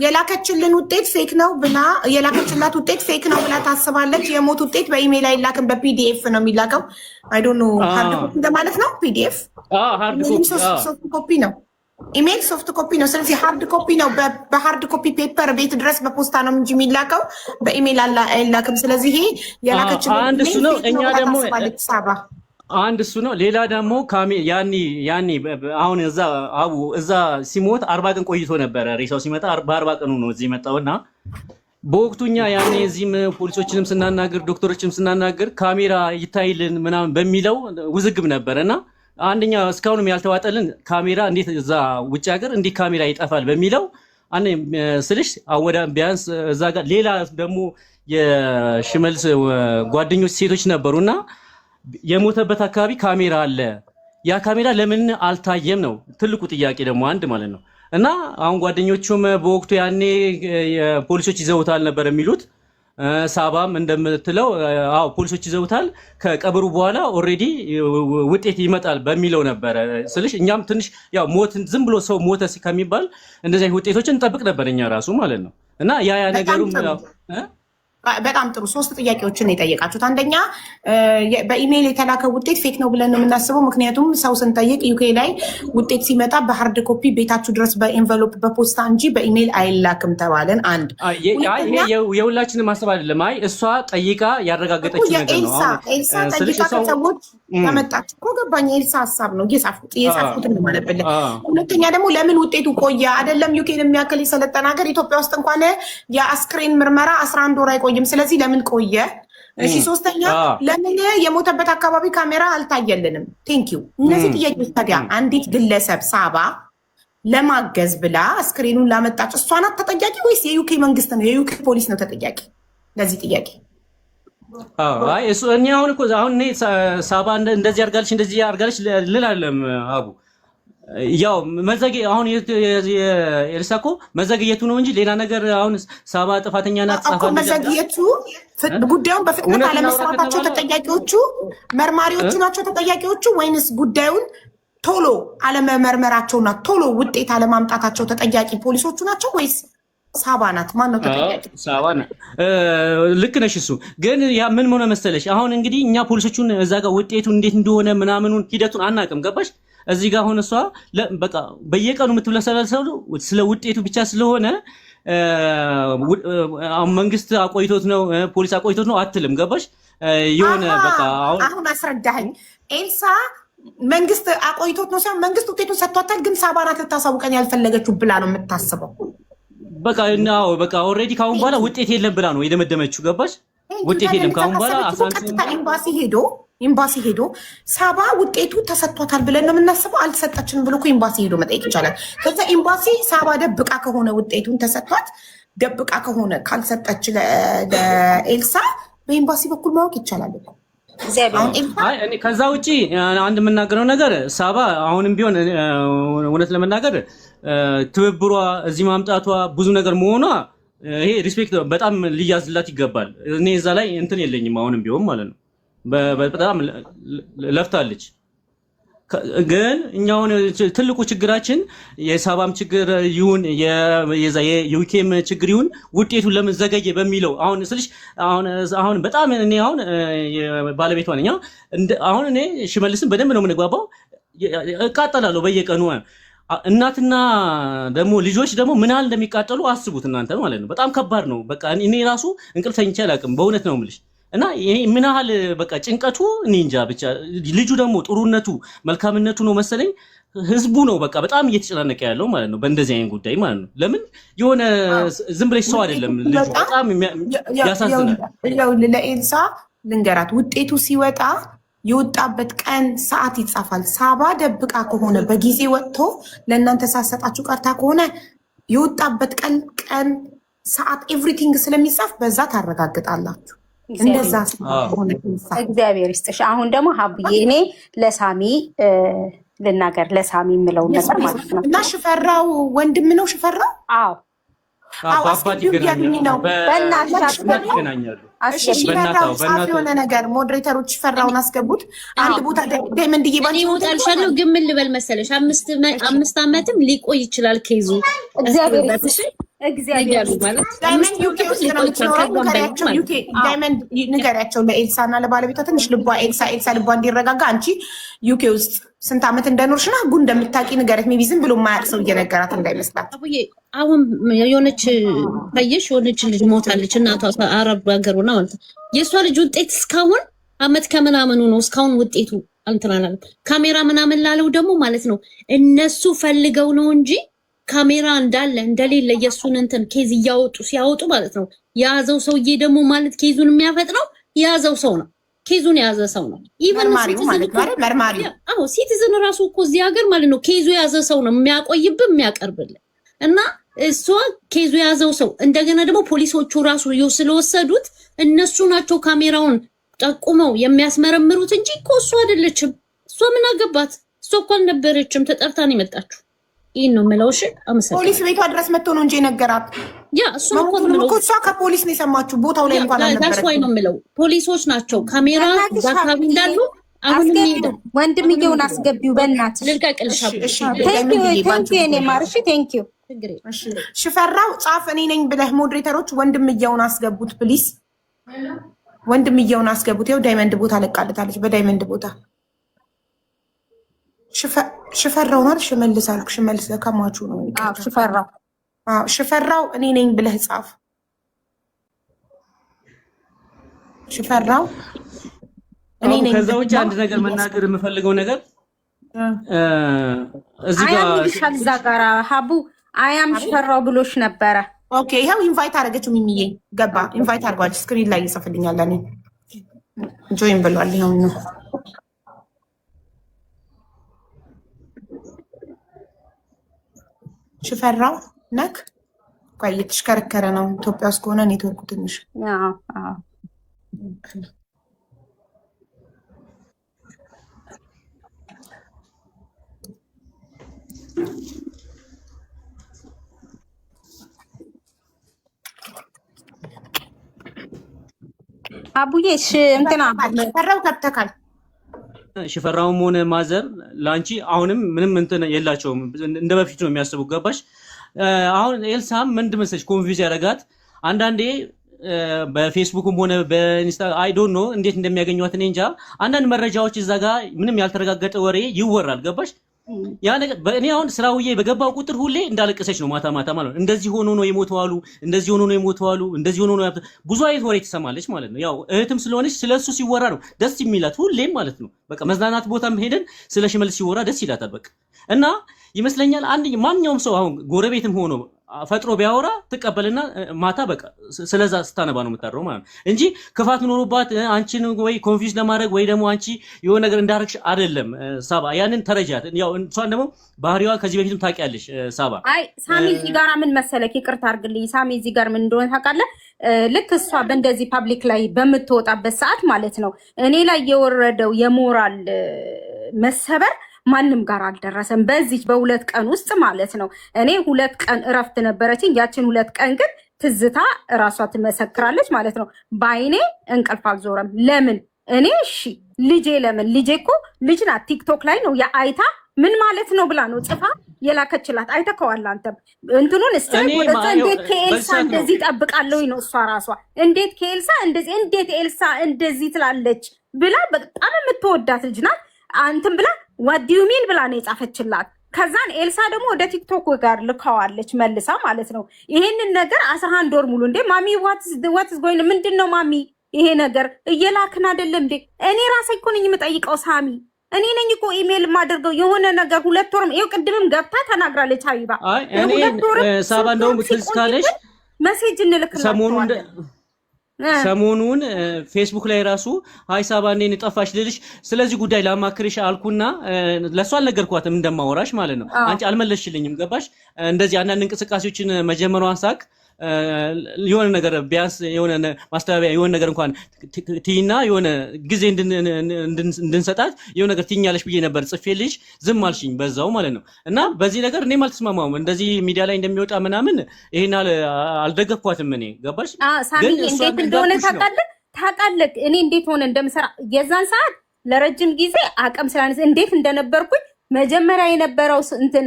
የላከችልን ውጤት ፌክ ነው ብላ የላከችላት ውጤት ፌክ ነው ብላ ታስባለች። የሞት ውጤት በኢሜል አይላክም በፒዲኤፍ ነው የሚላከው። አይ ዶንት ኖ ሃርድ ኮፒ እንደማለት ነው። ፒዲኤፍ ሃርድ ኮፒ ነው። ኢሜል ሶፍት ኮፒ ነው። ስለዚህ ሃርድ ኮፒ ነው። በሃርድ ኮፒ ፔፐር ቤት ድረስ በፖስታ ነው እንጂ የሚላከው በኢሜል አይላክም። ስለዚህ ይሄ የላከችው አንድ እሱ ነው። እኛ ደግሞ አንድ እሱ ነው። ሌላ ደግሞ ያኔ አሁን እዛ ሲሞት 40 ቀን ቆይቶ ነበረ። ሬሳው ሲመጣ በ40 ቀኑ ነው እዚህ መጣውና በወቅቱኛ ያኔ እዚህም ፖሊሶችንም ስናናገር ዶክተሮችንም ስናናገር ካሜራ ይታይልን ምናምን በሚለው ውዝግብ ነበርና አንደኛ እስካሁንም ያልተዋጠልን ካሜራ እንዴት እዛ ውጭ ሀገር እንዴት ካሜራ ይጠፋል በሚለው ስልሽ አወዳ ቢያንስ እዛ ጋር ሌላ ደግሞ የሽመልስ ጓደኞች ሴቶች ነበሩና የሞተበት አካባቢ ካሜራ አለ። ያ ካሜራ ለምን አልታየም ነው ትልቁ ጥያቄ ደግሞ አንድ ማለት ነው። እና አሁን ጓደኞቹም በወቅቱ ያኔ ፖሊሶች ይዘውታል ነበር የሚሉት። ሳባም እንደምትለው ፖሊሶች ይዘውታል ከቀብሩ በኋላ ኦሬዲ ውጤት ይመጣል በሚለው ነበር ስልሽ እኛም ትንሽ ያው ሞት ዝም ብሎ ሰው ሞተ ከሚባል እንደዚህ ውጤቶችን እንጠብቅ ነበር እኛ ራሱ ማለት ነው። እና ያ ነገሩም በጣም ጥሩ 3 ጥያቄዎችን የጠየቃችሁት። አንደኛ በኢሜይል የተላከው ውጤት ፌክ ነው ብለን ነው የምናስበው። ምክንያቱም ሰው ስንጠይቅ ዩኬ ላይ ውጤት ሲመጣ በሃርድ ኮፒ ቤታችሁ ድረስ በኤንቨሎፕ በፖስታ እንጂ በኢሜይል አይላክም ተባለን። አንድ የሁላችንም ማሰብ አይደለም። አይ እሷ ጠይቃ ያረጋገጠችው ነገር ነው። ኤልሳ ጠይቃ ከሰዎች ያመጣች እኮ ገባኝ። ኤልሳ ሀሳብ ነው እየጻፍኩት እንደማለብለ። ሁለተኛ ደግሞ ለምን ውጤቱ ቆየ? አይደለም ዩኬን የሚያክል የሰለጠነ ሀገር ኢትዮጵያ ውስጥ እንኳን የአስክሬን ምርመራ 11 ወር አይቆይም። ስለዚህ ለምን ቆየ? እሺ ሶስተኛ ለምን የሞተበት አካባቢ ካሜራ አልታየልንም? ቴንኪው። እነዚህ ጥያቄዎች ታዲያ አንዲት ግለሰብ ሳባ ለማገዝ ብላ አስክሬኑን ላመጣች እሷ ናት ተጠያቂ ወይስ የዩኬ መንግስት ነው የዩኬ ፖሊስ ነው ተጠያቂ ለዚህ ጥያቄ? አይ እሱ እኔ አሁን እኮ አሁን እኔ ሳባ እንደዚህ አርጋልሽ እንደዚህ አርጋልሽ ልላለም አቡ ያው መዘግ አሁን የኤልሳ እኮ መዘግየቱ ነው እንጂ ሌላ ነገር አሁን ሳባ ጥፋተኛ ናት ጻፋ ነው መዘግየቱ ጉዳዩን በፍጥነት አለመስራታቸው ተጠያቂዎቹ መርማሪዎቹ ናቸው ተጠያቂዎቹ ወይንስ ጉዳዩን ቶሎ አለመመርመራቸውና ቶሎ ውጤት አለማምጣታቸው ተጠያቂ ፖሊሶቹ ናቸው ወይስ ሳባ ናት? ማን ነው ተጠያቂ? ሳባ ናት። ልክ ነሽ። እሱ ግን ያ ምን ሆነ መሰለሽ አሁን እንግዲህ እኛ ፖሊሶቹን እዛ ጋር ውጤቱ እንዴት እንደሆነ ምናምኑን ሂደቱን አናውቅም። ገባሽ? እዚህ ጋር አሁን እሷ በቃ በየቀኑ የምትብለሰለሰው ስለ ውጤቱ ብቻ ስለሆነ መንግስት አቆይቶት ነው ፖሊስ አቆይቶት ነው አትልም። ገባሽ? የሆነ በቃ አሁን አስረዳኸኝ። ኤልሳ መንግስት አቆይቶት ነው ሳይሆን መንግስት ውጤቱን ሰጥቷታል፣ ግን ሳባ ናት ልታሳውቀን ያልፈለገችው ብላ ነው የምታስበው። በቃ በቃ ኦልሬዲ ካሁን በኋላ ውጤት የለም ብላ ነው የደመደመችው። ገባሽ? ውጤት የለም ካሁን በኋላ ኤምባሲ ሄዶ ሳባ ውጤቱ ተሰጥቷታል ብለን ነው የምናስበው፣ አልተሰጠችንም ብሎ ኤምባሲ ሄዶ መጠየቅ ይቻላል። ከዛ ኤምባሲ ሳባ ደብቃ ከሆነ ውጤቱን ተሰጥቷት ደብቃ ከሆነ ካልሰጠች ለኤልሳ በኤምባሲ በኩል ማወቅ ይቻላል እኮ። ከዛ ውጪ አንድ የምናገረው ነገር ሳባ አሁንም ቢሆን እውነት ለመናገር ትብብሯ እዚህ ማምጣቷ ብዙ ነገር መሆኗ ይሄ ሪስፔክት በጣም ሊያዝላት ይገባል። እኔ እዛ ላይ እንትን የለኝም አሁንም ቢሆን ማለት ነው። በጣም ለፍታለች። ግን እኛውን ትልቁ ችግራችን የሳባም ችግር ይሁን የዩኬም ችግር ይሁን ውጤቱን ለምን ዘገየ በሚለው አሁን ስልሽ አሁን በጣም እኔ አሁን ባለቤቷ ነኝ። አሁን እኔ ሽመልስን በደንብ ነው የምንግባባው። እቃጠላለሁ በየቀኑ። እናትና ደግሞ ልጆች ደግሞ ምን ያህል እንደሚቃጠሉ አስቡት እናንተ ማለት ነው። በጣም ከባድ ነው። በቃ እኔ ራሱ እንቅልፍ ተኝቼ አላውቅም በእውነት ነው የምልሽ። እና ይሄ ምን ያህል በቃ ጭንቀቱ እኔ እንጃ። ብቻ ልጁ ደግሞ ጥሩነቱ መልካምነቱ ነው መሰለኝ ህዝቡ ነው በቃ በጣም እየተጨናነቀ ያለው ማለት ነው በእንደዚህ አይነት ጉዳይ ማለት ነው። ለምን የሆነ ዝም ብለሽ ሰው አይደለም ልጁ በጣም ያሳዝናል። ለኤልሳ ልንገራት ውጤቱ ሲወጣ የወጣበት ቀን ሰዓት ይጻፋል። ሳባ ደብቃ ከሆነ በጊዜ ወጥቶ ለእናንተ ሳሰጣችሁ ቀርታ ከሆነ የወጣበት ቀን ሰዓት ኤቭሪቲንግ ስለሚጻፍ በዛ ታረጋግጣላችሁ። እንደዛ እግዚአብሔር ይስጥሽ። አሁን ደግሞ ሀብዬ እኔ ለሳሚ ልናገር ለሳሚ የምለው ነገር ማለት ነው እና ሽፈራው ወንድም ነው ሽፈራው። አዎ አባባጅ ይገናኛሉ። የሆነ ነገር ሞዴሬተሮች ፈራውን አስገቡት አንድ ቦታ ዳይመንድ ይወጣልሻለሁ። ግን ምን ልበል መሰለሽ 5 ዓመትም ሊቆይ ይችላል ኬዙ። እግዚአብሔር ማለት ዳይመንድ ዩኬ ውስጥ ነው የምትኖረው። ዳይመንድ ንገሪያቸው ለኤልሳ እና ለባለቤቷ ትንሽ ልቧ ኤልሳ ልቧ እንዲረጋጋ። አንቺ ዩኬ ውስጥ ስንት ዓመት እንደኖርሽና ህጉ እንደምታውቂ ንገረት። ሜቢ ዝም ብሎ የማያውቅ ሰው እየነገራት እንዳይመስላት። አቡዬ አሁን የሆነች ታየሽ የሆነች ልጅ ሞታለች። እናቷ አረብ ሀገር ሆና ማለት ነው። የእሷ ልጅ ውጤት እስካሁን አመት ከምናምኑ ነው። እስካሁን ውጤቱ አልተናናል። ካሜራ ምናምን ላለው ደግሞ ማለት ነው እነሱ ፈልገው ነው እንጂ ካሜራ እንዳለ እንደሌለ የእሱን እንትን ኬዝ እያወጡ ሲያወጡ ማለት ነው የያዘው ሰውዬ ደግሞ ማለት ኬዙን የሚያፈጥነው የያዘው ሰው ነው። ኬዙን የያዘ ሰው ነው። መርማሪው ማለት ነው። መርማሪው አዎ፣ ሲቲዝን ራሱ እኮ እዚህ ሀገር ማለት ነው ኬዙ የያዘ ሰው ነው የሚያቆይብን የሚያቀርብልን እና እሷ ኬዙ የያዘው ሰው እንደገና ደግሞ ፖሊሶቹ ራሱ ስለወሰዱት እነሱ ናቸው ካሜራውን ጠቁመው የሚያስመረምሩት እንጂ እኮ እሷ አይደለችም። እሷ ምን አገባት? እሷ እኮ አልነበረችም። ተጠርታ ነው የመጣችው። ይሄን ነው የምለው። እሺ አመሰግናለሁ። ፖሊስ ቤቷ ድረስ መጥቶ ነው እንጂ ነገራት። ያ እሱ እኮ ነው የምለው። እሷ ከፖሊስ ነው የሰማችው። ቦታው ላይ እንኳን አልነበረችም። ታስዋይ ነው የምለው። ፖሊሶች ናቸው ካሜራ ዛካቢ እንዳሉ አሁን ነው ወንድምየውን አስገቢው በእናትሽ ልልቀቅልሽ። ቴንክ ዩ እኔ ማርሽ ቴንክ ዩ። ሽፈራው ጻፍ እኔ ነኝ ብለህ ሞዴሬተሮች ወንድምየውን አስገቡት ፕሊስ። ወንድምየውን አስገቡት። ይኸው ዳይመንድ ቦታ ለቃለታለች። በዳይመንድ ቦታ ሽፈራው ማለት ሽመልስ አልኩ። ሽመልስ ከማቹ ነው። ሽፈራው ሽፈራው እኔ ነኝ ብለህ ጻፍ። ሽፈራው እኔ ነኝ። ከዛ ውጭ አንድ ነገር መናገር የምፈልገው ነገር እዚህ ጋር አያም እዛ ጋር ሀቡ አያም ሽፈራው ብሎሽ ነበረ። ኦኬ ይሄው ኢንቫይት አደረገችው። ሚሚዬ ገባ። ኢንቫይት አድርጓል። ስክሪን ላይ ይጽፍልኛል። እኔ ጆይን ብሏል። ይሄው ነው ሽፈራው ነክ ቆይ እየተሽከረከረ ነው። ኢትዮጵያ ውስጥ ከሆነ ኔትወርኩ ትንሽ አቡዬ እንትና ሽፈራው ገብተካል። ሽፈራውም ሆነ ማዘር ላንቺ አሁንም ምንም እንትን የላቸውም። እንደ በፊቱ ነው የሚያስቡ። ገባሽ? አሁን ኤልሳም ምን እንደመሰለሽ ኮንፊውዝ ያደርጋት አንዳንዴ በፌስቡክም ሆነ በኢንስታ አይ ዶንት ኖ እንዴት እንደሚያገኙት እኔ እንጃ። አንዳንድ መረጃዎች እዛ ጋር ምንም ያልተረጋገጠ ወሬ ይወራል። ገባሽ? ያ ነገር በእኔ አሁን ስራውዬ በገባው ቁጥር ሁሌ እንዳለቀሰች ነው ማታ ማታ ማለት ነው። እንደዚህ ሆኖ ነው የሞተዋሉ፣ እንደዚህ ሆኖ ነው የሞተዋሉ፣ እንደዚህ ሆኖ ነው ብዙ አይነት ወሬ ትሰማለች ማለት ነው። ያው እህትም ስለሆነች ስለሱ ሲወራ ነው ደስ የሚላት ሁሌም ማለት ነው። በቃ መዝናናት ቦታም ሄደን ስለ ሽመልስ ሲወራ ደስ ይላታል። በቃ እና ይመስለኛል አንድ ማንኛውም ሰው አሁን ጎረቤትም ሆኖ ፈጥሮ ቢያወራ ትቀበልና ማታ በቃ ስለዛ ስታነባ ነው የምታድረው ማለት ነው እንጂ ክፋት ኖሮባት አንቺን ወይ ኮንፊውዝ ለማድረግ ወይ ደግሞ አንቺ የሆነ ነገር እንዳረግሽ አይደለም። ሳባ ያንን ተረጃት። ያው እሷን ደግሞ ባህሪዋ ከዚህ በፊትም ታውቂያለሽ ሳባ። አይ ሳሚ እዚህ ጋር ምን መሰለክ፣ ይቅርታ አድርግልኝ ሳሚ፣ እዚህ ጋር ምን እንደሆነ ታውቃለህ? ልክ እሷ በእንደዚህ ፓብሊክ ላይ በምትወጣበት ሰዓት ማለት ነው እኔ ላይ የወረደው የሞራል መሰበር ማንም ጋር አልደረሰም። በዚህ በሁለት ቀን ውስጥ ማለት ነው። እኔ 2 ቀን እረፍት ነበረችኝ። ያችን 2 ቀን ግን ትዝታ እራሷ ትመሰክራለች ማለት ነው። በአይኔ እንቅልፍ አልዞረም። ለምን እኔ እሺ ልጄ ለምን ልጄ እኮ ልጅ ናት። ቲክቶክ ላይ ነው የአይታ ምን ማለት ነው ብላ ነው ጽፋ የላከችላት። አይተከዋል አንተም እንትኑን እንዴት ከኤልሳ እንደዚህ ጠብቃለሁ ነው እሷ ራሷ እንዴት ከኤልሳ እንደዚህ እንዴት ኤልሳ እንደዚህ ትላለች ብላ በጣም የምትወዳት ልጅ ናት። አንተም ብላ ዋዲዩሚን ብላ ነው የጻፈችላት። ከዛን ኤልሳ ደግሞ ወደ ቲክቶክ ጋር ልካዋለች መልሳ ማለት ነው። ይሄንን ነገር 11 ወር ሙሉ እንዴ ማሚ ዋትስ ጎይን ምንድነው ማሚ ይሄ ነገር እየላክን አይደለም እንዴ? እኔ ራሴ እኮ ነኝ የምጠይቀው ሳሚ፣ እኔ ነኝ እኮ ኢሜል የማደርገው የሆነ ነገር 2 ወርም ይኸው ቅድምም ገብታ ተናግራለች። ሀቢባ እኔ ሳባ እንደውም ትዝ ካለሽ ሜሴጅ እንልክላችኋለን ሰሞኑን ፌስቡክ ላይ ራሱ አይ ሳባ እንዴት ጠፋሽ ልልሽ ስለዚህ ጉዳይ ላማክርሽ አልኩና ለሷ አልነገርኳትም እንደማወራሽ ማለት ነው። አንቺ አልመለስሽልኝም። ገባሽ? እንደዚህ አንዳንድ እንቅስቃሴዎችን መጀመሯን ሳቅ የሆነ ነገር ቢያንስ የሆነ ማስተባበያ የሆነ ነገር እንኳን ትይና የሆነ ጊዜ እንድንሰጣት የሆነ ነገር ትኛለሽ ብዬ ነበር ጽፌልሽ፣ ዝም አልሽኝ በዛው ማለት ነው። እና በዚህ ነገር እኔም አልተስማማሁም። እንደዚህ ሚዲያ ላይ እንደሚወጣ ምናምን ይሄን አልደገፍኳትም እኔ። ገባሽ? ሳሚ እንዴት እንደሆነ ታውቃለህ እኔ እንዴት ሆነ እንደምሰራ የዛን ሰዓት ለረጅም ጊዜ አቅም ስላነሰ እንዴት እንደነበርኩኝ መጀመሪያ የነበረው እንትን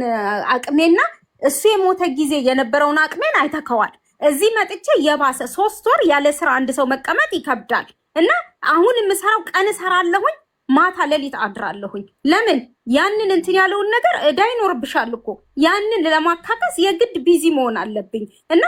አቅሜና እሱ የሞተ ጊዜ የነበረውን አቅሜን አይተከዋል። እዚህ መጥቼ የባሰ 3 ወር ያለ ስራ አንድ ሰው መቀመጥ ይከብዳል። እና አሁን የምሰራው ቀን እሰራለሁኝ፣ ማታ ሌሊት አድራለሁኝ። ለምን ያንን እንትን ያለውን ነገር እዳ ይኖርብሻል እኮ ያንን ለማካካስ የግድ ቢዚ መሆን አለብኝ እና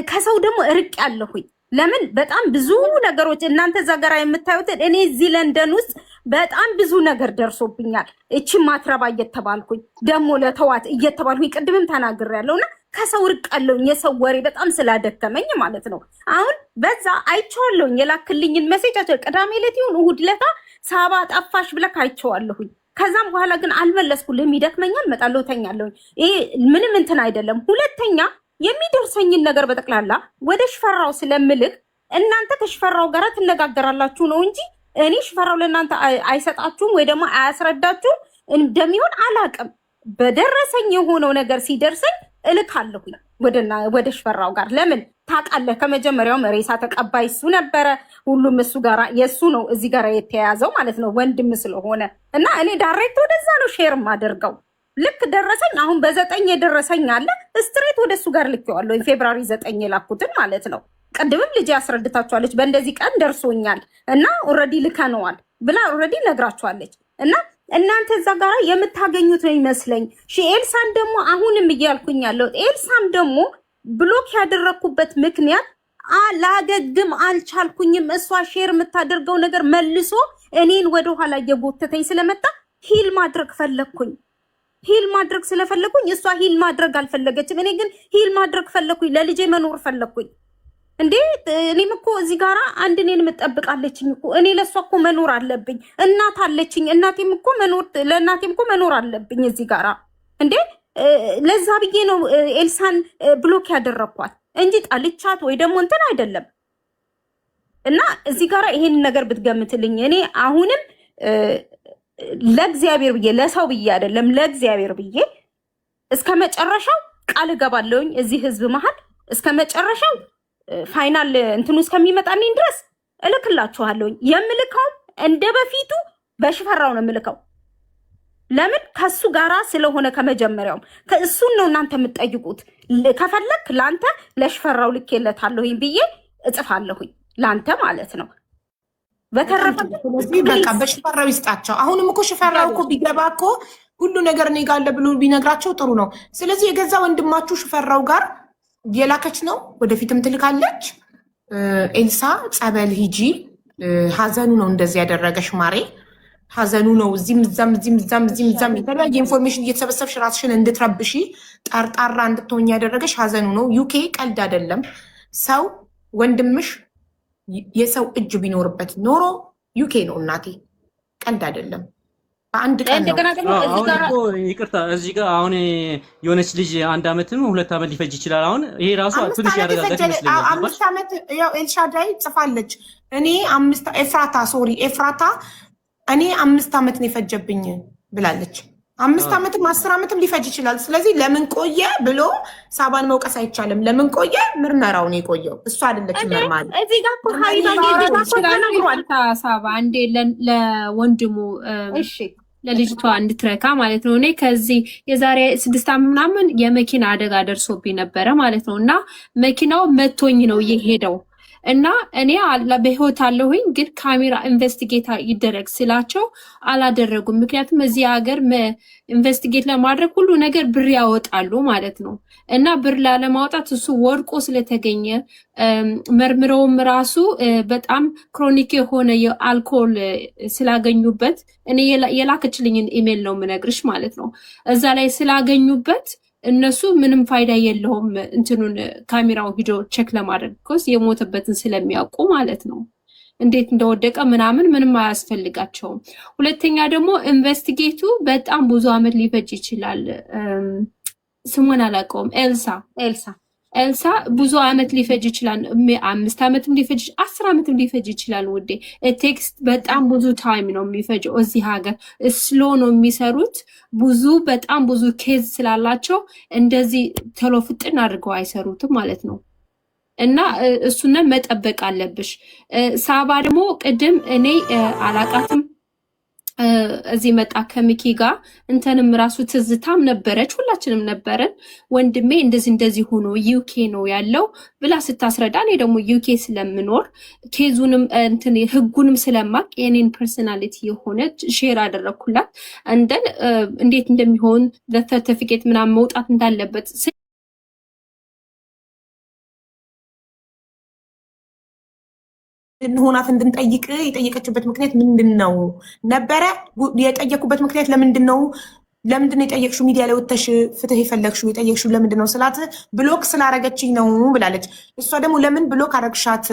ከሰው ደግሞ እርቅ ያለሁኝ ለምን በጣም ብዙ ነገሮች እናንተ እዛ ጋር የምታዩት እኔ እዚህ ለንደን ውስጥ በጣም ብዙ ነገር ደርሶብኛል። እቺ ማትረባ እየተባልኩኝ ደግሞ ለተዋት እየተባልኩኝ ቅድምም ተናግሬያለሁና ከሰው እርቅ ያለሁኝ የሰው ወሬ በጣም ስላደከመኝ ማለት ነው። አሁን በዛ አይቼዋለሁኝ የላክልኝን ሜሴጅ ቅዳሜ ዕለት ይሁን እሑድ ዕለት ሳባ ጠፋሽ ብለህ አይቼዋለሁኝ። ከዛም በኋላ ግን አልመለስኩልህም። ይደክመኛል፣ እመጣለሁ፣ ተኛለሁኝ። ይሄ ምንም እንትን አይደለም። ሁለተኛ የሚደርሰኝን ነገር በጠቅላላ ወደ ሽፈራው ስለምልክ እናንተ ከሽፈራው ጋር ትነጋገራላችሁ ነው እንጂ እኔ ሽፈራው ለእናንተ አይሰጣችሁም ወይ ደግሞ አያስረዳችሁም እንደሚሆን አላቅም። በደረሰኝ የሆነው ነገር ሲደርሰኝ እልካለሁኝ ወደ ሽፈራው ጋር። ለምን ታውቃለህ? ከመጀመሪያውም ሬሳ ተቀባይ እሱ ነበረ። ሁሉም እሱ ጋር የእሱ ነው እዚህ ጋር የተያያዘው ማለት ነው ወንድም ስለሆነ እና እኔ ዳይሬክት ወደዛ ነው ሼር ማደርገው። ልክ ደረሰኝ አሁን በ9 የደረሰኝ አለ ስትሬት ወደ እሱ ጋር ልኬዋለሁ። ፌብራሪ 9 የላኩትን ማለት ነው። ቅድምም ልጅ ያስረድታችኋለች በእንደዚህ ቀን ደርሶኛል እና ኦልሬዲ ልከነዋል ብላ ኦልሬዲ ነግራችኋለች። እና እናንተ እዛ ጋር የምታገኙት ነው ይመስለኝ። ኤልሳን ደግሞ አሁንም እያልኩኝ ያለው ኤልሳም ደግሞ ብሎክ ያደረኩበት ምክንያት ላገግም አልቻልኩኝም። እሷ ሼር የምታደርገው ነገር መልሶ እኔን ወደኋላ እየጎተተኝ ስለመጣ ሂል ማድረግ ፈለግኩኝ። ሂል ማድረግ ስለፈለኩኝ እሷ ሂል ማድረግ አልፈለገችም። እኔ ግን ሂል ማድረግ ፈለኩኝ። ለልጄ መኖር ፈለኩኝ። እንዴ እኔም እኮ እዚህ ጋራ አንድ እኔን የምጠብቃለችኝ እኮ እኔ ለሷ እኮ መኖር አለብኝ። እናት አለችኝ። እናቴም እኮ ለእናቴም እኮ መኖር አለብኝ እዚህ ጋራ። እንዴ ለዛ ብዬ ነው ኤልሳን ብሎክ ያደረኳት እንጂ ጣልቻት ወይ ደግሞ እንትን አይደለም። እና እዚህ ጋራ ይሄንን ነገር ብትገምትልኝ እኔ አሁንም ለእግዚአብሔር ብዬ ለሰው ብዬ አይደለም ለእግዚአብሔር ብዬ እስከ መጨረሻው ቃል እገባለሁኝ እዚህ ህዝብ መሃል እስከ መጨረሻው ፋይናል እንትኑ እስከሚመጣልኝ ድረስ እልክላችኋለሁኝ። የምልከው እንደ በፊቱ በሽፈራው ነው የምልከው። ለምን ከሱ ጋራ ስለሆነ ከመጀመሪያውም ከእሱን ነው እናንተ የምትጠይቁት። ከፈለክ ላንተ ለሽፈራው ልኬለታለሁኝ ብዬ እጽፋለሁኝ ላንተ ማለት ነው። በተረፈ በቃ በሽፈራው ይስጣቸው። አሁንም እኮ ሽፈራው እኮ ቢገባ እኮ ሁሉ ነገር እኔ ጋር አለ ብሎ ቢነግራቸው ጥሩ ነው። ስለዚህ የገዛ ወንድማችሁ ሽፈራው ጋር የላከች ነው፣ ወደፊትም ትልካለች። ኤልሳ ጸበል ሂጂ፣ ሀዘኑ ነው እንደዚህ ያደረገሽ ማሬ፣ ሀዘኑ ነው። እዚህም እዛም የተለያየ ኢንፎርሜሽን እየተሰበሰብሽ ራስሽን እንድትረብሺ ጠርጣራ እንድትሆኝ ያደረገሽ ሀዘኑ ነው። ዩኬ ቀልድ አይደለም። ሰው ወንድምሽ የሰው እጅ ቢኖርበት ኖሮ ዩኬ ነው እናቴ፣ ቀልድ አይደለም። በአንድ ቀን ነው። ይቅርታ እዚህ ጋር አሁን የሆነች ልጅ 1 ዓመትም 2 ዓመት ሊፈጅ ይችላል። አሁን ይሄ ራሱ ትንሽ ያረጋጋት ይመስለኛል። 5 ዓመት ያው ኤልሻዳይ ጽፋለች። እኔ ኤፍራታ እኔ 5 ዓመት ነው የፈጀብኝ ብላለች። 5 ዓመትም 10 ዓመትም ሊፈጅ ይችላል። ስለዚህ ለምን ቆየ ብሎ ሳባን መውቀስ አይቻልም። ለምን ቆየ? ምርመራው ነው የቆየው፣ እሱ አይደለችም መርማሪ። እዚህ ጋር እኮ ሳባ አንዴ ለወንድሙ እሺ ለልጅቷ እንድትረካ ማለት ነው። እኔ ከዚህ የዛሬ 6 ዓመት ምናምን የመኪና አደጋ ደርሶብኝ ነበረ ማለት ነው። እና መኪናው መቶኝ ነው የሄደው እና እኔ በህይወት አለሁኝ፣ ግን ካሜራ ኢንቨስቲጌት ይደረግ ስላቸው አላደረጉም። ምክንያቱም እዚህ ሀገር ኢንቨስቲጌት ለማድረግ ሁሉ ነገር ብር ያወጣሉ ማለት ነው። እና ብር ላለማውጣት እሱ ወድቆ ስለተገኘ መርምረውም ራሱ በጣም ክሮኒክ የሆነ የአልኮል ስላገኙበት እኔ የላከችልኝን ኢሜል ነው የምነግርሽ ማለት ነው። እዛ ላይ ስላገኙበት እነሱ ምንም ፋይዳ የለውም እንትኑን ካሜራው ቪዲዮ ቼክ ለማድረግ ኮስ የሞተበትን ስለሚያውቁ ማለት ነው። እንዴት እንደወደቀ ምንም አያስፈልጋቸውም። ሁለተኛ ደግሞ ኢንቨስቲጌቱ በጣም ብዙ አመት ሊፈጅ ይችላል። ስሙን አላውቀውም። ኤልሳ ብዙ አመት ሊፈጅ ይችላል። 5 ዓመትም ሊፈጅ 10 ዓመትም ሊፈጅ ይችላል ውዴ። ቴክስት በጣም ብዙ ታይም ነው የሚፈጀው። እዚህ ሀገር ስሎ ነው የሚሰሩት። በጣም ብዙ ኬዝ ስላላቸው እንደዚህ ቶሎ ፍጥን አድርገው አይሰሩትም ማለት ነው። እና እሱንም መጠበቅ አለብሽ። ሳባ ደግሞ ቅድም እኔ አላቃትም እዚህ መጣ ከሚኪ ጋር እንተንም ራሱ ትዝታም ነበረች፣ ሁላችንም ነበረን። ወንድሜ እንደዚህ ሆኖ ዩኬ ነው ያለው ብላ ስታስረዳ እኔ ደግሞ ዩኬ ስለምኖር ኬዙንም እንትን ህጉንም ስለማቅ የኔን ፐርሰናሊቲ የሆነ ሼር አደረኩላት። እንደን እንዴት እንደሚሆን ለሰርቲፊኬት ምናምን መውጣት እንዳለበት እንሆናት እንድንጠይቅ የጠየቀችበት ምክንያት ምንድን ነው ነበረ? የጠየኩበት ምክንያት ለምንድን ነው የጠየቅሽው? ሚዲያ ላይ ወጥተሽ ፍትህ የፈለግሽው የጠየቅሽው ለምንድን ነው ስላት ብሎክ ስላረገችኝ ነው ብላለች። እሷ ደግሞ ለምን ብሎክ አረግሻት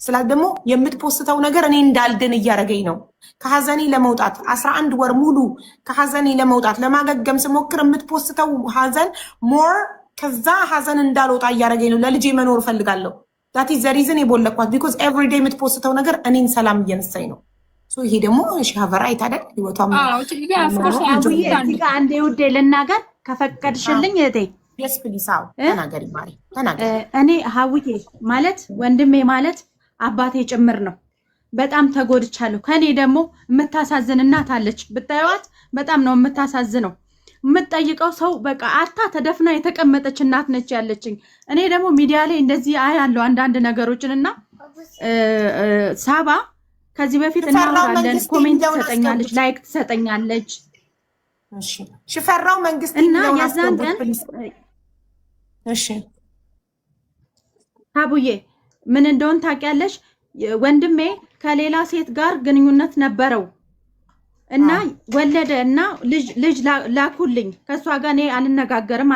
ስላት ደግሞ የምትፖስተው ነገር እኔ እንዳልድን እያደረገኝ ነው። ከሀዘኔ ለመውጣት 11 ወር ሙሉ ከሀዘኔ ለመውጣት ለማገገም ስሞክር የምትፖስተው ሀዘን ሞር ከዛ ሀዘን እንዳልወጣ እያደረገኝ ነው። ለልጄ መኖር እፈልጋለሁ። ዛት ኢዝ ዘ ሪዝን የቦለኳት ቢኮዝ ኤቭሪ ዴይ የምትፖስተው ነገር እኔን ሰላም እየነሳኝ ነው። ይሄ ደግሞ ሀቨራይት አይደል ህይወቷ። አንዴ ውዴ ልናገር ከፈቀድሽልኝ እህቴ። የስ ፕሊስ። አዎ ተናገሪ ማሪ ተናገሪ። እኔ ሀውዬ ማለት ወንድሜ ማለት አባቴ ጭምር ነው። በጣም ተጎድቻለሁ። ከኔ ደግሞ የምታሳዝን እናት አለች። ብታዩዋት በጣም ነው የምታሳዝነው። የምትጠይቀው ሰው በቃ አታ ተደፍና የተቀመጠች እናት ነች ያለችኝ። እኔ ደግሞ ሚዲያ ላይ እንደዚህ አያለሁ አንዳንድ ነገሮችን እና ሳባ ከዚህ በፊት እናወራለን። ኮሜንት ትሰጠኛለች፣ ላይክ ትሰጠኛለች። ሽፈራው መንግስት እና የዛን ቀን እሺ አቡዬ ምን እንደሆን ታውቂያለሽ? ወንድሜ ከሌላ ሴት ጋር ግንኙነት ነበረው እና ወለደ እና ልጅ ላኩልኝ። ከሷ ጋር እኔ አንነጋገርም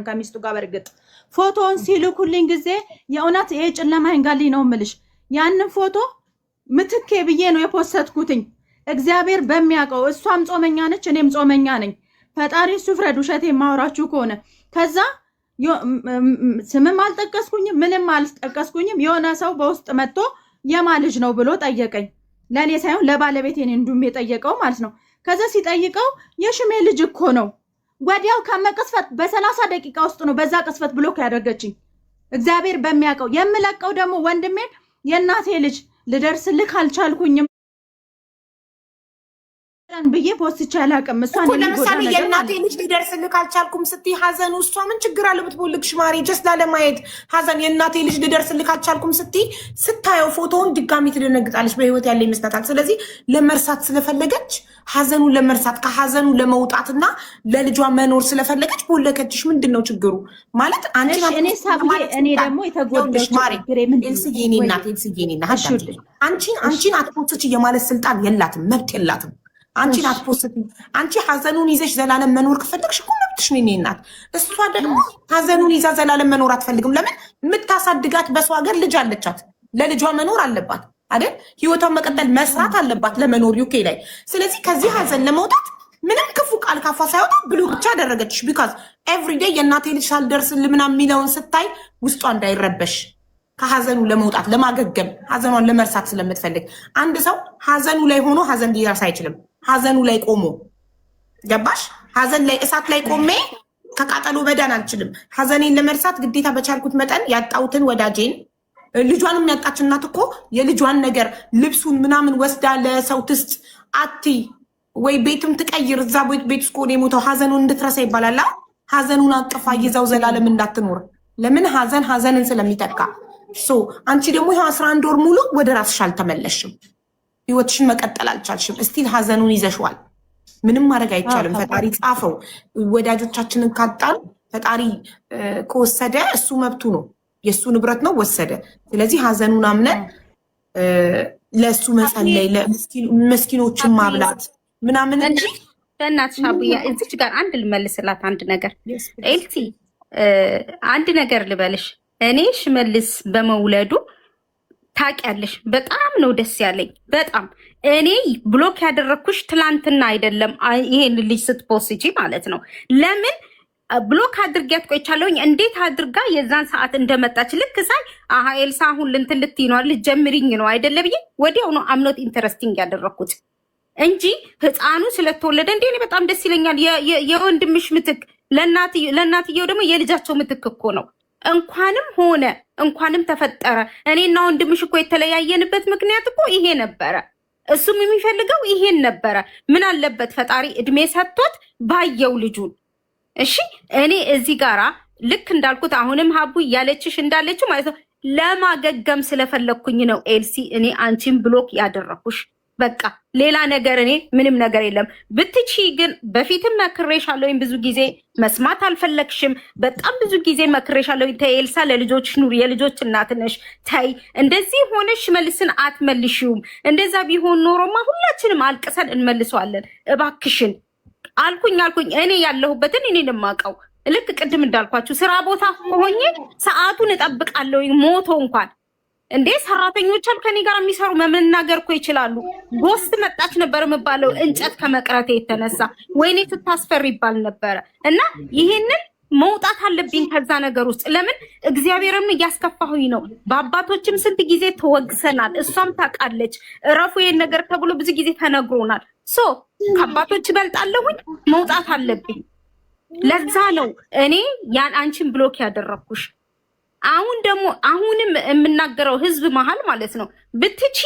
ከሚስቱ ጋር። በርግጥ ፎቶውን ሲልኩልኝ ጊዜ የእውነት ይሄ ጨለማ ይንጋልኝ ነው የምልሽ። ያንን ፎቶ ምትኬ ብዬ ነው የፖስትኩትኝ። እግዚአብሔር በሚያውቀው እሷም ጾመኛ ነች፣ እኔም ጾመኛ ነኝ። ፈጣሪ እሱ ፍረድ፣ ውሸቴ የማወራችሁ ከሆነ። ከዛ ስምም አልጠቀስኩኝም፣ ምንም አልጠቀስኩኝም። የሆነ ሰው በውስጥ መጥቶ የማ ልጅ ነው ብሎ ጠየቀኝ። ለእኔ ሳይሆን ለባለቤት የኔ እንዱም የጠየቀው ማለት ነው። ከዛ ሲጠይቀው የሽሜ ልጅ እኮ ነው። ወዲያው ከመቅስፈት በ30 ደቂቃ ውስጥ ነው በዛ ቅስፈት ብሎክ ያደረገችኝ። እግዚአብሔር በሚያውቀው የምለቀው ደግሞ ወንድሜን የእናቴ ልጅ ልደርስልክ አልቻልኩኝም ብዬ ፖስት አላውቅም። እሷን ለምሳሌ የእናቴ ልጅ ልደርስልክ አልቻልኩም ስትይ ሀዘኑ እሷ ምን ችግር አለ ብትቦልክሽ ማሪ? ጀስት ላለማየት ሀዘን የእናቴ ልጅ ልደርስልክ አልቻልኩም ስትይ ስታየው ፎቶውን ድጋሚ ትደነግጣለች። በህይወት ያለ ይመስላታል። ስለዚህ ለመርሳት ስለፈለገች ሀዘኑን ለመርሳት ከሀዘኑ ለመውጣትና ለልጇ መኖር ስለፈለገች ቦለከችሽ። ምንድን ነው ችግሩ? ማለት አንቺ እኔ ደግሞ የተጎዳሽ ማሪ ኤልስዬ አንቺን አትፖስች የማለት ስልጣን የላትም፣ መብት የላትም። አንቺን አትፖስት። አንቺ ሀዘኑን ይዘሽ ዘላለም መኖር ከፈለግሽ እኮ መብትሽ ነው እናት። እሷ ደግሞ ሀዘኑን ይዛ ዘላለም መኖር አትፈልግም። ለምን? የምታሳድጋት በሰው ሀገር ልጅ አለቻት። ለልጇ መኖር አለባት አይደል? ህይወቷን መቀጠል መስራት አለባት ለመኖር ዩኬ ላይ። ስለዚህ ከዚህ ሀዘን ለመውጣት ምንም ክፉ ቃል ካፏ ሳይወጣ ብሎ ብቻ አደረገችሽ። ቢካዝ ኤቭሪዴይ የእናቴ ልጅ ሳልደርስልህ ምናምን የሚለውን ስታይ ውስጧ እንዳይረበሽ ከሀዘኑ ለመውጣት ለማገገም ሀዘኗን ለመርሳት ስለምትፈልግ። አንድ ሰው ሀዘኑ ላይ ሆኖ ሀዘን ሊረሳ አይችልም። ሀዘኑ ላይ ቆሞ ገባሽ? ሀዘን ላይ እሳት ላይ ቆሜ ከቃጠሎ መዳን አልችልም። ሀዘኔን ለመርሳት ግዴታ በቻልኩት መጠን ያጣሁትን ወዳጄን ልጇንም ያጣች እናት እኮ የልጇን ነገር ልብሱን ምናምን ወስዳ ለሰው ትስጥ አቲ ወይ ቤትም ትቀይር። እዛ ቤት ውስጥ ከሆነ የሞተው ሀዘኑን እንድትረሳ ይባላል። ሀዘኑን አቅፋ ይዛው ዘላለም እንዳትኖር። ለምን? ሀዘንን ስለሚተካ። አንቺ ደግሞ ይኸው 11 ወር ሙሉ ወደ ራስሽ አልተመለሽም። ህይወትሽን መቀጠል አልቻልሽም። እስቲል ሀዘኑን ይዘሽዋል። ምንም ማድረግ አይቻልም። ፈጣሪ ጻፈው። ወዳጆቻችንን ካጣን ፈጣሪ ከወሰደ እሱ መብቱ ነው፣ የእሱ ንብረት ነው፣ ወሰደ። ስለዚህ ሀዘኑን አምነን ለእሱ መጸለይ፣ ለመስኪኖችን ማብላት ምናምን እንጂ በእናትሽ አቡያ እዚች ጋር አንድ ልመልስላት አንድ ነገር ኤልሲ አንድ ነገር ልበልሽ። እኔ ሽመልስ በመውለዱ ታውቂያለሽ፣ በጣም ነው ደስ ያለኝ። በጣም እኔ ብሎክ ያደረግኩሽ ትላንትና አይደለም፣ ይሄን ልጅ ስትፖስጂ ማለት ነው። ለምን ብሎክ አድርጊያት ቆይቻለሁኝ። እንዴት አድርጋ የዛን ሰዓት እንደመጣች ልክ ሳይ አሀ ኤልሳ አሁን ልንትን ልትይ ነው ልትጀምሪኝ ነው አይደለ ብዬ ወዲያው ነው አምኖት ኢንተረስቲንግ ያደረግኩት እንጂ ህፃኑ ስለተወለደ እንዴ እኔ በጣም ደስ ይለኛል። የወንድምሽ ምትክ ለእናትየው ደግሞ የልጃቸው ምትክ እኮ ነው። እንኳንም ሆነ እንኳንም ተፈጠረ። እኔና ወንድምሽ እኮ የተለያየንበት ምክንያት እኮ ይሄ ነበረ። እሱም የሚፈልገው ይሄን ነበረ። ምን አለበት ፈጣሪ እድሜ ሰጥቶት ባየው ልጁን። እሺ እኔ እዚህ ጋራ ልክ እንዳልኩት አሁንም ሀቡ እያለችሽ እንዳለችው ማለት ነው ለማገገም ስለፈለኩኝ ነው ኤልሲ እኔ አንቺን ብሎክ ያደረኩሽ። በቃ ሌላ ነገር እኔ ምንም ነገር የለም። ብትቺ ግን በፊትም መክሬሻለሁ፣ ብዙ ጊዜ መስማት አልፈለግሽም። በጣም ብዙ ጊዜ መክሬሻለሁ። ተይ ኤልሳ ለልጆች ኑር፣ የልጆች እናት ነሽ። ተይ እንደዚህ ሆነሽ መልስን አትመልሺውም። እንደዛ ቢሆን ኖሮማ ሁላችንም አልቅሰን እንመልሰዋለን። እባክሽን አልኩኝ እኔ ያለሁበትን እኔ የማውቀው ልክ ቅድም እንዳልኳችሁ ስራ ቦታ ሆኜ ሰዓቱን እጠብቃለሁ። ሞቶ እንኳን እንዴ ሰራተኞች አሉ ከኔ ጋር የሚሰሩ መናገር እኮ ይችላሉ። ጎስት መጣች ነበር የምባለው እንጨት ከመቅረቴ የተነሳ ወይኔ ስታስፈር ይባል ነበረ። እና ይሄንን መውጣት አለብኝ ከዛ ነገር ውስጥ። ለምን እግዚአብሔርም እያስከፋሁኝ ነው። በአባቶችም ስንት ጊዜ ተወግሰናል። እሷም ታውቃለች። እረፉ ይሄን ነገር ተብሎ ብዙ ጊዜ ተነግሮናል። ሶ ከአባቶች እበልጣለሁኝ፣ መውጣት አለብኝ። ለዛ ነው እኔ ያን አንቺን ብሎክ ያደረኩሽ። አሁን ደግሞ አሁንም የምናገረው ህዝብ መሃል ማለት ነው ብትቺ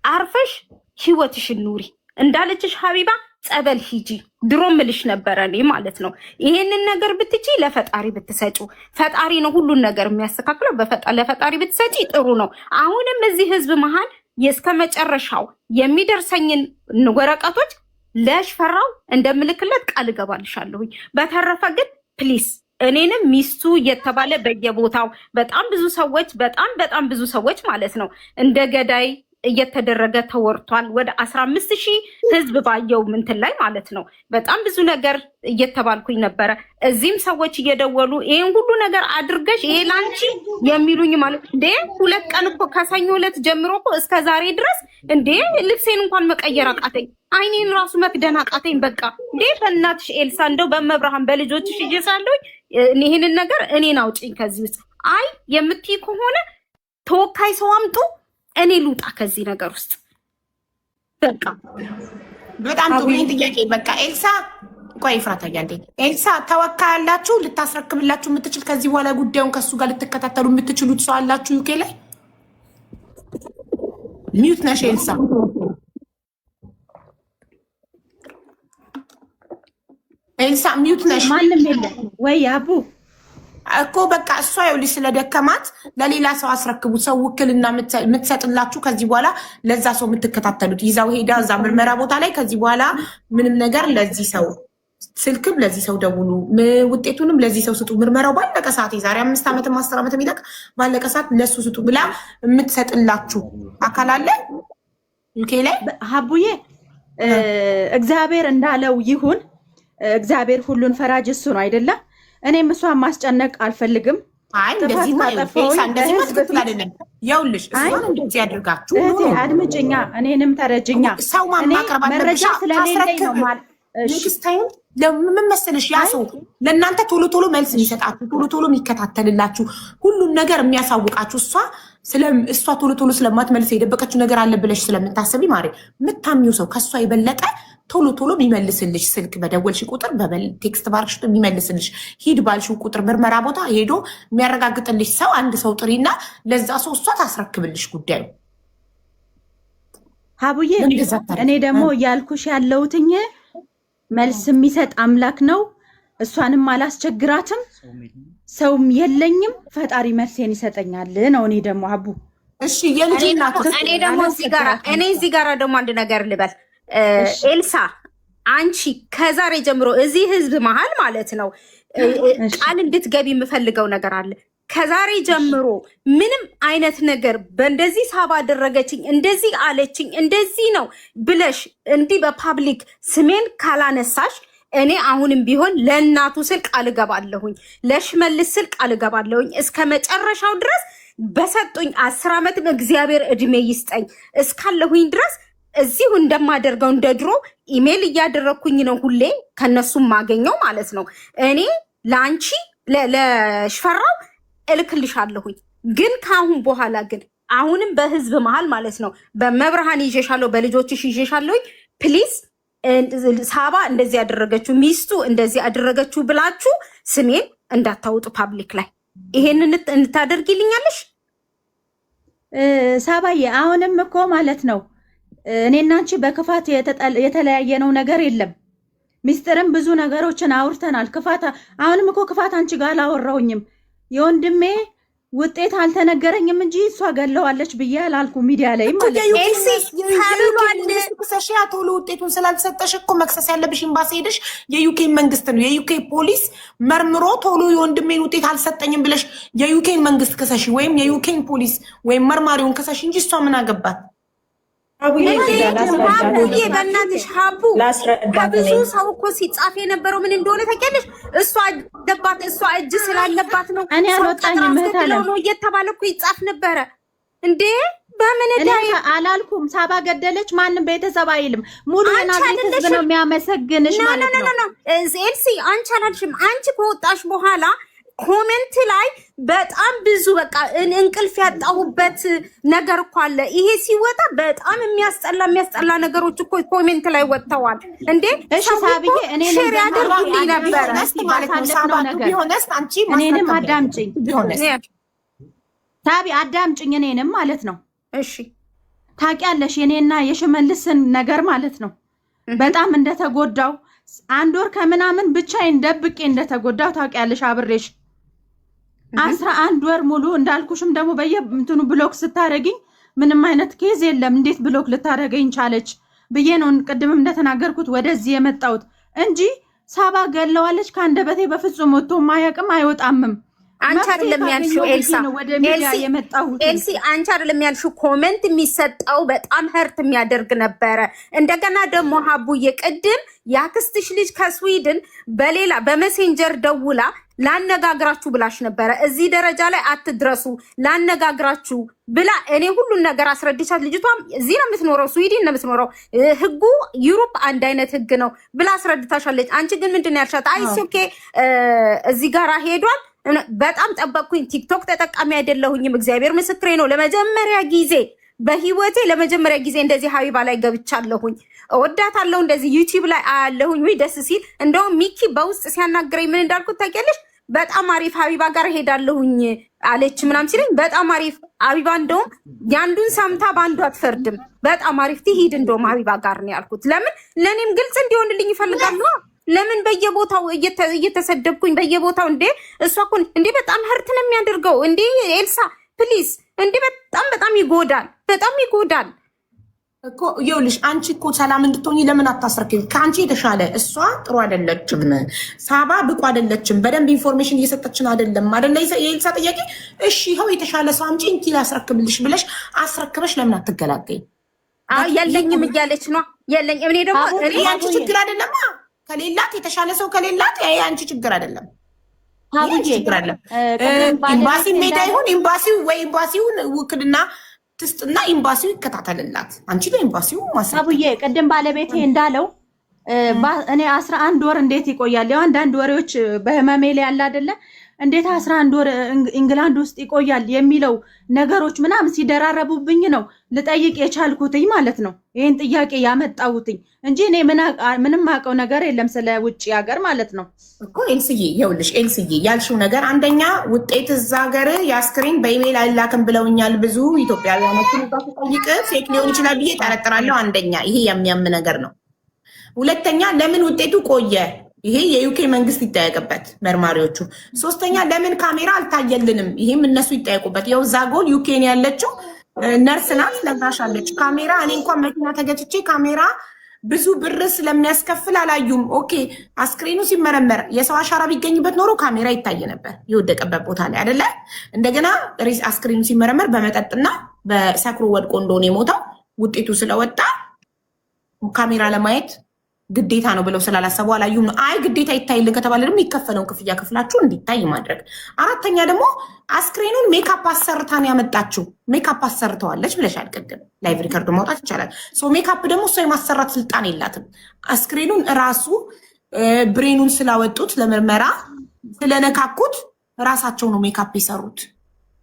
አርፈሽ ህይወትሽን ኑሪ እንዳለችሽ ሀቢባ ጸበል ሂጂ። ድሮ ምልሽ ነበረ እኔ ማለት ነው ይሄንን ነገር ብትቺ ለፈጣሪ ብትሰጪ፣ ፈጣሪ ነው ሁሉን ነገር የሚያስተካክለው። ለፈጣሪ ብትሰጪ ጥሩ ነው። አሁንም እዚህ ህዝብ መሃል እስከ መጨረሻው የሚደርሰኝን ወረቀቶች ለሽፈራው እንደምልክለት ቃል እገባልሻለሁኝ። በተረፈ ግን ፕሊስ እኔንም ሚስቱ እየተባለ በየቦታው በጣም ብዙ ሰዎች ማለት ነው እንደ ገዳይ እየተደረገ ተወርቷል። ወደ 15,000 ህዝብ ባየው ምንትን ላይ ማለት ነው በጣም ብዙ ነገር እየተባልኩኝ ነበረ። እዚህም ሰዎች እየደወሉ ይሄን ሁሉ ነገር አድርገሽ ይሄ ላንቺ የሚሉኝ ማለት እንዴ 2 ቀን እኮ ከሰኞ ዕለት ጀምሮ እኮ እስከ ዛሬ ድረስ እንዴ ልብሴን እንኳን መቀየር አቃተኝ፣ አይኔን ራሱ መክደን አቃተኝ። በቃ እንዴ በእናትሽ ኤልሳ እንደው በመብርሃን በልጆችሽ እየሳለሁኝ ይሄንን ነገር እኔን አውጪኝ ከዚህ ውስጥ። አይ የምትይ ከሆነ ተወካይ ሰው አምጡ፣ እኔ ልውጣ ከዚህ ነገር ውስጥ። በቃ በጣም ጥሩ ጥያቄ። በቃ ኤልሳ ቆይ ፍራታ ያንዴ ኤልሳ ተወካይ አላችሁ ልታስረክብላችሁ የምትችል ከዚህ በኋላ ጉዳዩን ከሱ ጋር ልትከታተሉ የምትችሉት ሰው አላችሁ ዩኬ ላይ? ሚውት ነሽ ኤልሳ። ኤልሳ ሚውት ነሽ። ማንም የለም ወይ አቡ እኮ በቃ እሷ ይኸውልሽ ስለደከማት ለሌላ ሰው አስረክቡት። ሰው ውክልና የምትሰጥላችሁ ከዚህ በኋላ ለዛ ሰው የምትከታተሉት ይዛው ሄዳ እዛ ምርመራ ቦታ ላይ ከዚህ በኋላ ምንም ነገር ለዚህ ሰው ስልክም ለዚህ ሰው ደውሉ፣ ውጤቱንም ለዚህ ሰው ስጡ። ምርመራው ባለቀ ሰዓት የዛሬ 5 ዓመትም 10 ዓመትም ይለቅ ባለቀ ሰዓት ለሱ ስጡ ብላ የምትሰጥላችሁ አካል አለ ዩኬ ላይ። ሀቡዬ እግዚአብሔር እንዳለው ይሁን። እግዚአብሔር ሁሉን ፈራጅ እሱ ነው አይደለም? እኔም እሷን ማስጨነቅ አልፈልግም። አይ እንደዚህ ትክክል አይደለም። ይኸውልሽ እሷን እንደዚህ ያድርጋችሁ። አድምጭኛ፣ እኔንም ተረጅኛ። ሰው ማማቀር መረጃ ስለሌለኝ ነው ኔክስት ታይም ለምን መሰለሽ ያ ሰው ለእናንተ ቶሎ ቶሎ መልስ የሚሰጣችሁ ቶሎ ቶሎ የሚከታተልላችሁ ሁሉን ነገር የሚያሳውቃችሁ እሷ ቶሎ ቶሎ ስለማትመልስ የደበቀችው ነገር አለ ብለሽ ስለምታስቢ ማሪ የምታምኚው ሰው ከእሷ የበለጠ ቶሎ ቶሎ የሚመልስልሽ ስልክ በደወልሽ ቁጥር ቴክስት ባርክሽ የሚመልስልሽ ሂድ ባልሽው ቁጥር ምርመራ ቦታ ሄዶ የሚያረጋግጥልሽ ሰው አንድ ሰው ጥሪና ለዛ ሰው እሷ ታስረክብልሽ ጉዳዩ። ሀቡዬ እኔ ደግሞ እያልኩሽ ያለሁትኝ መልስ የሚሰጥ አምላክ ነው። እሷንም አላስቸግራትም፣ ሰውም የለኝም። ፈጣሪ መልሴን ይሰጠኛል ነው። እኔ ደግሞ ሀቡ እሺ የልጅ እናት እኔ ደግሞ እዚህ ጋራ ደግሞ አንድ ነገር ልበል። ኤልሳ አንቺ ከዛሬ ጀምሮ እዚህ ህዝብ መሃል ማለት ነው ቃል እንድትገቢ የምፈልገው ነገር አለ። ከዛሬ ጀምሮ ምንም አይነት ነገር በእንደዚህ ሳባ አደረገችኝ፣ እንደዚህ አለችኝ፣ እንደዚህ ነው ብለሽ እንዲህ በፓብሊክ ስሜን ካላነሳሽ እኔ አሁንም ቢሆን ለእናቱ ስል ቃል እገባለሁኝ፣ ለሽመልስ ስል ቃል እገባለሁኝ እስከ መጨረሻው ድረስ በሰጡኝ 10 ዓመትም እግዚአብሔር እድሜ ይስጠኝ እስካለሁኝ ድረስ እዚሁ እንደማደርገው እንደ ድሮ ኢሜል እያደረግኩኝ ነው ሁሌ ከነሱም ማገኘው ማለት ነው። እኔ ለአንቺ ለሽፈራው እልክልሻለሁኝ። ግን ከአሁን በኋላ ግን አሁንም በህዝብ መሃል ማለት ነው በመብርሃን ይዤሻለሁ፣ በልጆችሽ ይዤሻለሁኝ። ፕሊዝ ሳባ እንደዚህ ያደረገችው ሚስቱ እንደዚህ ያደረገችው ብላችሁ ስሜን እንዳታወጡ ፓብሊክ ላይ። ይሄንን እንታደርጊልኛለሽ ሳባዬ? አሁንም እኮ ማለት ነው እኔና አንቺ በክፋት የተለያየነው ነገር የለም። ሚስጥርም ብዙ ነገሮችን አውርተናል። ክፋት አሁንም እኮ ክፋት አንቺ ጋር አላወራሁኝም። የወንድሜ ውጤት አልተነገረኝም እንጂ እሷ ገለዋለች ብዬ አላልኩ ሚዲያ ላይ ማለት ነው። ቶሎ ውጤቱን ስላልሰጠሽ እኮ መክሰስ ያለብሽ ኤምባሲ ሄደሽ የዩኬ መንግስት ነው። የዩኬ ፖሊስ መርምሮ ቶሎ የወንድሜን ውጤት አልሰጠኝም ብለሽ የዩኬን መንግስት ክሰሽ፣ ወይም የዩኬን ፖሊስ ወይም መርማሪውን ክሰሽ እንጂ እሷ ምን አገባት? ሀቡዬ በእናትሽ ሀቡ ከብዙ ሰው እኮ ሲጻፍ የነበረው ምን እንደሆነ ታውቂያለሽ? እሷ ደባት እሷ እጅ ስላለባት ነው እኔ አልወጣኝም ነው እየተባለ እኮ ይጻፍ ነበረ እንዴ። በምን አላልኩም። ሳባ ገደለች ማንም ቤተሰብ አይልም። ሙሉ የናዝሬት ህዝብ ነው የሚያመሰግንሽ ማለት ነው። ኤልሲ አንቺ አላልሽም። አንቺ ከወጣሽ በኋላ ኮሜንት ላይ በጣም ብዙ በቃ እንቅልፍ ያጣሁበት ነገር እኮ አለ። ይሄ ሲወጣ በጣም የሚያስጠላ ነገሮች እኮ ኮሜንት ላይ ወጥተዋል እንዴ። እሺ ሳብዬ ሼር ያደርጉልኝ ነበር እኔንም አዳምጪኝ ሳቢ፣ አዳምጪኝ እኔንም ማለት ነው። እሺ ታውቂያለሽ የኔና የሽመልስን ነገር ማለት ነው። በጣም እንደተጎዳው 1 ወር ከምናምን ብቻዬን ደብቄ እንደተጎዳው ታውቂያለሽ አብሬሽ 11 ወር ሙሉ እንዳልኩሽም ደግሞ በየእንትኑ ብሎክ ስታረጊኝ ምንም አይነት ኬዝ የለም። እንዴት ብሎክ ልታረገኝ ቻለች ብዬ ነው ቅድምም እንደተናገርኩት ወደዚህ የመጣሁት እንጂ ሳባ ገለዋለች ከአንደበቴ በፍጹም ወጥቶ ማያቅም አይወጣምም። አንቺ አይደለም ያልሽው ኤልሳ፣ ኤልሲ አንቺ አይደለም ያልሽው። ኮሜንት የሚሰጠው በጣም ህርት የሚያደርግ ነበረ። እንደገና ደግሞ ሀቡዬ ቅድም ያክስትሽ ልጅ ከስዊድን በሌላ በሜሴንጀር ደውላ ላነጋግራችሁ ብላሽ ነበረ። እዚህ ደረጃ ላይ አትድረሱ ላነጋግራችሁ ብላ እኔ ሁሉን ነገር አስረድቻት፣ ልጅቷም እዚህ ነው የምትኖረው፣ ስዊድን ነው የምትኖረው፣ ህጉ ዩሮፕ አንድ አይነት ህግ ነው ብላ አስረድታሻለች። አንቺ ግን ምንድን ያልሻት? አይስ ኦኬ እዚህ ጋር ሄዷል። በጣም ጠበቅኩኝ። ቲክቶክ ተጠቃሚ አይደለሁኝም፣ እግዚአብሔር ምስክሬ ነው። ለመጀመሪያ ጊዜ በህይወቴ ለመጀመሪያ ጊዜ እንደዚህ ሀቢባ ላይ ገብቻለሁኝ። እወዳታለሁ፣ እንደዚህ ዩቲዩብ ላይ አያለሁኝ። ወይ ደስ ሲል። እንደውም ሚኪ በውስጥ ሲያናግረኝ ምን እንዳልኩት ታውቂያለሽ? በጣም አሪፍ ሀቢባ ጋር ሄዳለሁኝ አለች ምናምን ሲለኝ በጣም አሪፍ ሀቢባ፣ እንደውም ያንዱን ሰምታ በአንዱ አትፈርድም። በጣም አሪፍ ትሂድ እንደውም ሀቢባ ጋር ነው ያልኩት። ለምን ለእኔም ግልጽ እንዲሆንልኝ ይፈልጋሉ። ለምን በየቦታው እየተሰደብኩኝ በየቦታው እንዴ? እሷ እኮ እንዴ በጣም ህርት ነው የሚያደርገው እንዴ። ኤልሳ ፕሊዝ እንዴ በጣም ይጎዳል፣ በጣም ይጎዳል እኮ። ይኸውልሽ አንቺ እኮ ሰላም እንድትሆኚ ለምን አታስረክኝ? ከአንቺ የተሻለ እሷ ጥሩ አይደለችም፣ ሳባ ብቁ አይደለችም፣ በደንብ ኢንፎርሜሽን እየሰጠችን አይደለም አይደለ? የኤልሳ ጥያቄ እሺ ይኸው የተሻለ ሰው አምጪ እንኪ ላስረክብልሽ ብለሽ አስረክበሽ ለምን አትገላገኝ? የለኝም እያለች ነው። የለኝም እኔ ደግሞ አንቺ ችግር አይደለማ ከሌላት የተሻለ ሰው ከሌላት ያ አንቺ ችግር አይደለም። ችግር አለ። ኤምባሲ ሜዳ ይሁን ኤምባሲው ወይ ኤምባሲውን ውክልና ትስጥና ኤምባሲው ይከታተልላት። አንቺ ለኤምባሲው ማሳቡዬ ቅድም ባለቤቴ እንዳለው እኔ 11 ወር እንዴት ይቆያል? ያው አንዳንድ ወሬዎች በህመሜ ላይ ያለ አይደለ? እንዴት 11 ወር እንግላንድ ውስጥ ይቆያል የሚለው ነገሮች ምናምን ሲደራረቡብኝ ነው ልጠይቅ የቻልኩትኝ ማለት ነው። ይሄን ጥያቄ ያመጣሁትኝ እንጂ እኔ ምንም አውቀው ነገር የለም ስለ ውጭ ሀገር ማለት ነው እኮ። ኤልስዬ ይኸውልሽ፣ ኤልስዬ ያልሽው ነገር አንደኛ ውጤት እዛ ሀገር የአስክሬን በኢሜይል አይላክም ብለውኛል ብዙ ኢትዮጵያውያኖችን። ጠይቅ ፌክ ሊሆን ይችላል ብዬ ጠረጥራለሁ። አንደኛ ይሄ የሚያም ነገር ነው። ሁለተኛ ለምን ውጤቱ ቆየ? ይሄ የዩኬ መንግስት ይጠየቅበት መርማሪዎቹ። ሶስተኛ ለምን ካሜራ አልታየልንም? ይሄም እነሱ ይጠየቁበት። ያው ዛጎል ዩኬን ያለችው ነርስ ናት፣ ነግራሻለች። ካሜራ እኔ እንኳን መኪና ተገጭቼ ካሜራ ብዙ ብር ስለሚያስከፍል አላዩም። ኦኬ አስክሬኑ ሲመረመር የሰው አሻራ ቢገኝበት ኖሮ ካሜራ ይታይ ነበር፣ የወደቀበት ቦታ ላይ አይደለ? እንደገና አስክሬኑ ሲመረመር በመጠጥና በሰክሮ ወድቆ እንደሆነ የሞተው ውጤቱ ስለወጣ ካሜራ ለማየት ግዴታ ነው ብለው ስላላሰቡ አላዩም ነው። አይ ግዴታ ይታይልን ከተባለ ደግሞ የሚከፈለውን ክፍያ ክፍላችሁ እንዲታይ ማድረግ። አራተኛ ደግሞ አስክሬኑን ሜካፕ አሰርታን ያመጣችው። ሜካፕ አሰርተዋለች ብለሻል ቅድም፣ ላይቭ ሪከርድ ማውጣት ይቻላል። ሜካፕ ደግሞ እሷ የማሰራት ስልጣን የላትም። አስክሬኑን እራሱ ብሬኑን ስላወጡት ለምርመራ ስለነካኩት ራሳቸው ነው ሜካፕ የሰሩት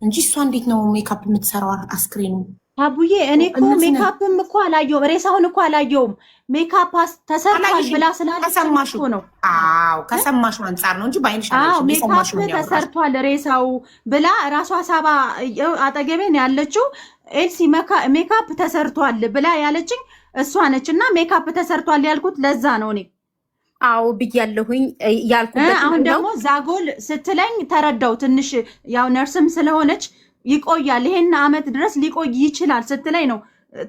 እንጂ እሷ እንዴት ነው ሜካፕ የምትሰራው አስክሬኑን? አቡዬ እኔ እኮ ሜካፕም እኮ አላየሁም፣ ሬሳውን እኮ አላየሁም። ሜካፕ ተሰርቷል ብላ ስላለች እኮ ነው። አዎ ከሰማሽው አንፃር ነው እንጂ ባይንሽ አላየሽም። ሜካፕ ተሰርቷል ሬሳው ብላ ራሷ ሳባ አጠገቤን ያለችው ኤልሲ ሜካፕ ተሰርቷል ብላ ያለችኝ እሷ ነች። እና ሜካፕ ተሰርቷል ያልኩት ለዛ ነው እኔ አዎ ብያለሁኝ ያልኩት። አሁን ደግሞ ዛጎል ስትለኝ ተረዳው። ትንሽ ያው ነርስም ስለሆነች ይቆያል ይሄን አመት ድረስ ሊቆይ ይችላል ስትለኝ ነው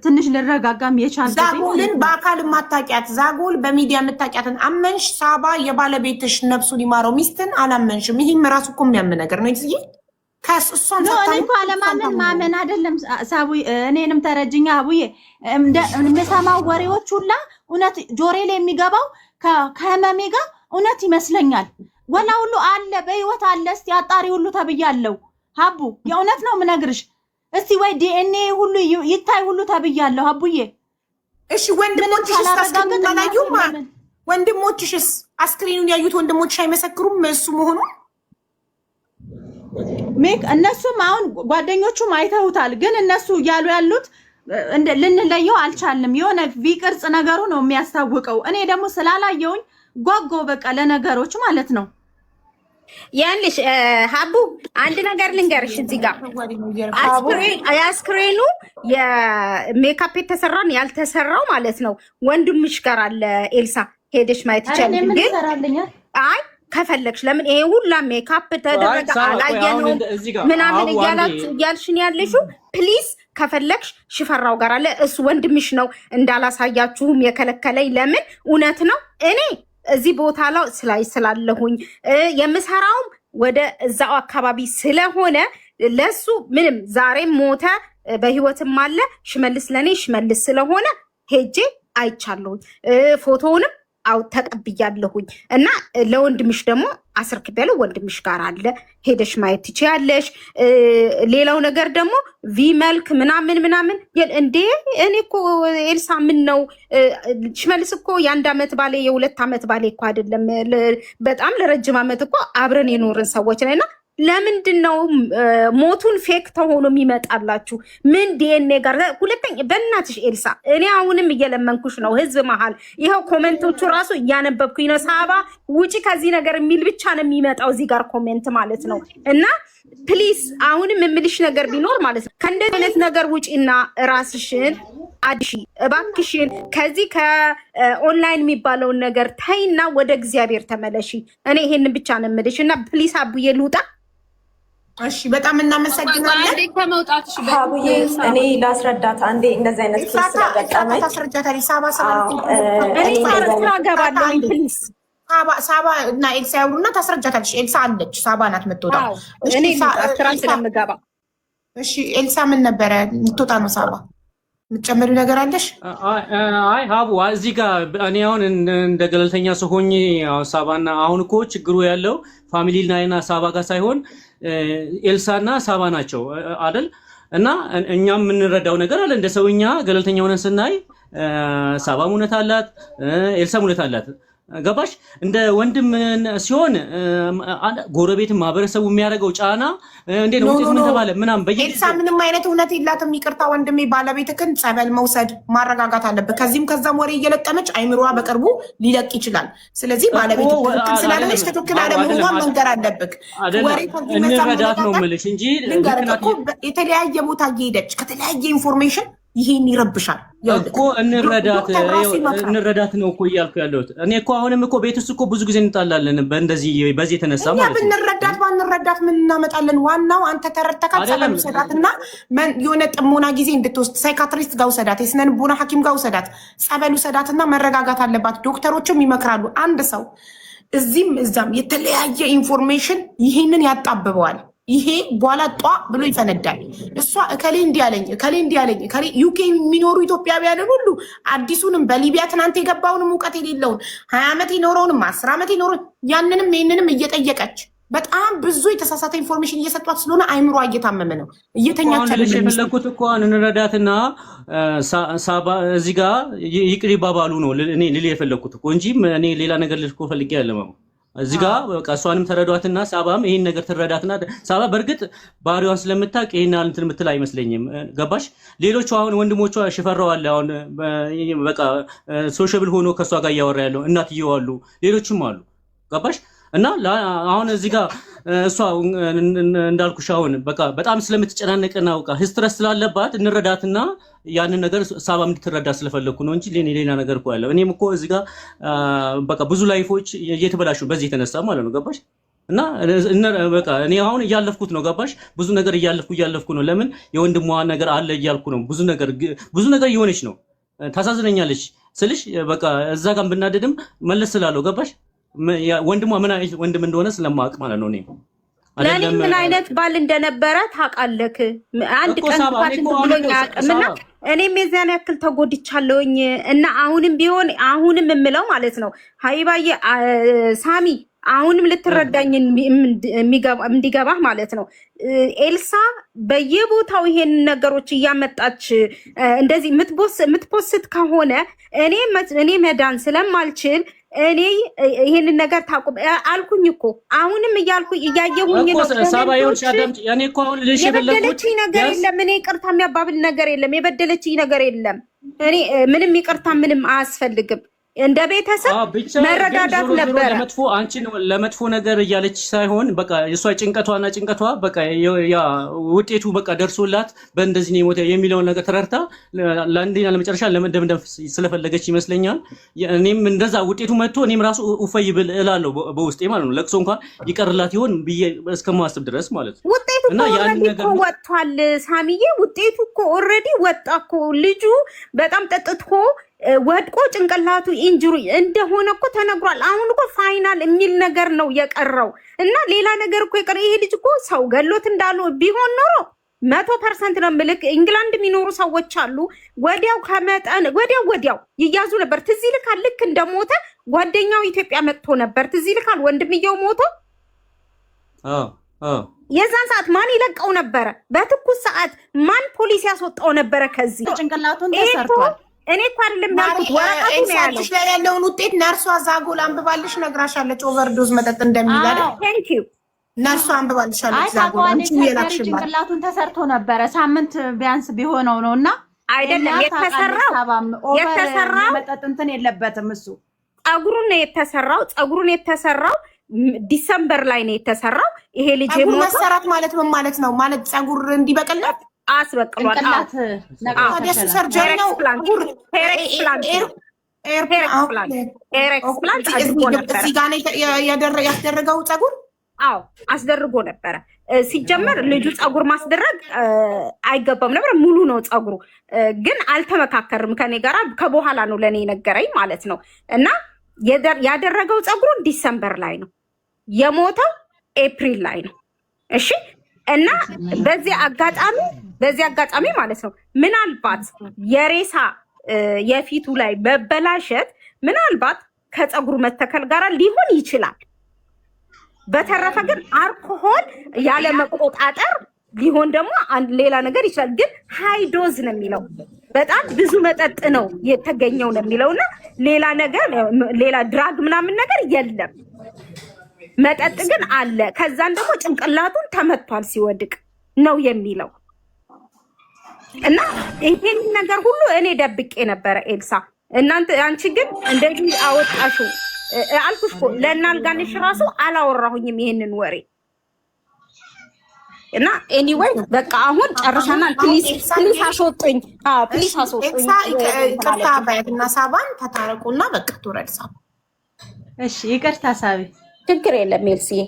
ትንሽ ልረጋጋም የቻልኩት። ዛጎልን በአካል ማታቂያት ዛጎል በሚዲያ የምታቂያትን አመንሽ። ሳባ የባለቤትሽ ነፍሱን ይማረው ሚስትን አላመንሽም። ይሄም ራሱ እኮ የሚያምን ነገር ነው። እዚህ ከእሷን እኔ እኮ አለማመን ማመን አይደለም ሳቡ። እኔንም ተረጅኛ አቡዬ እንደምሰማው ወሬዎች ሁላ እውነት ጆሬ ላይ የሚገባው ከህመሜ ጋር እውነት ይመስለኛል። ወላ ሁሉ አለ በህይወት አለ። እስቲ አጣሪ ሁሉ ተብያለሁ ሀቡ፣ የእውነት ነው የምነግርሽ። እስቲ ወይ ዲኤንኤ ሁሉ ይታይ ሁሉ ተብያለሁ ሀቡዬ። እሺ ወንድሞችሽስ አስክሬኑን አላዩም? ወንድሞችሽስ አስክሬኑን ያዩት ወንድሞችሽ አይመሰክሩም እሱ መሆኑን? እነሱም አሁን ጓደኞቹም አይተውታል። ግን እነሱ እያሉ ያሉት ልንለየው አልቻልንም። የሆነ ቪቅርጽ ነገሩ ነው የሚያስታውቀው። እኔ ደግሞ ስላላየውኝ ጓጓው በቃ ለነገሮች ማለት ነው። ያንልሽ ሀቡ አንድ ነገር ልንገርሽ። እዚህ ጋር የአስክሬኑ የሜካፕ የተሰራን ያልተሰራው ማለት ነው ወንድምሽ ጋር አለ። ኤልሳ ሄደሽ ማየት ይቻላል። ግን አይ ከፈለግሽ ለምን ይሄ ሁላ ሜካፕ ተደረገ አላየነውም ምናምን እያልሽን ያለሽው ፕሊዝ ከፈለግሽ ሽፈራው ጋር አለ። እሱ ወንድምሽ ነው እንዳላሳያችሁም የከለከለኝ ለምን እውነት ነው። እኔ እዚህ ቦታ ላይ ስላለሁኝ የምሰራውም ወደ እዛው አካባቢ ስለሆነ ለሱ ምንም ዛሬም ሞተ በህይወትም አለ ሽመልስ ለኔ ሽመልስ ስለሆነ ሄጄ አይቻለሁኝ። ፎቶውንም ተቀብያለሁኝ እና ለወንድምሽ ደግሞ አስረክቤያለሁ። ወንድምሽ ጋር አለ ሄደሽ ማየት ትችያለሽ። ሌላው ነገር ደግሞ ቪመልክ ምናምን እንዴ እኔ እኮ ኤልሳ ምን ነው ሽመልስ እኮ የአንድ አመት ባሌ የሁለት አመት ባሌ እኮ አይደለም። በጣም ለረጅም አመት እኮ አብረን የኖርን ሰዎች ነንና ለምንድን ነው ሞቱን ፌክ ተሆኖ የሚመጣላችሁ? ምን ዲኤንኤ ጋር? ሁለተኛ በእናትሽ ኤልሳ እኔ አሁንም እየለመንኩሽ ነው ህዝብ መሀል ይኸው ኮሜንቶቹ ራሱ እያነበብኩኝ ነው። ሳባ ውጪ ከዚህ ነገር የሚል ብቻ ነው የሚመጣው እዚህ ጋር ኮሜንት ማለት ነው። እና ፕሊስ አሁንም የምልሽ ነገር ቢኖር ማለት ነው ከእንደዚህ አይነት ነገር ውጪና ራስሽን አድሺ እባክሽን። ከዚህ ከኦንላይን የሚባለውን ነገር ተይና ወደ እግዚአብሔር ተመለሺ። እኔ ይሄንን ብቻ ነው የምልሽ። እና ፕሊስ አቡዬ ልውጣ። እሺ በጣም እናመሰግናለን። አንዴ ከመውጣትሽ አቡዬ እኔ ላስረዳት አንዴ እንደዚህ አይነት ኬስ ስለገጠመኝ ታስረዳታለሽ። ሳባ እኔ ስራ ገባለሁ ፕሊስ ሳባ እና ኤልሳ ያውሩና ታስረጃታለሽ። ኤልሳ አለች፣ ሳባ ናት የምትወጣው። እኔ ስራ ስለምገባ። እሺ ኤልሳ ምን ነበረ ልትወጣ ነው ሳባ? የምትጨምሪው ነገር አለሽ? አይ ሀቡ እዚህ ጋር እኔ አሁን እንደ ገለልተኛ ሰው ሆኜ ሳባና አሁን እኮ ችግሩ ያለው ፋሚሊ ናይና ሳባ ጋር ሳይሆን ኤልሳና ሳባ ናቸው አይደል? እና እኛም የምንረዳው ነገር አለ እንደ ሰውኛ ገለልተኛ ሆነን ስናይ ሳባም እውነት አላት፣ ኤልሳም እውነት አላት። ገባሽ? እንደ ወንድም ሲሆን ጎረቤት ማህበረሰቡ የሚያደርገው ጫና እንዴ ነው ምን ተባለ ምናምን ኤልሳ ምንም አይነት እውነት የላትም። ይቅርታ ወንድሜ፣ ባለቤትህን ጸበል መውሰድ ማረጋጋት አለበት። ከዚህም ከዛም ወሬ እየለቀመች አይምሮዋ በቅርቡ ሊለቅ ይችላል። ስለዚህ ባለቤት ትክክል ስላለች ትክክል አለመሆኗን መንገር አለብህ። ወሬ እንረዳት ነው የምልሽ እንጂ የተለያየ ቦታ እየሄደች ከተለያየ ኢንፎርሜሽን ይሄን ይረብሻል እኮ እንረዳት ነው እኮ እያልኩ ያለሁት። እኔ እኮ አሁንም እኮ ቤት ውስጥ እኮ ብዙ ጊዜ እንጣላለን በእንደዚህ በዚህ የተነሳ ማለት ነው። ብንረዳት ባንረዳት ምን እናመጣለን? ዋናው አንተ ተረድተካት ጸበል ውሰዳትና የሆነ ጥሞና ጊዜ እንድትወስድ ሳይካትሪስት ጋር ውሰዳት፣ የስነ ልቦና ሐኪም ጋር ውሰዳት፣ ጸበል ውሰዳትና መረጋጋት አለባት። ዶክተሮችም ይመክራሉ። አንድ ሰው እዚህም እዛም የተለያየ ኢንፎርሜሽን ይሄንን ያጣብበዋል። ይሄ በኋላ ጧ ብሎ ይፈነዳል። እሷ እከሌ እንዲያለኝ እከሌ እንዲያለኝ እከሌ ዩኬ የሚኖሩ ኢትዮጵያውያንን ሁሉ አዲሱንም በሊቢያ ትናንት የገባውንም እውቀት የሌለውን 20 ዓመት የኖረውንም 10 ዓመት የኖረውን ያንንም ይህንንም እየጠየቀች በጣም ብዙ የተሳሳተ ኢንፎርሜሽን እየሰጧት ስለሆነ አይምሮ እየታመመ ነው። እየተኛች የፈለኩት እኮ እንረዳትና ሳባ እዚህ ጋር ይቅር ይባባሉ ነው እኔ ልል የፈለኩት እኮ እንጂ እኔ ሌላ ነገር ልልኮ ፈልጌ አይደለም። እዚህ ጋር በቃ እሷንም ተረዷትና ሳባም ይሄን ነገር ትረዳትና ሳባ በእርግጥ ባህሪዋን ስለምታውቅ ይሄን እንትን የምትል አይመስለኝም። ገባሽ? ሌሎቹ አሁን ወንድሞቿ ሽፈራው አለ አሁን በቃ ሶሻብል ሆኖ ከሷ ጋር እያወራ ያለው እናትየው አሉ፣ ሌሎችም አሉ። ገባሽ? እና አሁን እዚህ ጋር እሷ እንዳልኩሽ አሁን በቃ በጣም ስለምትጨናነቅና በቃ ስትረስ ስላለባት እንረዳትና ያንን ነገር ሳባም እንድትረዳ ስለፈለኩ ነው እንጂ ሌላ ነገር እኮ ያለው እኔም እኮ እዚህ ጋር በቃ ብዙ ላይፎች እየተበላሹ በዚህ የተነሳ ማለት ነው። ገባሽ? እና በቃ እኔ አሁን እያለፍኩት ነው። ገባሽ? ብዙ ነገር እያለፍኩ ነው። ለምን የወንድሟ ነገር አለ እያልኩ ነው። ብዙ ነገር እየሆነች ነው። ታሳዝነኛለች ስልሽ በቃ እዛ ጋር ብናደድም መለስ ስላለው ገባሽ? ወንድሟ ምን አይነት ወንድም እንደሆነ ስለማውቅ ማለት ነው። ለኔ ምን አይነት ባል እንደነበረ ታውቃለህ። አንድ ቀን እንኳን ብሎኝ አያውቅምና እኔም የዚያን ያክል ተጎድቻለሁኝ። እና አሁንም ቢሆን አሁንም የምለው ማለት ነው ሀይባዬ ሳሚ አሁንም ልትረዳኝ እንዲገባህ ማለት ነው። ኤልሳ በየቦታው ይሄን ነገሮች እያመጣች እንደዚህ የምትፖስት ከሆነ እኔ መዳን ስለማልችል እኔ ይሄንን ነገር ታቁም አልኩኝ እኮ አሁንም እያየሁኝ ነው። ሳባዮች አዳምጪ። እኔ እኮ አሁን ልሽ የበደለችኝ ነገር የለም። እኔ ይቅርታ የሚያባብል ነገር የለም። የበደለችኝ ነገር የለም። እኔ ምንም ይቅርታ ምንም አያስፈልግም። እንደ ቤተሰብ መረዳዳት ነበር። ለመጥፎ አንቺን ለመጥፎ ነገር እያለች ሳይሆን በቃ የሷ ጭንቀቷ በቃ ያ ውጤቱ በቃ ደርሶላት በእንደዚህ ነው የሞተ የሚለውን ነገር ተረርታ ለአንዴና ለመጨረሻ ለመደምደም ስለፈለገች ይመስለኛል። እኔም እንደዛ ውጤቱ መጥቶ እኔም ራሱ ኡፈይ ብል እላለሁ በውስጤ ማለት ነው። ለቅሶ እንኳን ይቀርላት ይሆን ብዬ እስከማስብ ድረስ ማለት ነው። ውጤቱ እና ያን ነገር ወጥቷል። ሳሚዬ ውጤቱ እኮ ኦልሬዲ ወጣ እኮ። ልጁ በጣም ጠጥቶ ወድቆ ጭንቅላቱ ኢንጁሪ እንደሆነ እኮ ተነግሯል። አሁን እኮ ፋይናል የሚል ነገር ነው የቀረው እና ሌላ ነገር እኮ የቀረ ይሄ ልጅ እኮ ሰው ገሎት እንዳሉ ቢሆን ኖሮ 100% ነው ምልክ ኢንግላንድ የሚኖሩ ሰዎች አሉ። ወዲያው ከመጠን ወዲያው ይያዙ ነበር። ትዝ ይልካል። ልክ እንደሞተ ጓደኛው ኢትዮጵያ መጥቶ ነበር። ትዝ ይልካል። ወንድምየው ሞቶ የዛን ሰዓት ማን ይለቀው ነበረ? በትኩስ ሰዓት ማን ፖሊስ ያስወጣው ነበረ? ከዚህ ጭንቅላቱን ተሰርቷል። እኔ እኮ አይደለም ያልኩት ወረቀቱ ነው ያለው። ላይ ያለውን ውጤት ነርሷ ዛጎል አንብባልሽ ነግራሻለች። ኦቨርዶዝ መጠጥ እንደሚል አይደል? ቴንክ ዩ ነርሷ አንብባልሻለች። ዛጎል አንቺ የላክሽባት ጭንቅላቱን ተሰርቶ ነበረ። ሳምንት ቢያንስ ቢሆነው ነውና አይደለም የተሰራው መጠጥ እንትን የለበትም እሱ ጸጉሩን ነው የተሰራው ዲሰምበር ላይ ነው የተሰራው። ይሄ ልጅ ጸጉር መሰራት ማለት ምን ማለት ነው? ማለት ጸጉር እንዲበቅላት አስበቅሏል። ሰርጀሪ ነው። ያስደረገው ጸጉር አስደርጎ ነበረ። ሲጀመር ልጁ ጸጉር ማስደረግ አይገባም ነበር። ሙሉ ነው ጸጉሩ፣ ግን አልተመካከርም ከኔ ጋር። ከበኋላ ነው ለእኔ ነገረኝ ማለት ነው። እና ያደረገው ጸጉሩን ዲሰምበር ላይ ነው፣ የሞተው ኤፕሪል ላይ ነው። እሺ። እና በዚህ አጋጣሚ ማለት ነው ምናልባት የሬሳ የፊቱ ላይ መበላሸት ምናልባት ከጸጉሩ መተከል ጋር ሊሆን ይችላል። በተረፈ ግን አልኮሆል ያለ መቆጣጠር ሊሆን ደግሞ ሌላ ነገር ይችላል። ግን ሃይ ዶዝ ነው የሚለው፣ በጣም ብዙ መጠጥ ነው የተገኘው ነው የሚለውና ሌላ ነገር ሌላ ድራግ ምናምን ነገር የለም። መጠጥ ግን አለ። ከዛን ደግሞ ጭንቅላቱን ተመቷል ሲወድቅ ነው የሚለው። እና ይሄን ነገር ሁሉ እኔ ደብቄ ነበረ ኤልሳ። አንቺ ግን እንደዚህ አወጣሽው አልኩሽ እኮ። ለእናልጋንሽ ራሱ አላወራሁኝም ይሄንን ወሬ። እና ኤኒዌይ በቃ አሁን ጨርሰናል። ፕሊዝ አስወጡኝ። ፕሊዝ አስወጡኝ። ይቅርታ ባያትና ሳባን ተታረቁና በቃ ትወረድ ሳባ። እሺ ይቅርታ ሳቢ። ችግር የለም ኤልሲዬ።